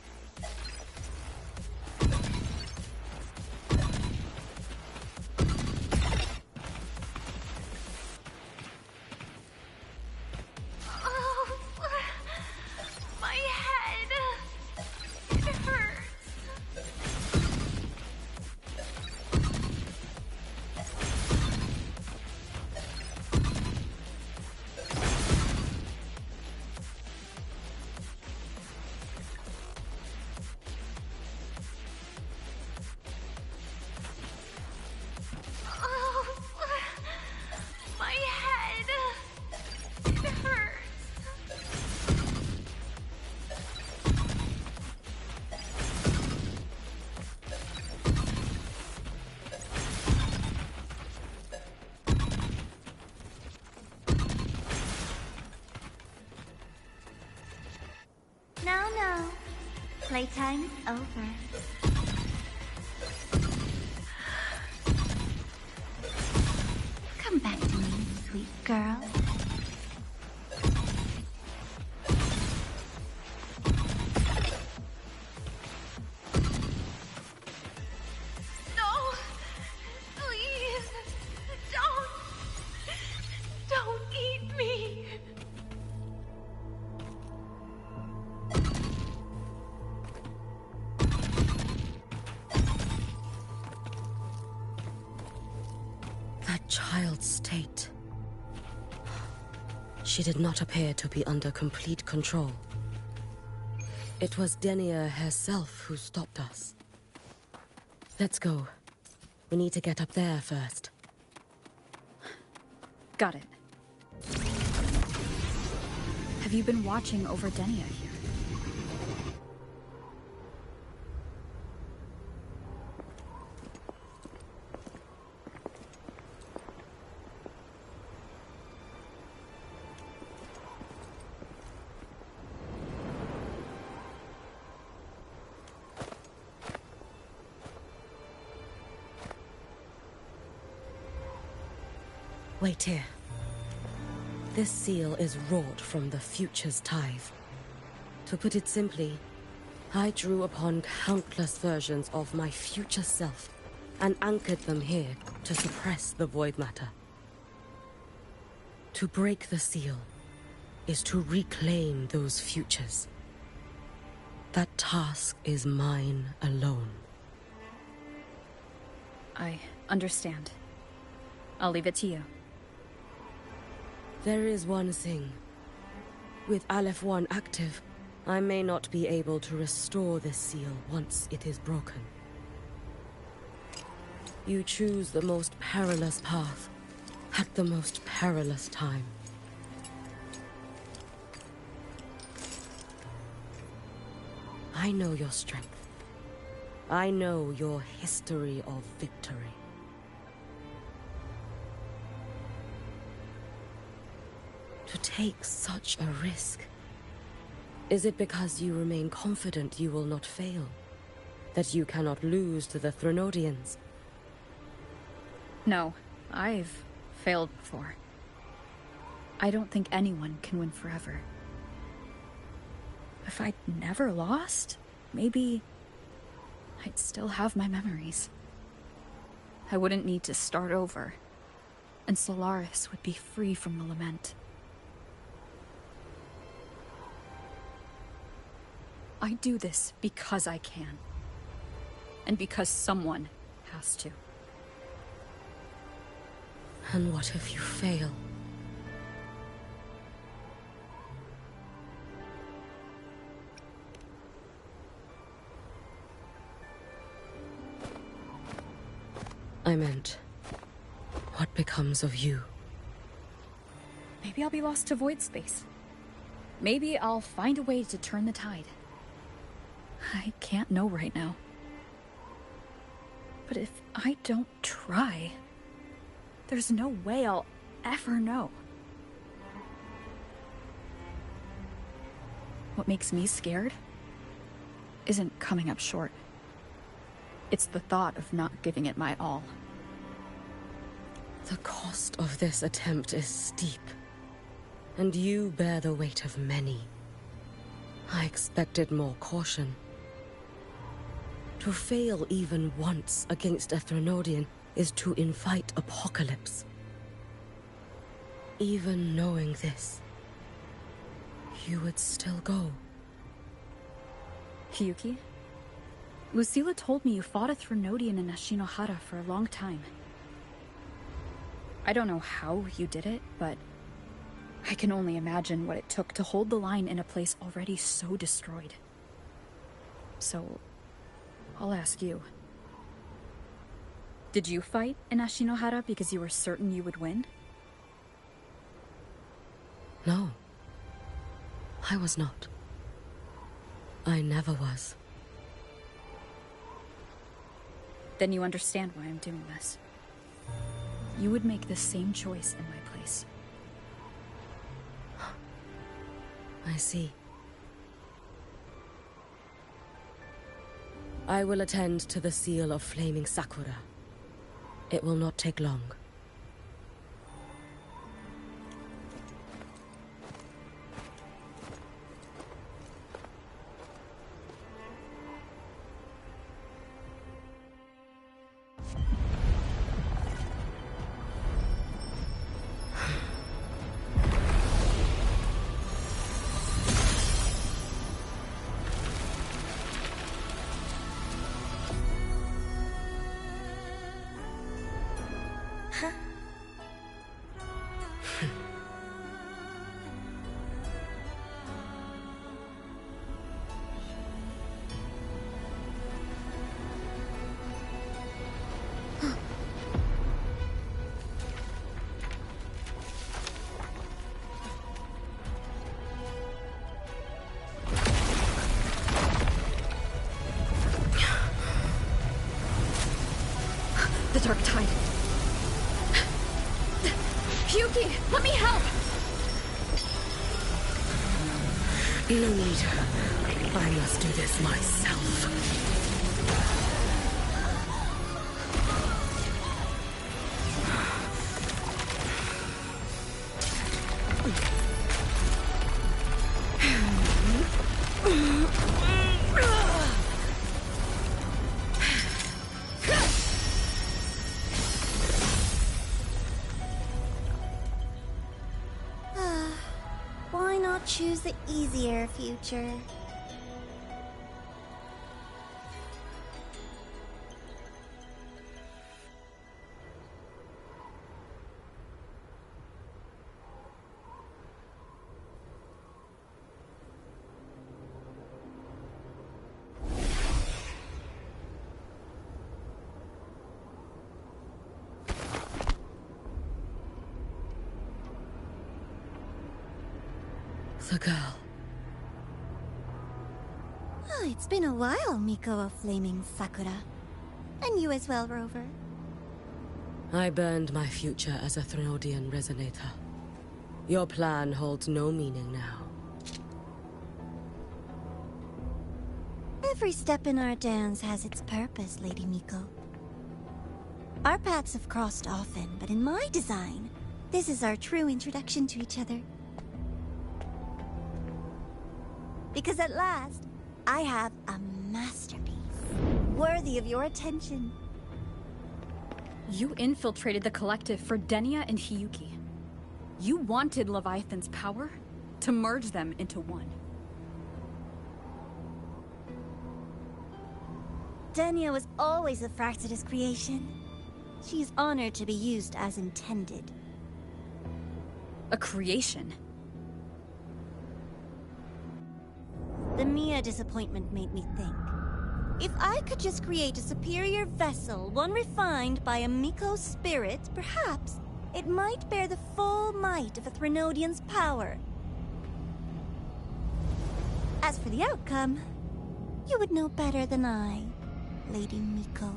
L: Playtime's over. Come back to me, sweet girl.
V: No! Please! Don't eat me!
A: That child's state. She did not appear to be under complete control. It was Denia herself who stopped us. Let's go. We need to get up there first.
M: Got it. Have you been watching over Denia here?
A: Wait here. This seal is wrought from the future's tithe. To put it simply, I drew upon countless versions of my future self and anchored them here to suppress the void matter. To break the seal is to reclaim those futures. That task is mine alone.
M: I understand. I'll leave it to you.
A: There is one thing. With Aleph 1 active, I may not be able to restore this seal once it is broken. You choose the most perilous path at the most perilous time. I know your strength. I know your history of victory. To take such a risk? Is it because you remain confident you will not fail? That you cannot lose to the Threnodians?
M: No, I've failed before. I don't think anyone can win forever. If I'd never lost, maybe I'd still have my memories. I wouldn't need to start over, and Solaris would be free from the lament. I do this because I can. And because someone has to.
A: And what if you fail? I meant, what becomes of you?
M: Maybe I'll be lost to void space. Maybe I'll find a way to turn the tide. I can't know right now. But if I don't try, there's no way I'll ever know. What makes me scared isn't coming up short. It's the thought of not giving it my all.
A: The cost of this attempt is steep, and you bear the weight of many. I expected more caution. To fail even once against a Threnodian is to invite apocalypse. Even knowing this, you would still go.
M: Hiyuki? Lucila told me you fought a Threnodian in Ashinohara for a long time. I don't know how you did it, but I can only imagine what it took to hold the line in a place already so destroyed. So, I'll ask you. Did you fight in Ashinohara because you were certain you would win?
A: No. I was not. I never was.
M: Then you understand why I'm doing this. You would make the same choice in my place.
A: I see. I will attend to the seal of flaming Sakura. It will not take long.
M: The Dark Tide. Hyuki, let me help!
A: No need. I must do this myself.
I: Why not choose the easier future?
A: The girl.
I: Oh, it's been a while, Miko of Flaming Sakura. And you as well, Rover.
A: I burned my future as a Threnodian resonator. Your plan holds no meaning now.
I: Every step in our dance has its purpose, Lady Miko. Our paths have crossed often, but in my design, this is our true introduction to each other. Because at last, I have a masterpiece, worthy of your attention.
M: You infiltrated the collective for Denia and Hiyuki. You wanted Leviathan's power to merge them into one.
I: Denia was always a Fractidus creation. She is honored to be used as intended.
M: A creation?
I: The Mia disappointment made me think. If I could just create a superior vessel, one refined by a Miko spirit, perhaps it might bear the full might of a Threnodian's power. As for the outcome, you would know better than I, Lady Miko.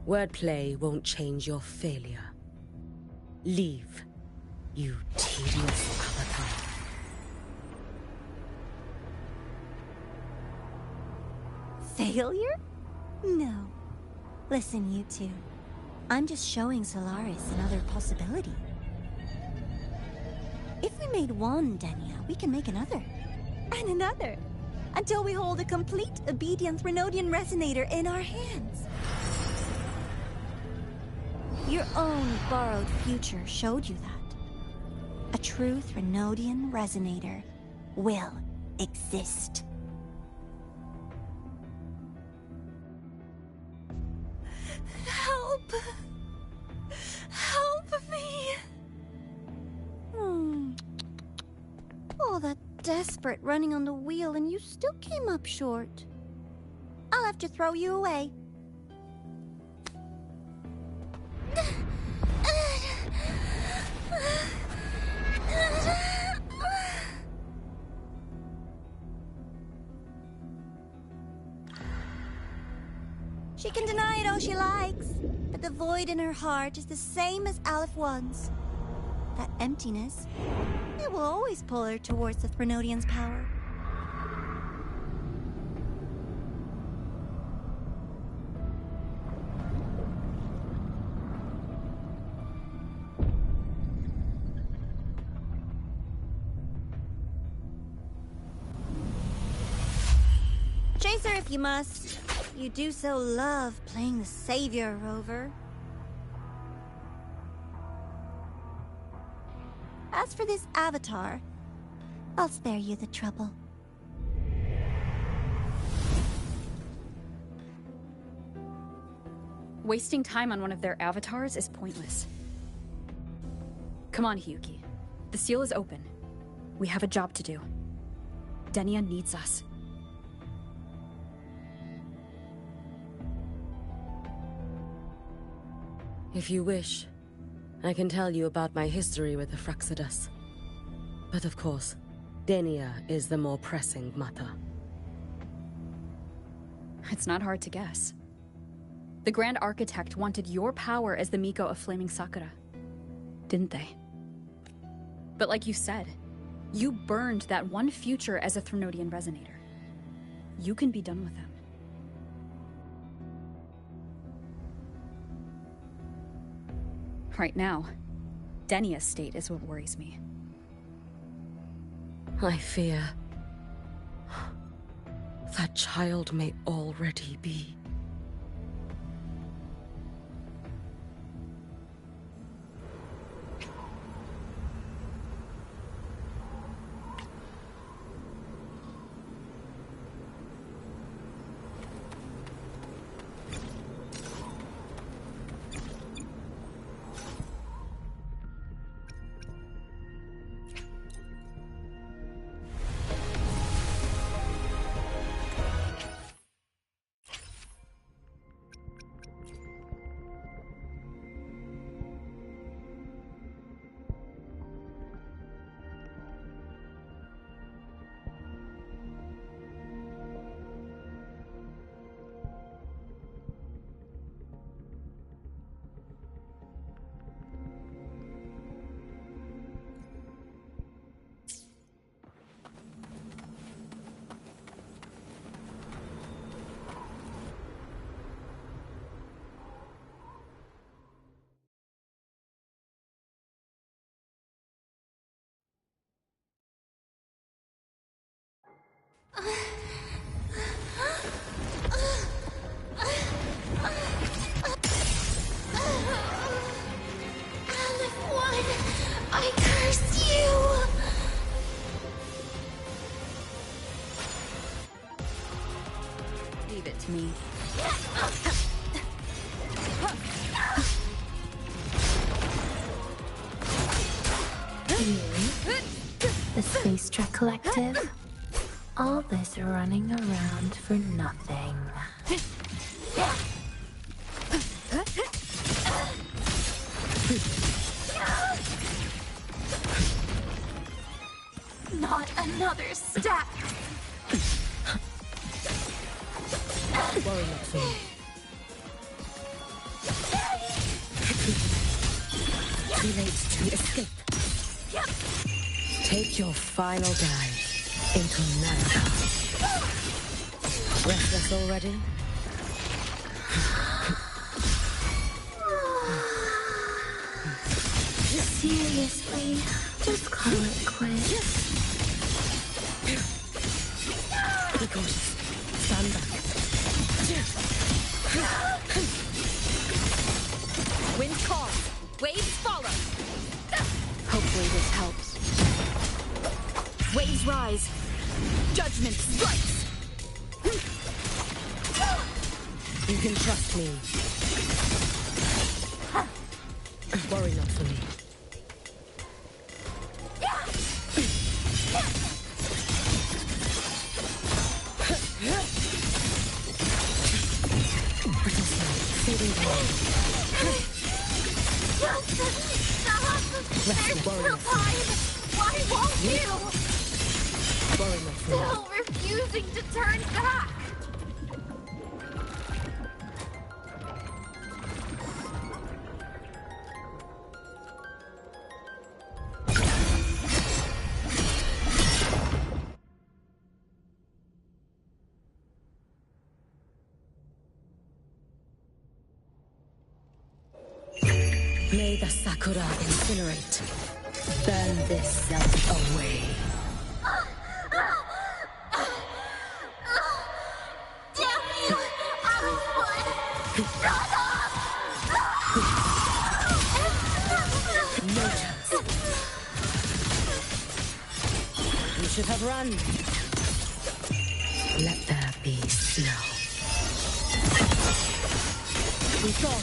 A: Wordplay won't change your failure. Leave, you tedious avatar.
I: Failure? No. Listen, you two. I'm just showing Solaris another possibility. If we made one Denia, we can make another. And another. Until we hold a complete obedient Threnodian resonator in our hands. Your own borrowed future showed you that. A true Threnodian resonator will exist. Help! Help me! All that desperate running on the wheel and you still came up short. I'll have to throw you away. She can deny it all she likes, but the void in her heart is the same as Aleph One's. That emptiness, it will always pull her towards the Threnodian's power.
L: like you must. You do so love playing the savior, Rover. As for this avatar, I'll spare you the trouble.
M: Wasting time on one of their avatars is pointless. Come on, Hiyuki. The seal is open. We have a job to do. Denia needs us.
A: If you wish, I can tell you about my history with the Fraxidus. But of course, Denia is the more pressing matter.
M: It's not hard to guess. The Grand Architect wanted your power as the Miko of Flaming Sakura, didn't they? But like you said, you burned that one future as a Threnodian Resonator. You can be done with them. Right now, Denia's state is what worries me.
A: I fear that child may already be.
I: I curse you!
M: Leave it to me.
B: The Space Trek Collective? All this running around for nothing.
I: Not another stack!
A: Worry not for me. Too late to escape. Take your final dive into America. Restless already?
B: Seriously, just call it quits.
A: Be cautious. Stand back.
M: Wind calm. Waves follow. Hopefully this helps. Waves rise. Judgment strikes.
A: You can trust me. Worry not for me. Fading down.
I: There's still time! Why won't you?
A: Worry not for me.
I: Still refusing to turn back!
A: May the Sakura incinerate. Burn this self away.
I: Dad!
A: No chance. You should have run. Let there be snow. We saw.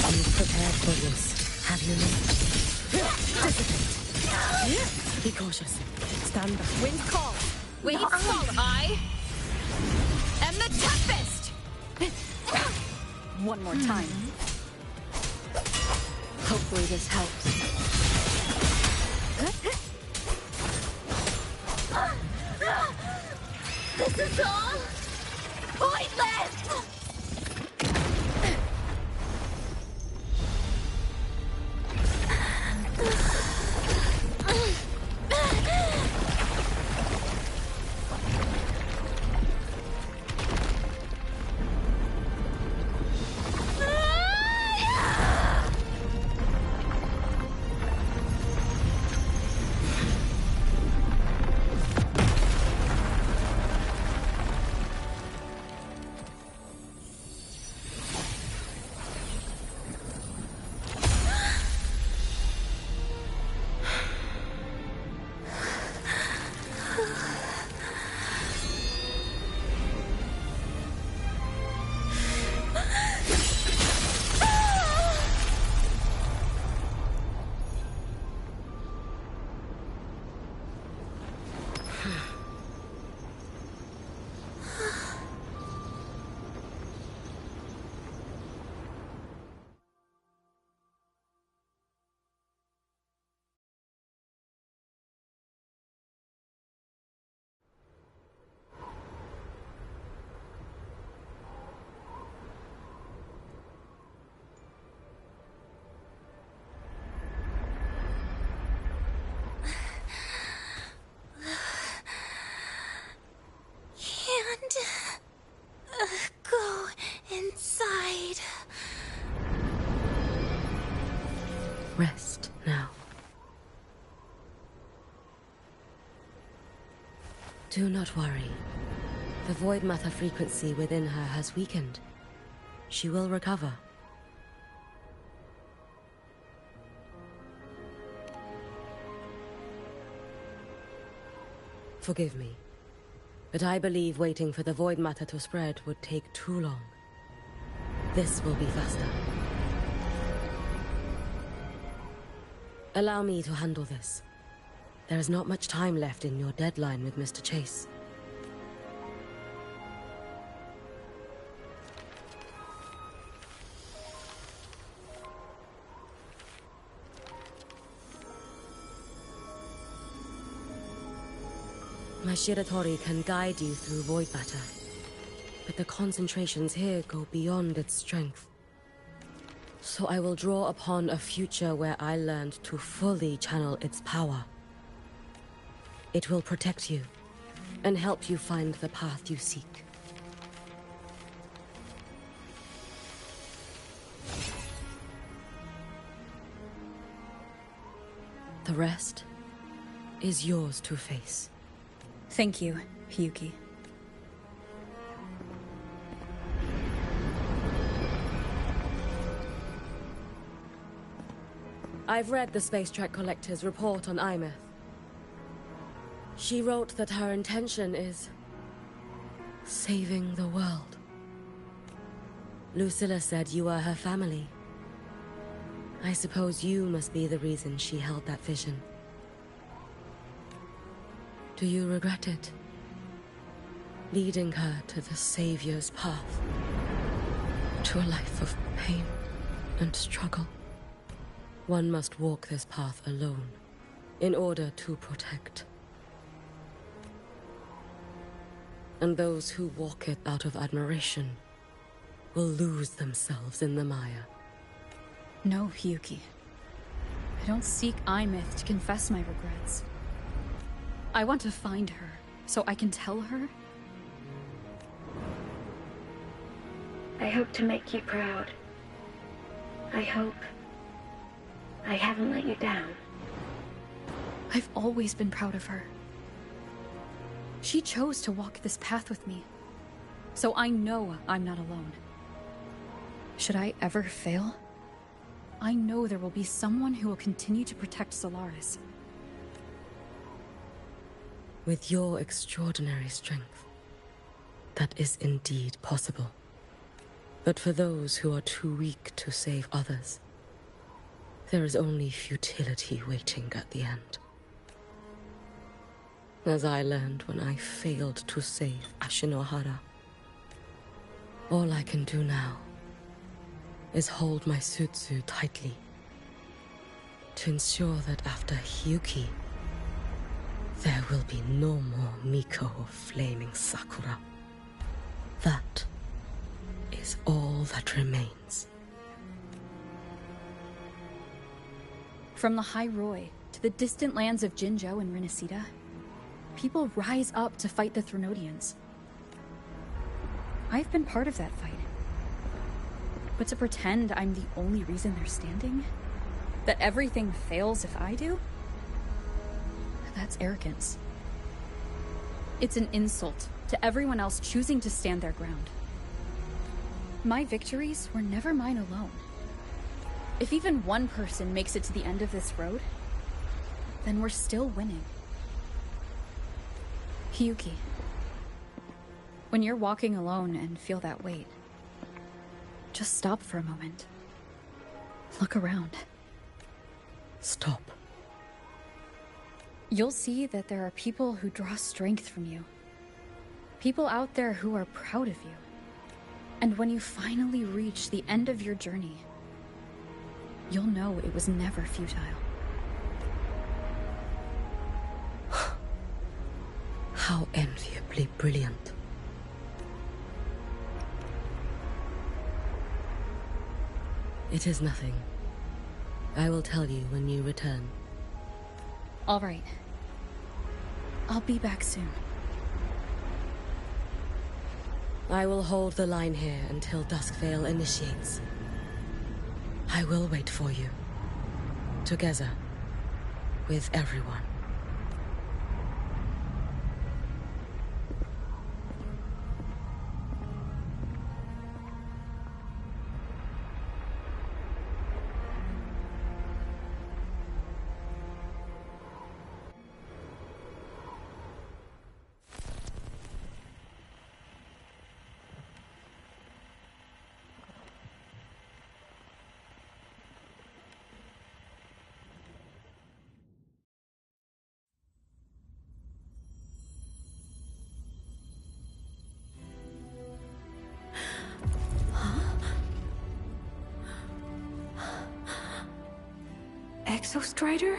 A: You've prepared for this, have you not? Dissipate. Be cautious. Stand back.
K: Wind call. Waves fall. I am the toughest. One more time.
A: Hopefully this helps.
I: This is all pointless! Go inside.
A: Rest now. Do not worry. The void matter frequency within her has weakened. She will recover. Forgive me, but I believe waiting for the void matter to spread would take too long. This will be faster. Allow me to handle this. There is not much time left in your deadline with Mr. Chase. My Shiratori can guide you through void matter, but the concentrations here go beyond its strength. So I will draw upon a future where I learned to fully channel its power. It will protect you and help you find the path you seek. The rest is yours to face.
M: Thank you, Hiyuki.
A: I've read the Space Trek Collector's report on Imeth. She wrote that her intention is saving the world. Lucilla said you are her family. I suppose you must be the reason she held that vision. Do you regret it? Leading her to the Savior's path? To a life of pain and struggle? One must walk this path alone, in order to protect. And those who walk it out of admiration will lose themselves in the mire.
M: No, Hiyuki. I don't seek Imeth to confess my regrets. I want to find her, so I can tell her.
S: I hope to make you proud. I hope
B: I haven't let you down.
M: I've always been proud of her. She chose to walk this path with me, so I know I'm not alone. Should I ever fail, I know there will be someone who will continue to protect Solaris.
A: With your extraordinary strength, that is indeed possible. But for those who are too weak to save others, there is only futility waiting at the end. As I learned when I failed to save Ashinohara, all I can do now is hold my Sutsu tightly to ensure that after Hyuki, there will be no more Miko of Flaming Sakura. That is all that remains.
M: From the High Roy to the distant lands of Jinzhou and Rinasida, people rise up to fight the Threnodians. I've been part of that fight. But to pretend I'm the only reason they're standing? That everything fails if I do? That's arrogance. It's an insult to everyone else choosing to stand their ground. My victories were never mine alone. If even one person makes it to the end of this road, then we're still winning. Hyuki, when you're walking alone and feel that weight, just stop for a moment. Look around.
A: Stop.
M: You'll see that there are people who draw strength from you. People out there who are proud of you. And when you finally reach the end of your journey, you'll know it was never futile.
A: How enviably brilliant. It is nothing. I will tell you when you return.
M: All right. I'll be back soon.
A: I will hold the line here until Duskvale initiates. I will wait for you. Together. With everyone.
V: Exostrider?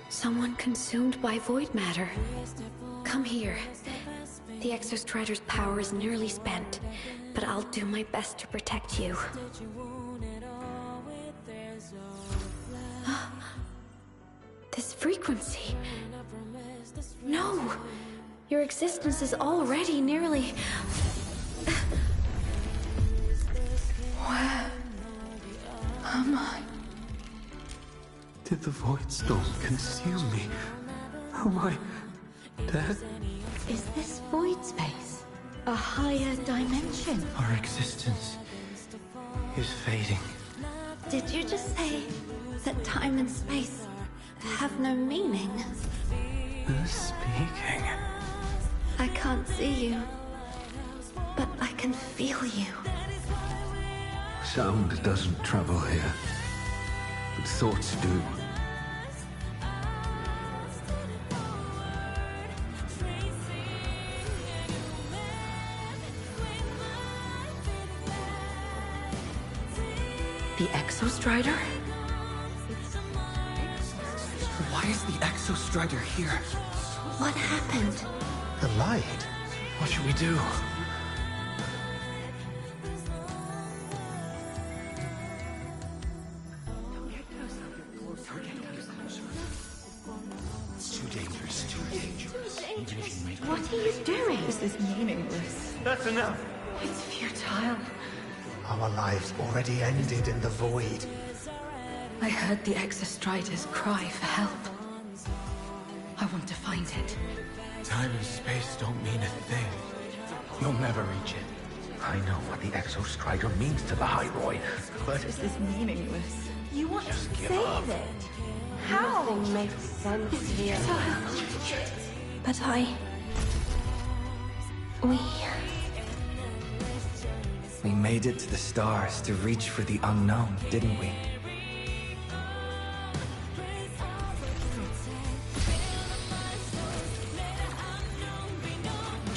V: Someone consumed by void matter. Come here. The Exostrider's power is nearly spent, but I'll do my best to protect you. This frequency. No! Your existence is already nearly... Where am I?
G: Did the Void Storm consume me? Am I dead?
V: Is this void space a higher dimension?
G: Our existence is fading.
V: Did you just say that time and space have no meaning?
G: Who's speaking?
V: I can't see you, but I can feel you.
G: Sound doesn't travel here, but thoughts do.
V: The Exostrider?
G: Why is the Exostrider here?
V: What happened?
C: The light?
G: What should we do?
C: It's too dangerous. Too dangerous. Even if you made
V: What are you doing?
U: This is meaningless.
C: That's enough.
V: It's futile.
C: Our lives already ended in the void.
U: I heard the Exostriders cry for help. I want to find it.
C: Time and space don't mean a thing. You'll never reach it. I know what the Exostrider means to the Hyroi, but
U: This is meaningless.
V: You want
C: Just
V: to
C: give
V: save
C: up.
V: it? How?
P: Nothing makes sense here.
V: But
H: We made it to the stars to reach for the unknown, didn't we?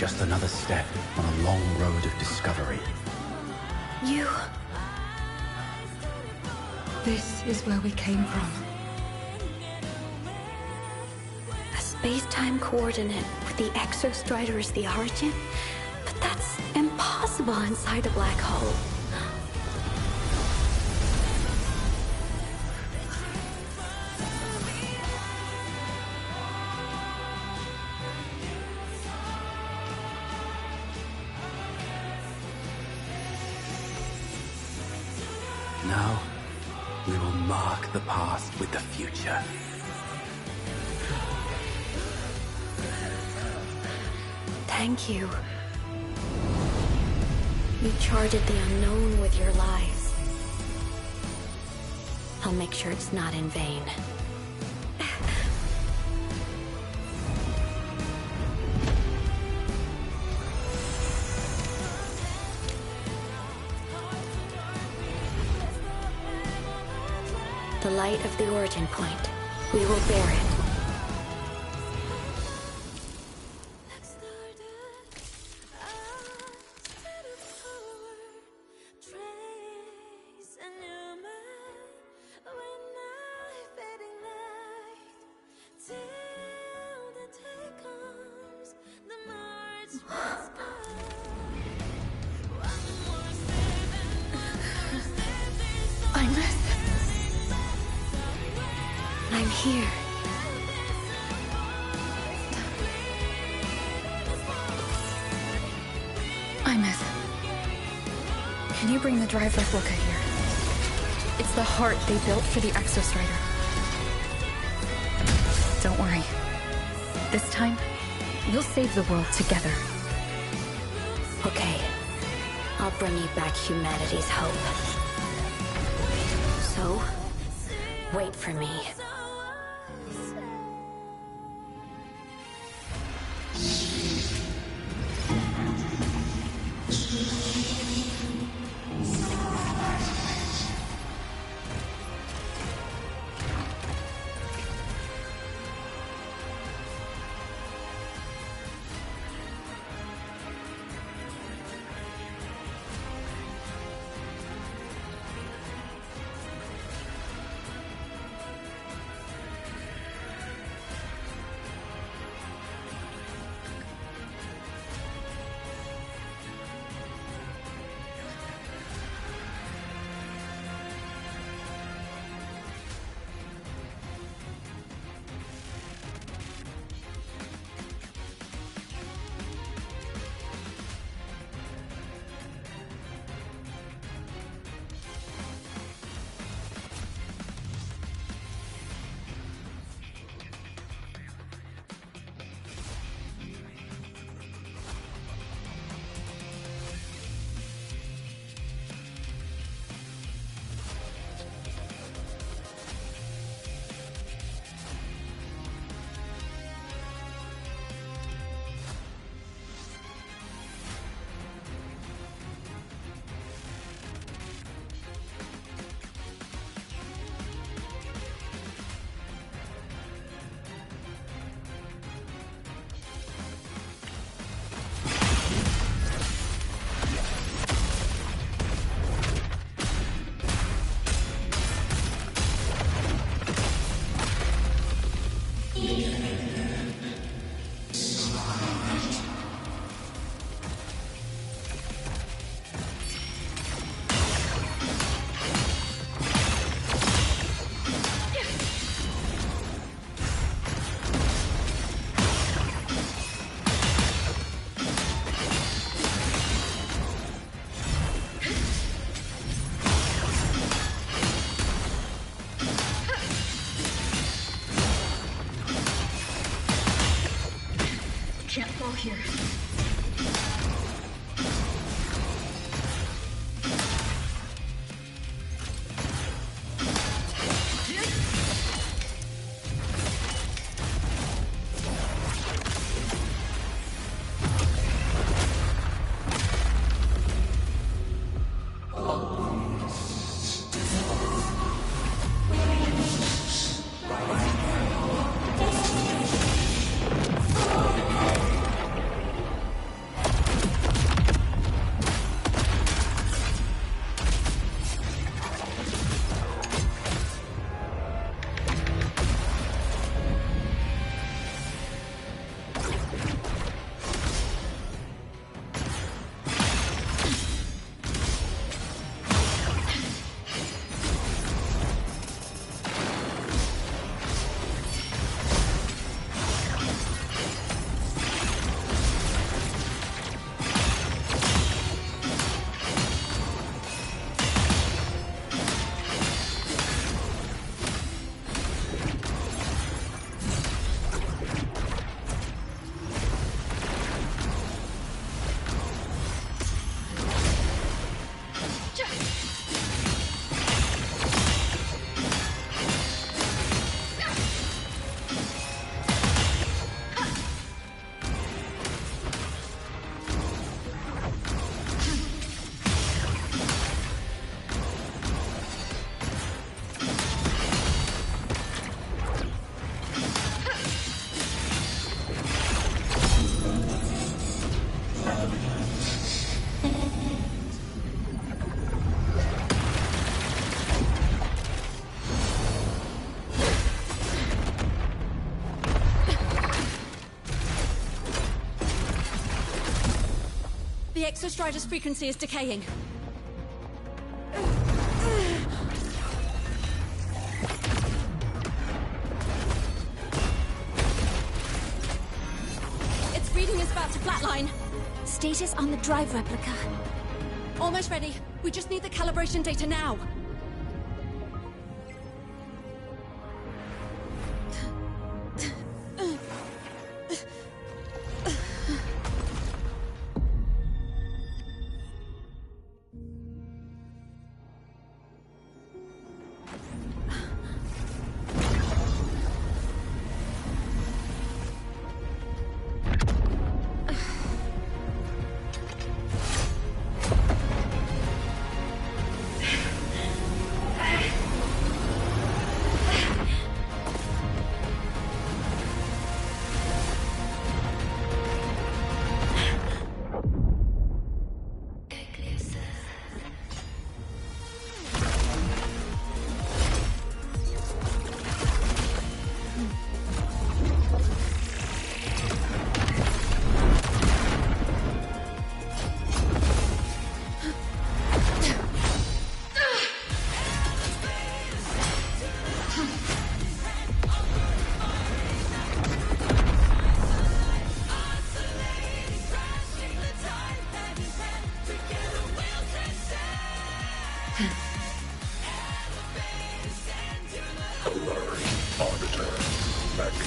C: just another step on a long road of discovery.
V: You...
U: This is where we came from.
V: A space-time coordinate with the Exostrider as the origin? But that's impossible inside a black hole.
C: Now, we will mark the past with the future.
V: Thank you. You charted the unknown with your lives. I'll make sure it's not in vain. The light of the origin point. We will bear it. I'm here.
M: Imeth, can you bring the drive replica here? It's the heart they built for the Exostrider. Don't worry. This time, we'll save the world together.
V: Okay. I'll bring you back humanity's hope. So, wait for me. Can't fall here.
Q: The Exostrider's frequency is decaying. Its reading is about to flatline.
D: Status on the drive replica.
Q: Almost ready. We just need the calibration data now.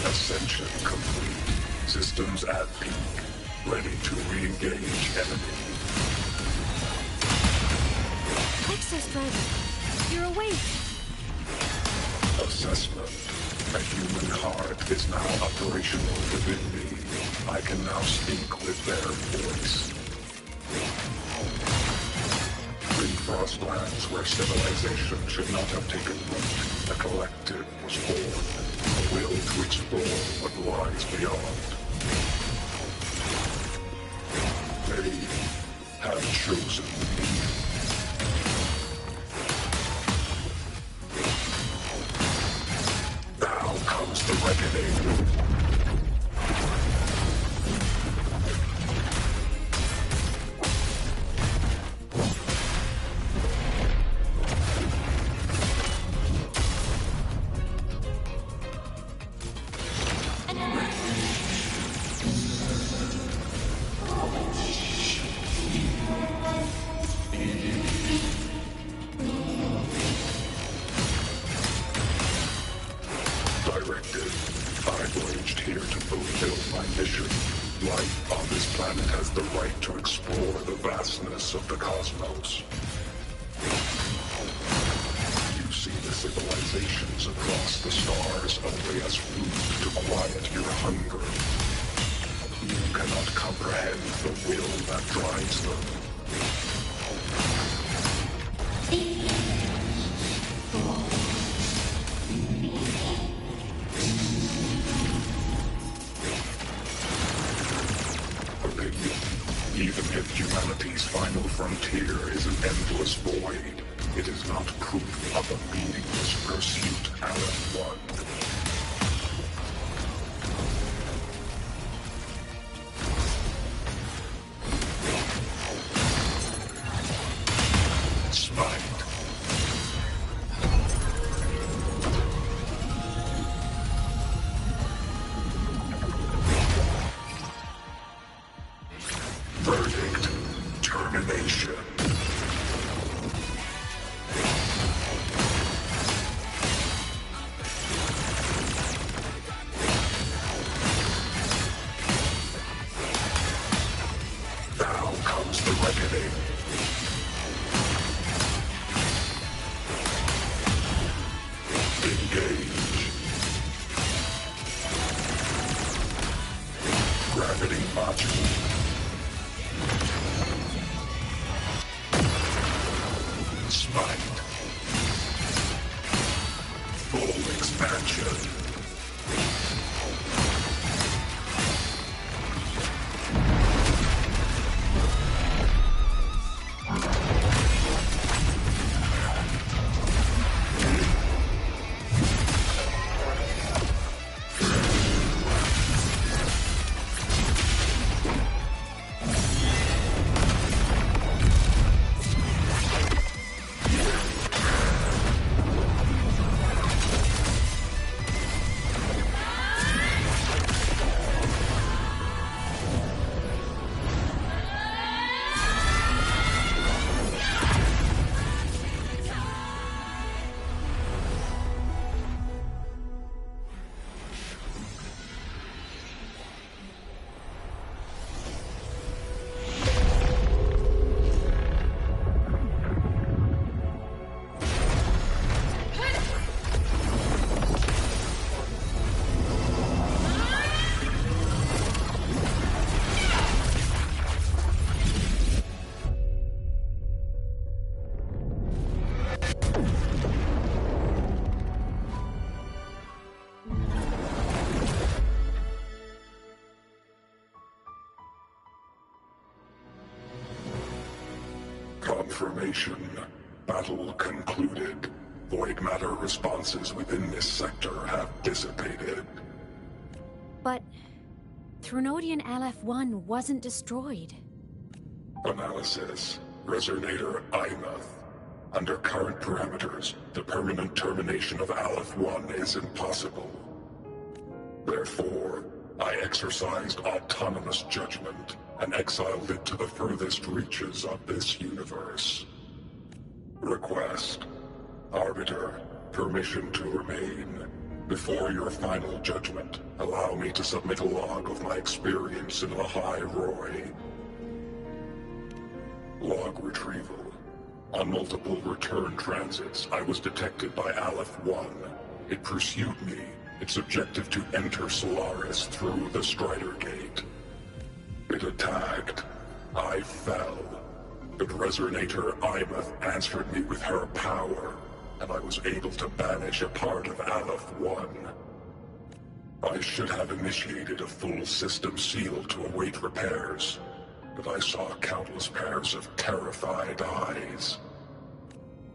R: Ascension complete. Systems at peak. Ready to re-engage enemy.
Q: Exostrider, you're awake.
R: Assessment. A human heart is now operational within me. I can now speak with their voice. In Frostlands, where civilization should not have taken root, a collective was born. A will to explore what lies beyond. They have chosen me. Now comes the reckoning. Life on this planet has the right to explore the vastness of the cosmos. You see the civilizations across the stars only as food to quiet your hunger. You cannot comprehend the will that drives them. Even if humanity's final frontier is an endless void, it is not proof of a meaningless pursuit, Aleph-1. Verdict. Termination. Now comes the reckoning. Engage. Gravity module. Smite. Full expansion. Confirmation. Battle concluded. Void matter responses within this sector have dissipated.
T: But Threnodian Aleph-1 wasn't destroyed.
R: Analysis. Resonator Imuth. Under current parameters, the permanent termination of Aleph-1 is impossible. Therefore, I exercised autonomous judgment and exiled it to the furthest reaches of this universe. Request. Arbiter, permission to remain. Before your final judgment, allow me to submit a log of my experience in the High Roy. Log retrieval. On multiple return transits, I was detected by Aleph-1. It pursued me, its objective to enter Solaris through the Strider Gate. It attacked. I fell. But Resonator Imuth answered me with her power, and I was able to banish a part of Aleph-1. I should have initiated a full system seal to await repairs, but I saw countless pairs of terrified eyes.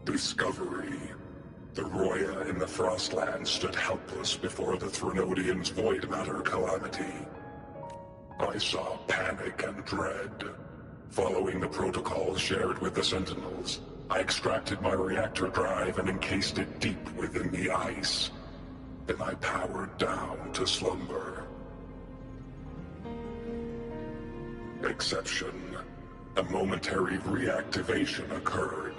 R: Discovery. The Roya in the Frostland stood helpless before the Threnodians' void matter calamity. I saw panic and dread. Following the protocols shared with the Sentinels, I extracted my reactor drive and encased it deep within the ice. Then I powered down to slumber. Exception. A momentary reactivation occurred.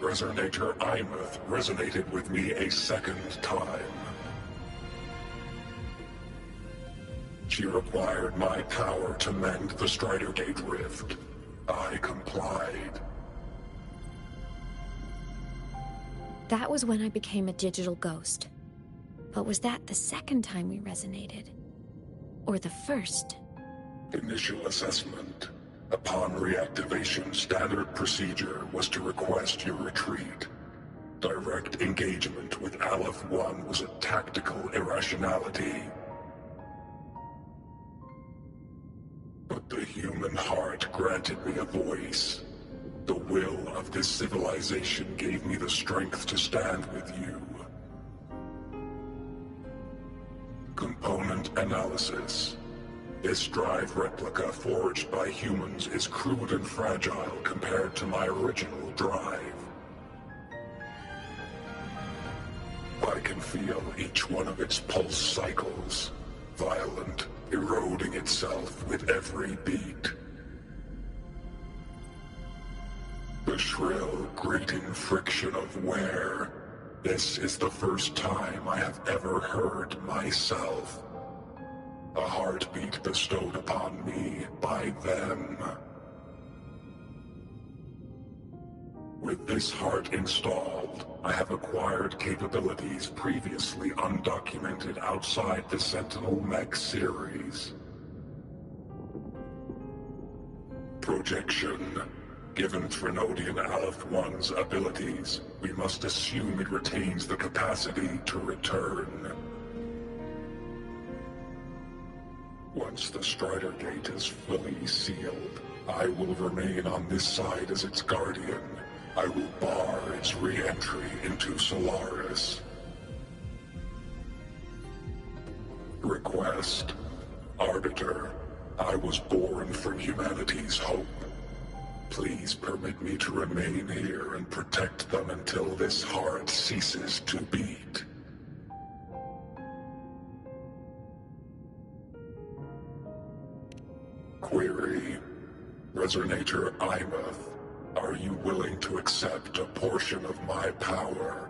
R: Resonator Imuth resonated with me a second time. She required my power to mend the Strider Gate rift. I complied.
V: That was when I became a digital ghost. But was that the second time we resonated? Or the first?
R: Initial assessment. Upon reactivation, standard procedure was to request your retreat. Direct engagement with Aleph 1 was a tactical irrationality. But the human heart granted me a voice. The will of this civilization gave me the strength to stand with you. Component analysis. This drive replica forged by humans is crude and fragile compared to my original drive. I can feel each one of its pulse cycles, violent, eroding itself with every beat. The shrill, grating friction of wear. This is the first time I have ever heard myself. A heartbeat bestowed upon me by them. With this heart installed, I have acquired capabilities previously undocumented outside the Sentinel Mech series. Projection. Given Threnodian Aleph 1's abilities, we must assume it retains the capacity to return. Once the Strider Gate is fully sealed, I will remain on this side as its guardian. I will bar its re-entry into Solaris. Request. Arbiter, I was born from humanity's hope. Please permit me to remain here and protect them until this heart ceases to beat. Query. Resonator Imeth, are you willing to accept a portion of my power?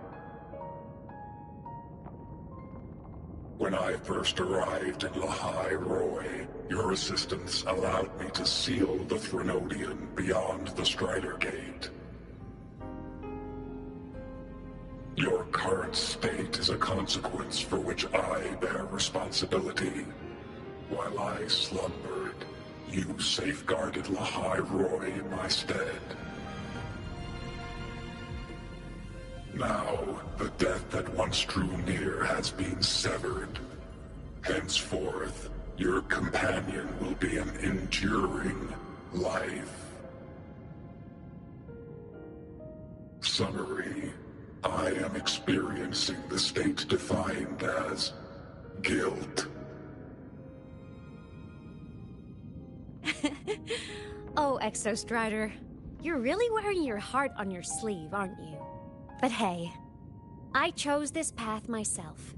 R: When I first arrived in Lahai Roy, your assistance allowed me to seal the Threnodian beyond the Strider Gate. Your current state is a consequence for which I bear responsibility. While I slumbered, you safeguarded Lahai Roy in my stead. Now, the death that once drew near has been severed. Henceforth, your companion will be an enduring life. Summary. I am experiencing the state defined as guilt.
V: Oh, Exostrider, you're really wearing your heart on your sleeve, aren't you? But hey, I chose this path myself.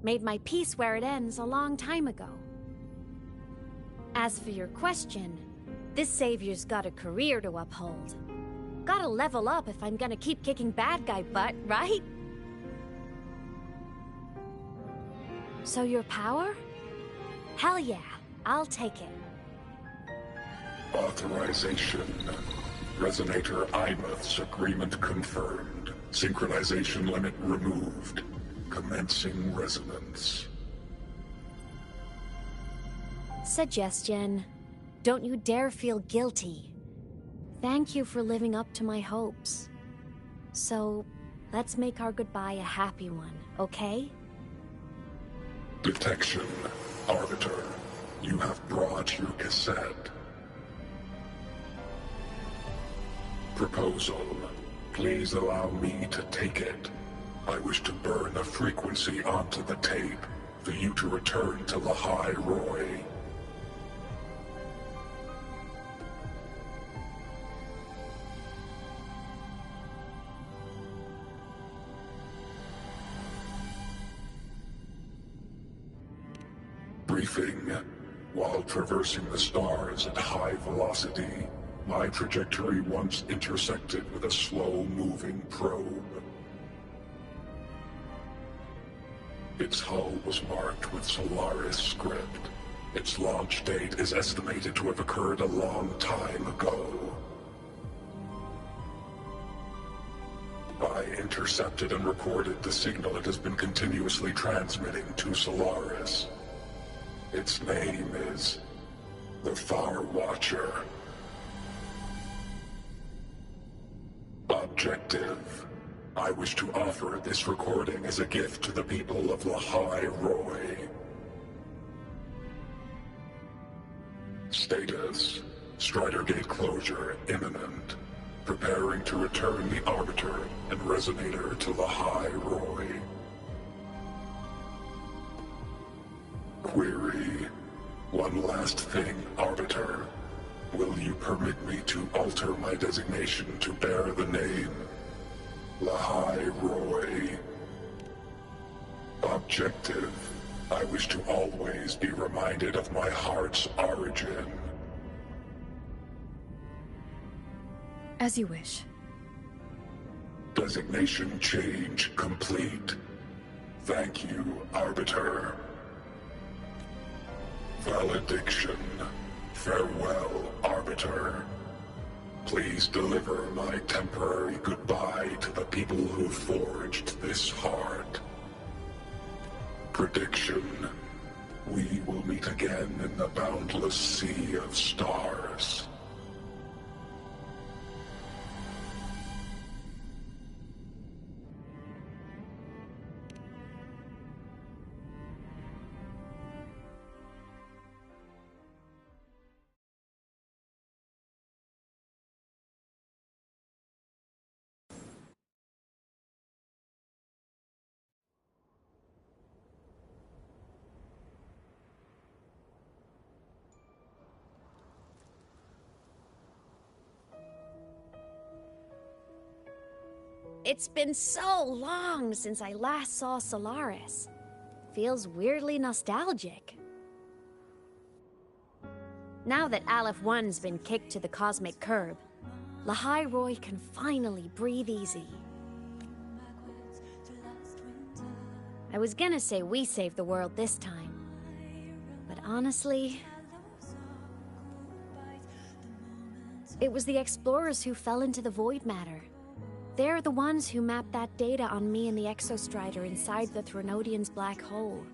V: Made my peace where it ends a long time ago. As for your question, this savior's got a career to uphold. Gotta level up if I'm gonna keep kicking bad guy butt, right? So your power? Hell yeah, I'll take it.
R: Authorization. Resonator Imeth's agreement confirmed. Synchronization limit removed. Commencing resonance.
V: Suggestion. Don't you dare feel guilty. Thank you for living up to my hopes. So, let's make our goodbye a happy one, okay?
R: Detection. Arbiter, you have brought your cassette. Proposal. Please allow me to take it. I wish to burn a frequency onto the tape for you to return to Lahai Roy. Briefing. While traversing the stars at high velocity, my trajectory once intersected with a slow-moving probe. Its hull was marked with Solaris script. Its launch date is estimated to have occurred a long time ago. I intercepted and recorded the signal it has been continuously transmitting to Solaris. Its name is the Far Watcher. Objective. I wish to offer this recording as a gift to the people of Lahai Roy. Status. Strider Gate closure imminent. Preparing to return the Arbiter and Resonator to Lahai Roy. Query. One last thing, Arbiter. Will you permit me to alter my designation to bear the name Lahai Roy? Objective. I wish to always be reminded of my heart's origin.
M: As you wish.
R: Designation change complete. Thank you, Arbiter. Valediction. Farewell, Arbiter. Please deliver my temporary goodbye to the people who forged this heart. Prediction. We will meet again in the boundless sea of stars.
V: It's been so long since I last saw Solaris. Feels weirdly nostalgic. Now that Aleph 1's been kicked to the cosmic curb, Lahai Roy can finally breathe easy. I was gonna say we saved the world this time, but honestly, it was the explorers who fell into the void matter. They're the ones who mapped that data on me and the Exostrider inside the Threnodian's black hole.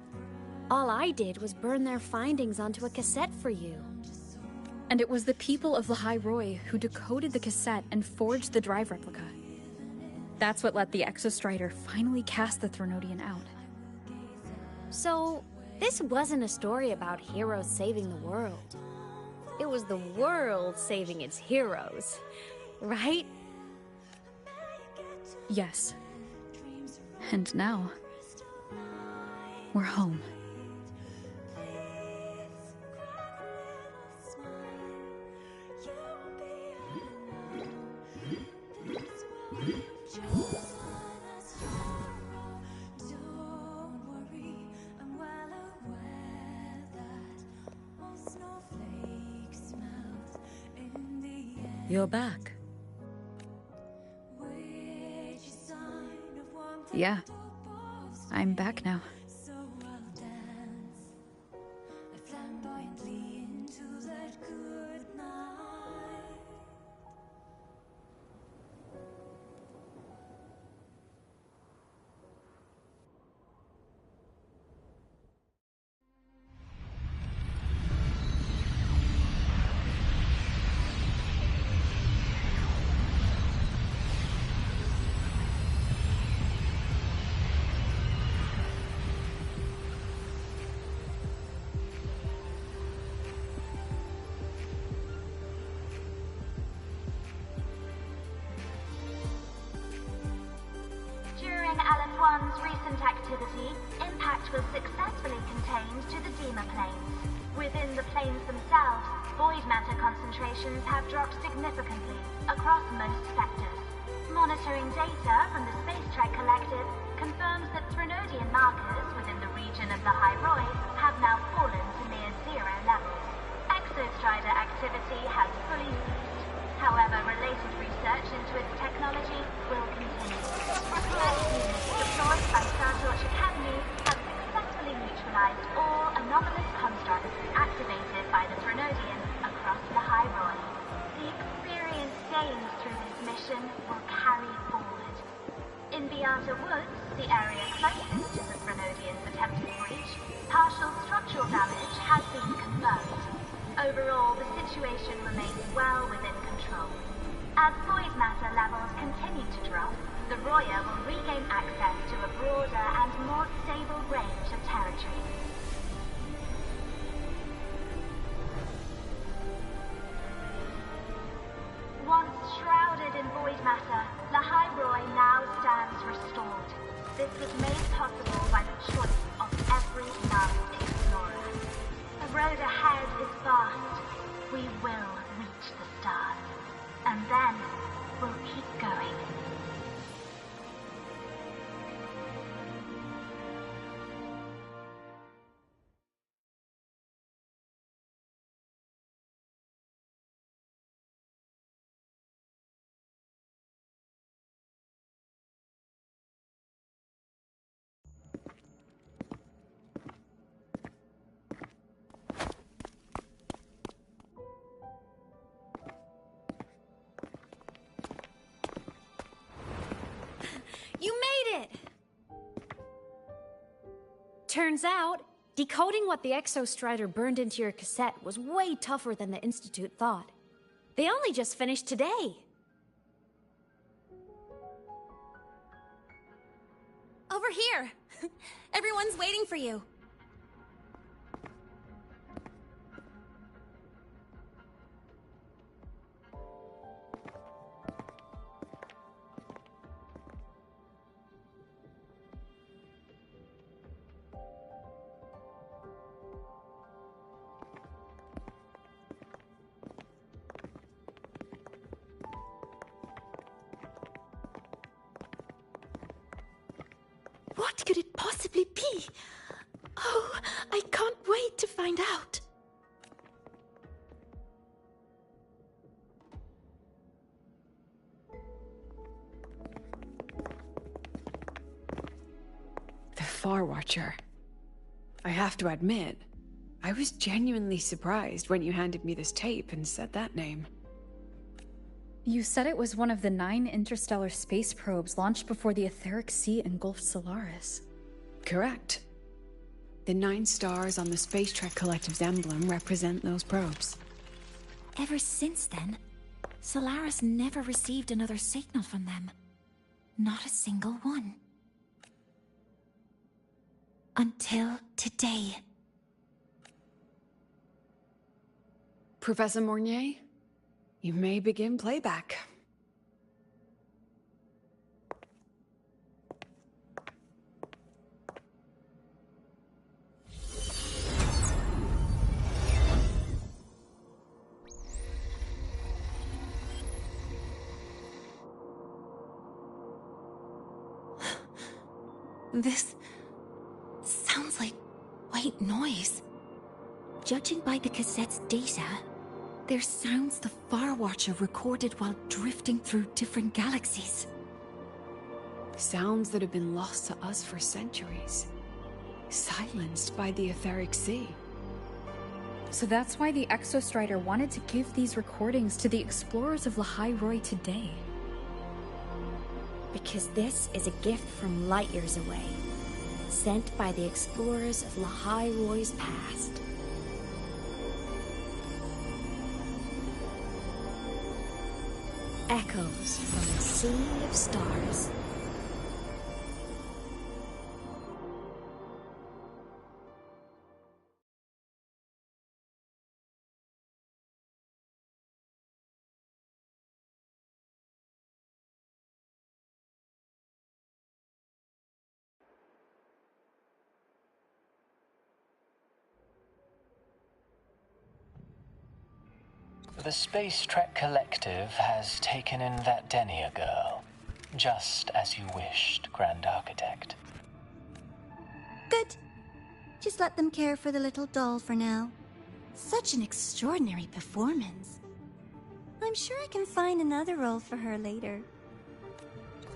V: All I did was burn their findings onto a cassette for you.
M: And it was the people of Lahai Roy who decoded the cassette and forged the drive replica. That's what let the Exostrider finally cast the Threnodian out.
V: So, this wasn't a story about heroes saving the world. It was the world saving its heroes, right?
M: Yes. And now, we're home.
A: You're back.
M: Yeah. I'm back now.
E: Recent activity, impact was successfully contained to the Dema planes. Within the planes themselves, void matter concentrations have dropped significantly across most sectors. Monitoring data from the Space Trek Collective confirms that Threnodian markers within the region of the High Roy have now fallen to near zero levels. Exostrider activity has fully ceased. However, related research into its technology will continue. Research units deployed by Star Torch Academy have successfully neutralized all anomalous constructs at structural damage has been confirmed. Overall, the situation remains well within control. As void matter levels continue to drop, the Roya will regain access to a broader and more stable range of territory. Once shrouded in void matter, the High Roy now stands restored. This was made possible by the choice of every last explorer. The road ahead is vast. We will reach the stars. And then, we'll keep going.
V: You made it! Turns out, decoding what the Exostrider burned into your cassette was way tougher than the Institute thought. They only just finished today.
T: Over here! Everyone's waiting for you.
B: What could it possibly be? Oh, I can't wait to find out.
F: The Far Watcher. I have to admit, I was genuinely surprised when you handed me this tape and said that name.
M: You said it was one of the 9 interstellar space probes launched before the etheric sea engulfed Solaris.
F: Correct. The 9 stars on the Space Trek Collective's emblem represent those probes.
D: Ever since then, Solaris never received another signal from them. Not a single one. Until today.
F: Professor Mornier, you may begin playback.
D: This sounds like white noise. Judging by the cassette's data, they're sounds the Far Watcher recorded while drifting through different galaxies.
F: Sounds that have been lost to us for centuries. Silenced by the etheric sea.
M: So that's why the Exostrider wanted to give these recordings to the explorers of Lahai Roi today.
V: Because this is a gift from light years away, sent by the explorers of Lahai Roi's past. Echoes from the Sea of Stars.
J: The Space Trek Collective has taken in that Denia girl, just as you wished, Grand Architect.
L: Good. Just let them care for the little doll for now. Such an extraordinary performance. I'm sure I can find another role for her later.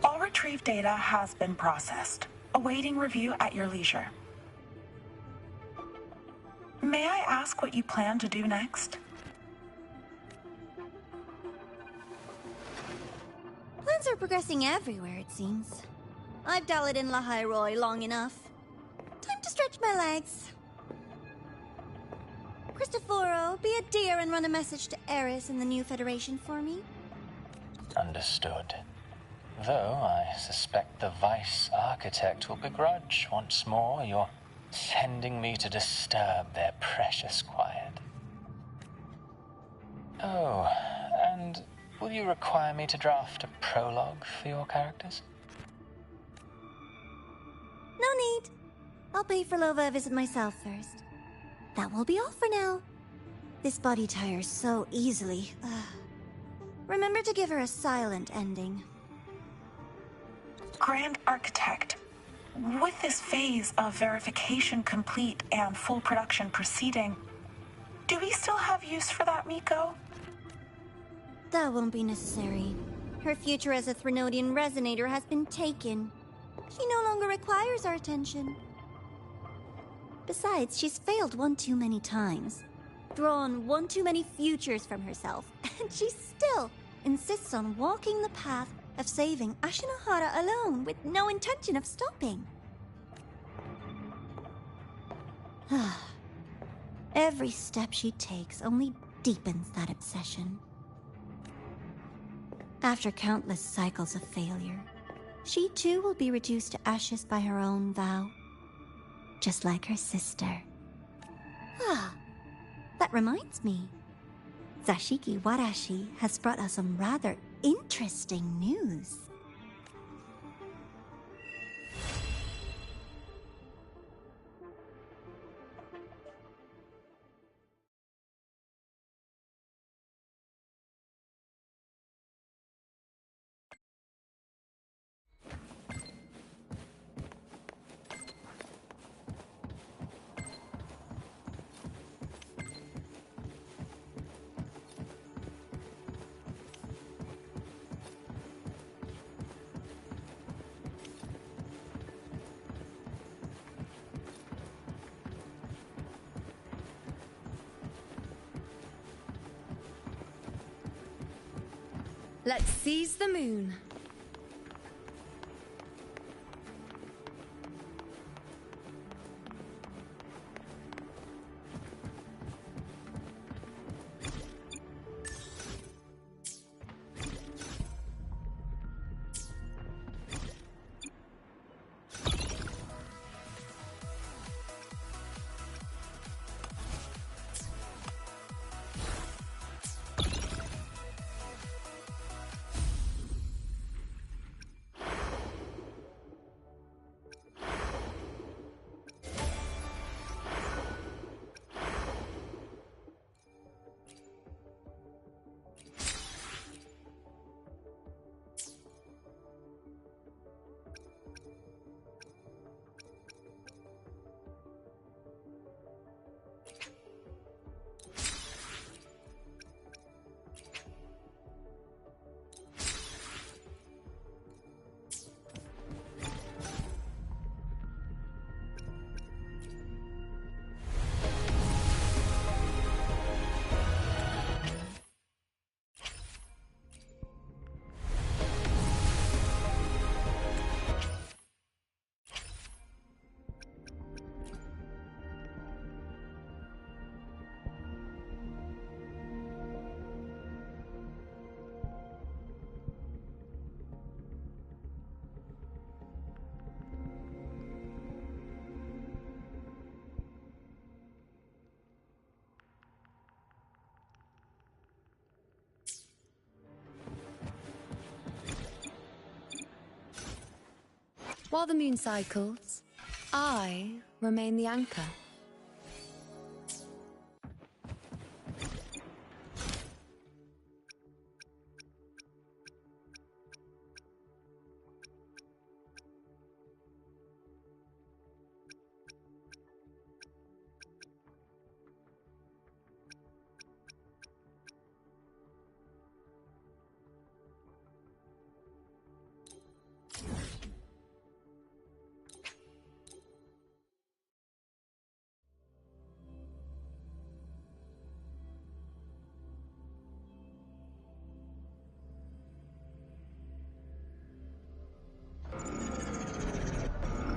N: All retrieved data has been processed, awaiting review at your leisure. May I ask what you plan to do next?
L: Plans are progressing everywhere, it seems. I've dallied in Lahai Roi long enough. Time to stretch my legs. Cristoforo, be a dear and run a message to Eris and the new Federation for me.
J: Understood. Though I suspect the Vice Architect will begrudge once more your sending me to disturb their precious quiet. Oh, and will you require me to draft a prologue for your characters?
L: No need. I'll pay for Lova a visit myself first. That will be all for now. This body tires so easily. Remember to give her a silent ending.
N: Grand Architect, with this phase of verification complete and full production proceeding, do we still have use for that Miko?
L: That won't be necessary. Her future as a Threnodian resonator has been taken. She no longer requires our attention. Besides, she's failed one too many times, drawn one too many futures from herself, and she still insists on walking the path of saving Ashinohara alone with no intention of stopping. Every step she takes only deepens that obsession. After countless cycles of failure, she too will be reduced to ashes by her own vow, just like her sister. That reminds me. Zashiki Warashi has brought us some rather interesting news.
Q: Let's seize the moon. While the moon cycles, I remain the anchor.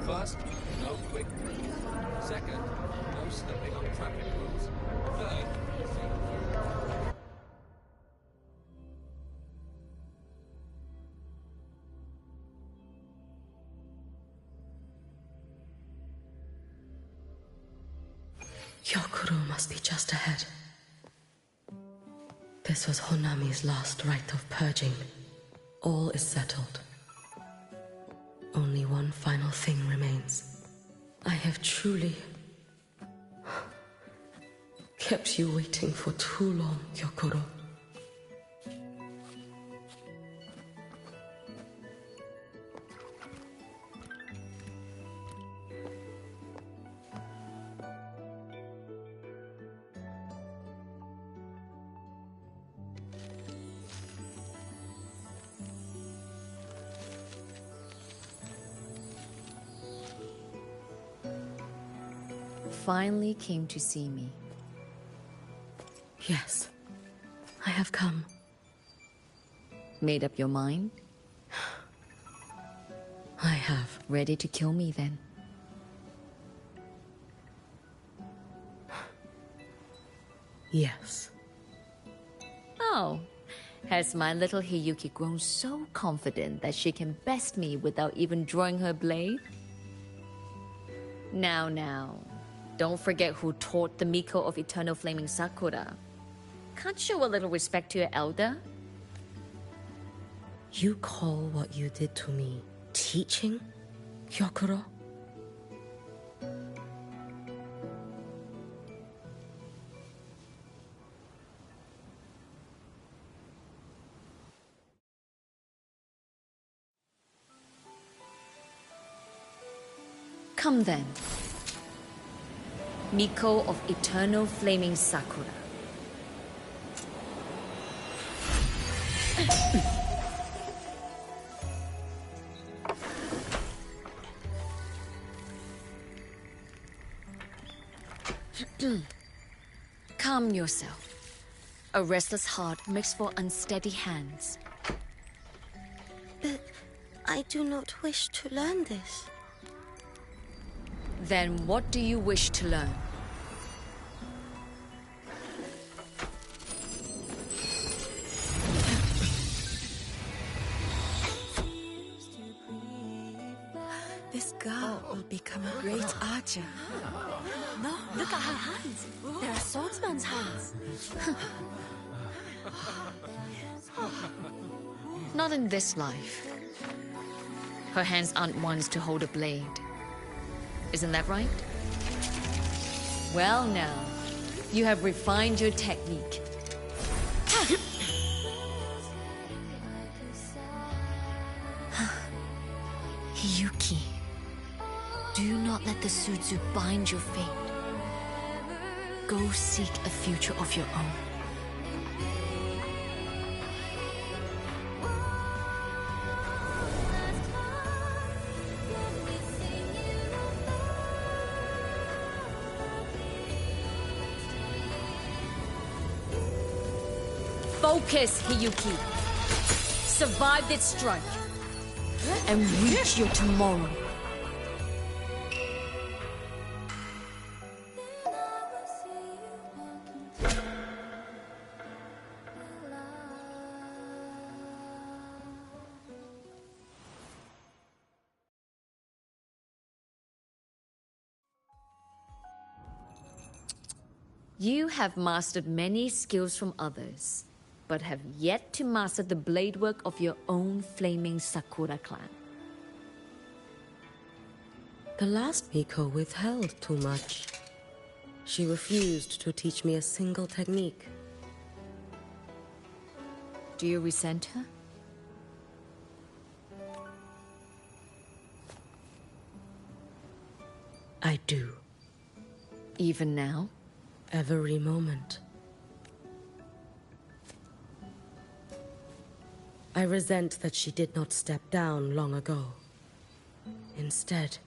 C: First, no quick moves. Second, no slipping on traffic rules. Third,
A: Hyokuro must be just ahead. This was Honami's last rite of purging. All is settled. Only one final thing remains. I have truly kept you waiting for too long, Hyokuro.
K: Finally came to see me.
A: Yes, I have come.
K: Made up your mind?
A: I have.
K: Ready to kill me then?
A: Yes.
K: Oh, has my little Hiyuki grown so confident that she can best me without even drawing her blade? Now. Don't forget who taught the Miko of Eternal Flaming Sakura. Can't show a little respect to your elder?
A: You call what you did to me teaching, Hyokuro?
K: Come then. Miko of Eternal Flaming Sakura. Calm yourself. A restless heart makes for unsteady hands.
O: But I do not wish to learn this.
K: Then what do you wish to learn?
W: This girl will become a great archer.
V: No, look at her hands. They're a swordsman's hands.
K: Not in this life. Her hands aren't ones to hold a blade. Isn't that right? Well now, you have refined your technique.
B: Hiyuki, do not let the Suzu bind your fate. Go seek a future of your own.
K: Focus, Hiyuki. Survive this strike. And reach your tomorrow. You have mastered many skills from others, but have yet to master the blade work of your own flaming Sakura clan.
A: The last Miko withheld too much. She refused to teach me a single technique.
K: Do you resent her?
A: I do.
K: Even now?
A: Every moment. I resent that she did not step down long ago. Instead,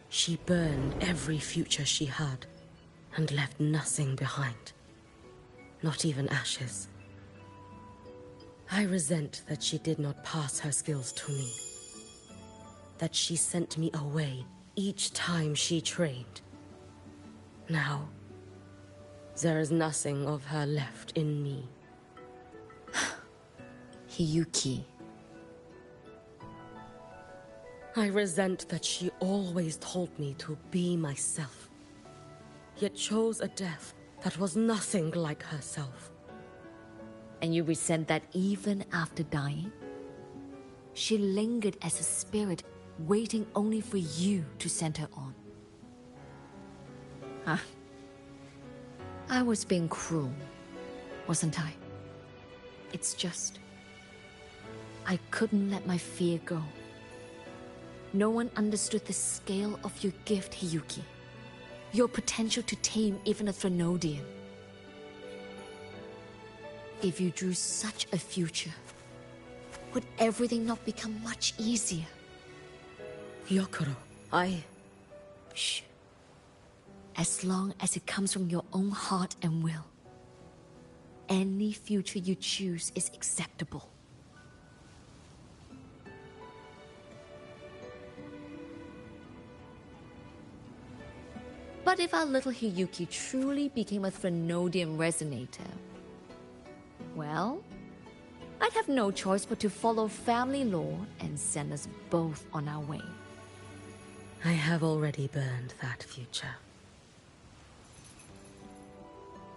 A: she burned every future she had and left nothing behind. Not even ashes. I resent that she did not pass her skills to me. That she sent me away each time she trained. Now, there is nothing of her left in me.
K: Hiyuki.
A: I resent that she always told me to be myself. yet chose a death that was nothing like herself.
K: And you resent that even after dying? She lingered as a spirit, waiting only for you to send her on. Huh? I was being cruel, wasn't I? It's just... I couldn't let my fear go. No one understood the scale of your gift, Hiyuki. Your potential to tame even a Threnodian. If you drew such a future, would everything not become much easier?
A: Gyokuro,
K: Shh. As long as it comes from your own heart and will, any future you choose is acceptable. But if our little Hiyuki truly became a Threnodian resonator, well, I'd have no choice but to follow family law and send us both on our way.
A: I have already burned that future.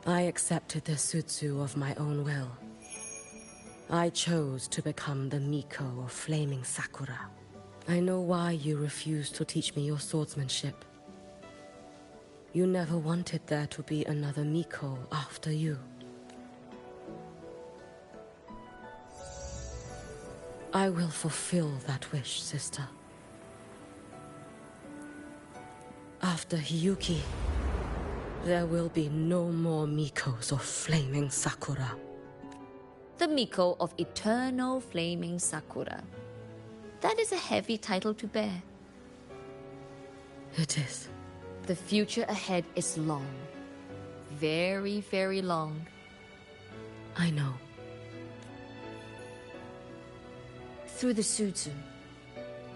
A: I accepted the Sutsu of my own will. I chose to become the Miko of Flaming Sakura. I know why you refused to teach me your swordsmanship. You never wanted there to be another Miko after you. I will fulfill that wish, sister. After Hiyuki, there will be no more Mikos of Flaming Sakura.
K: The Miko of Eternal Flaming Sakura. That is a heavy title to bear.
A: It is.
K: The future ahead is long. Very, very long.
A: I know.
K: Through the Sutsu,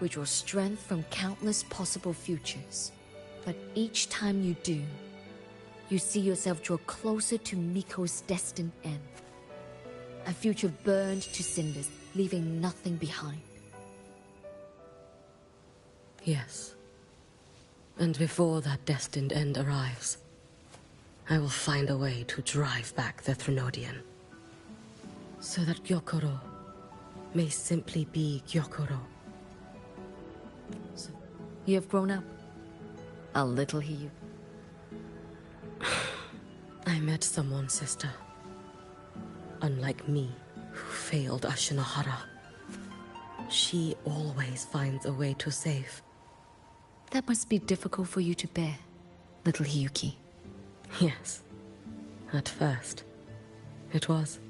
K: we draw strength from countless possible futures. But each time you do, you see yourself draw closer to Miko's destined end. A future burned to cinders, leaving nothing behind.
A: Yes. And before that destined end arrives, I will find a way to drive back the Threnodian. So that Gyokuro may simply be Gyokuro.
K: So, you have grown up. A little Hiyu.
A: I met someone, sister. Unlike me, who failed Ashinohara. She always finds a way to save.
K: That must be difficult for you to bear, little Hiyuki.
A: Yes. At first, it was.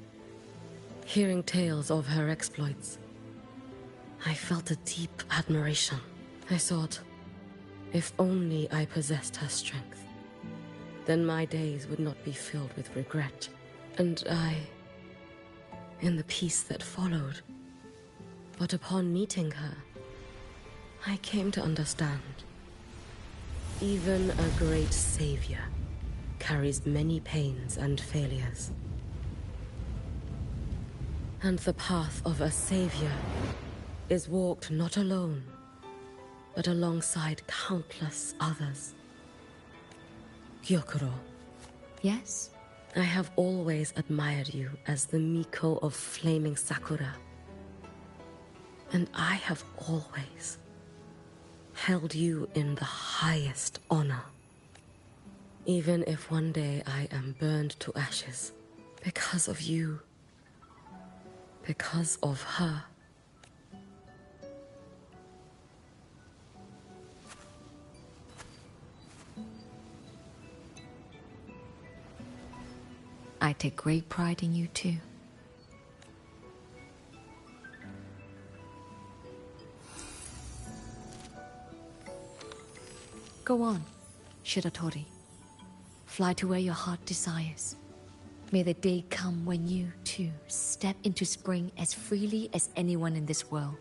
A: Hearing tales of her exploits, I felt a deep admiration. I thought, if only I possessed her strength, then my days would not be filled with regret. And in the peace that followed. But upon meeting her, I came to understand. Even a great savior carries many pains and failures. And the path of a savior is walked not alone, but alongside countless others. Gyokuro.
K: Yes?
A: I have always admired you as the Miko of Flaming Sakura. And I have always held you in the highest honor. Even if one day I am burned to ashes, because of you, because of her.
K: I take great pride in you too. Go on, Shiratori. Fly to where your heart desires. May the day come when you, too, step into spring as freely as anyone in this world.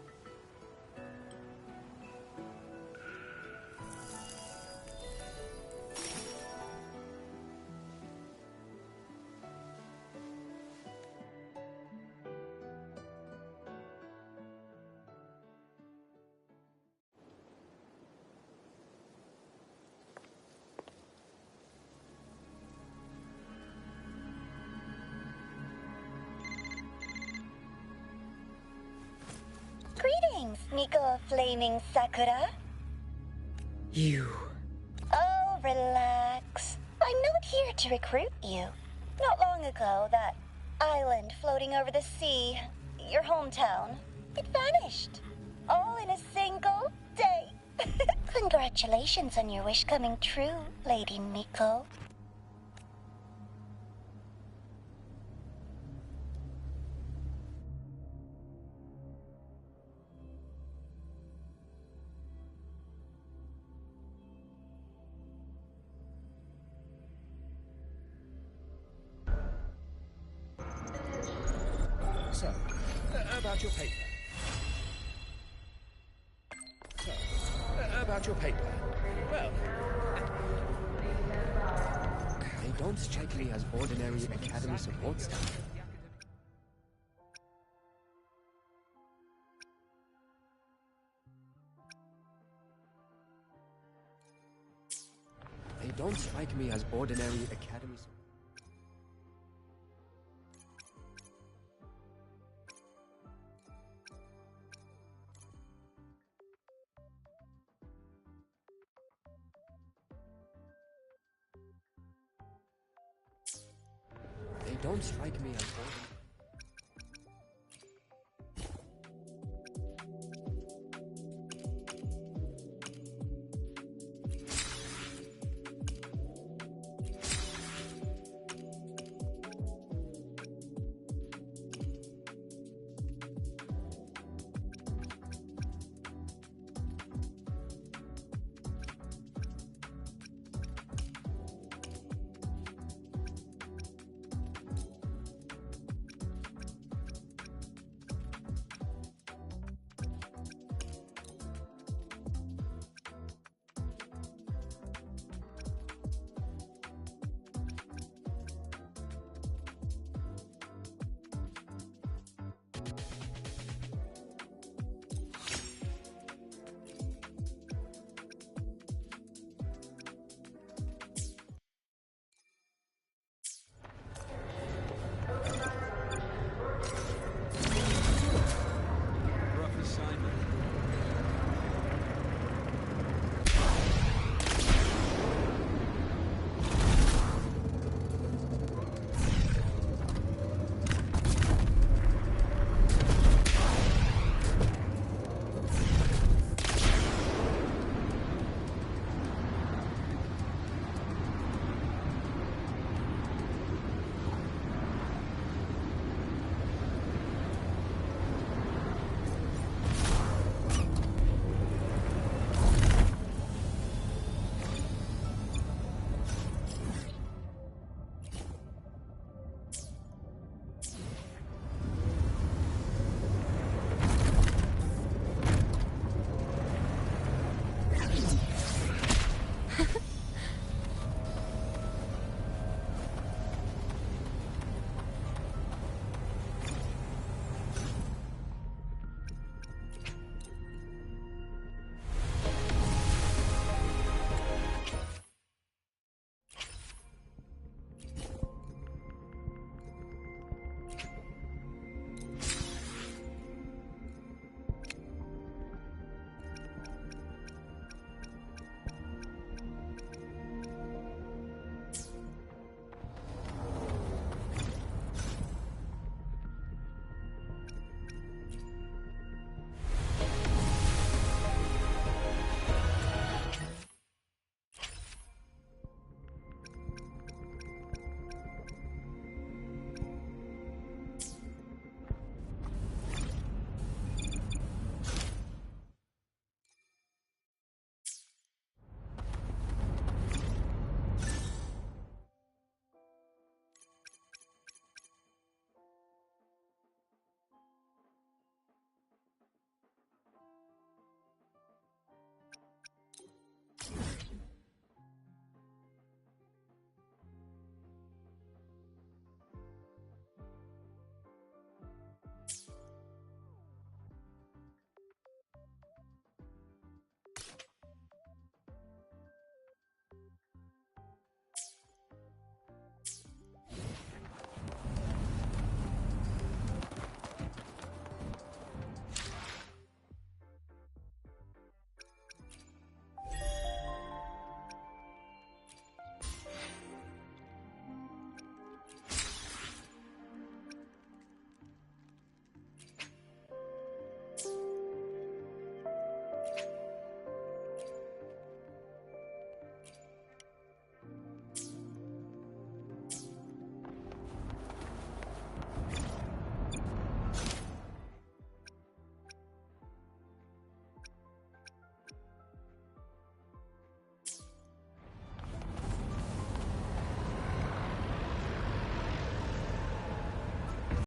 L: Miko of Flaming Sakura?
A: You.
L: Oh, relax. I'm not here to recruit you. Not long ago, that island floating over the sea, your hometown, it vanished. All in a single day. Congratulations on your wish coming true, Lady Miko.
G: So, about your paper. So, about your paper. Well, they don't strike me as ordinary Academy support staff. They don't strike me as ordinary Academy support. They don't strike me as ordinary.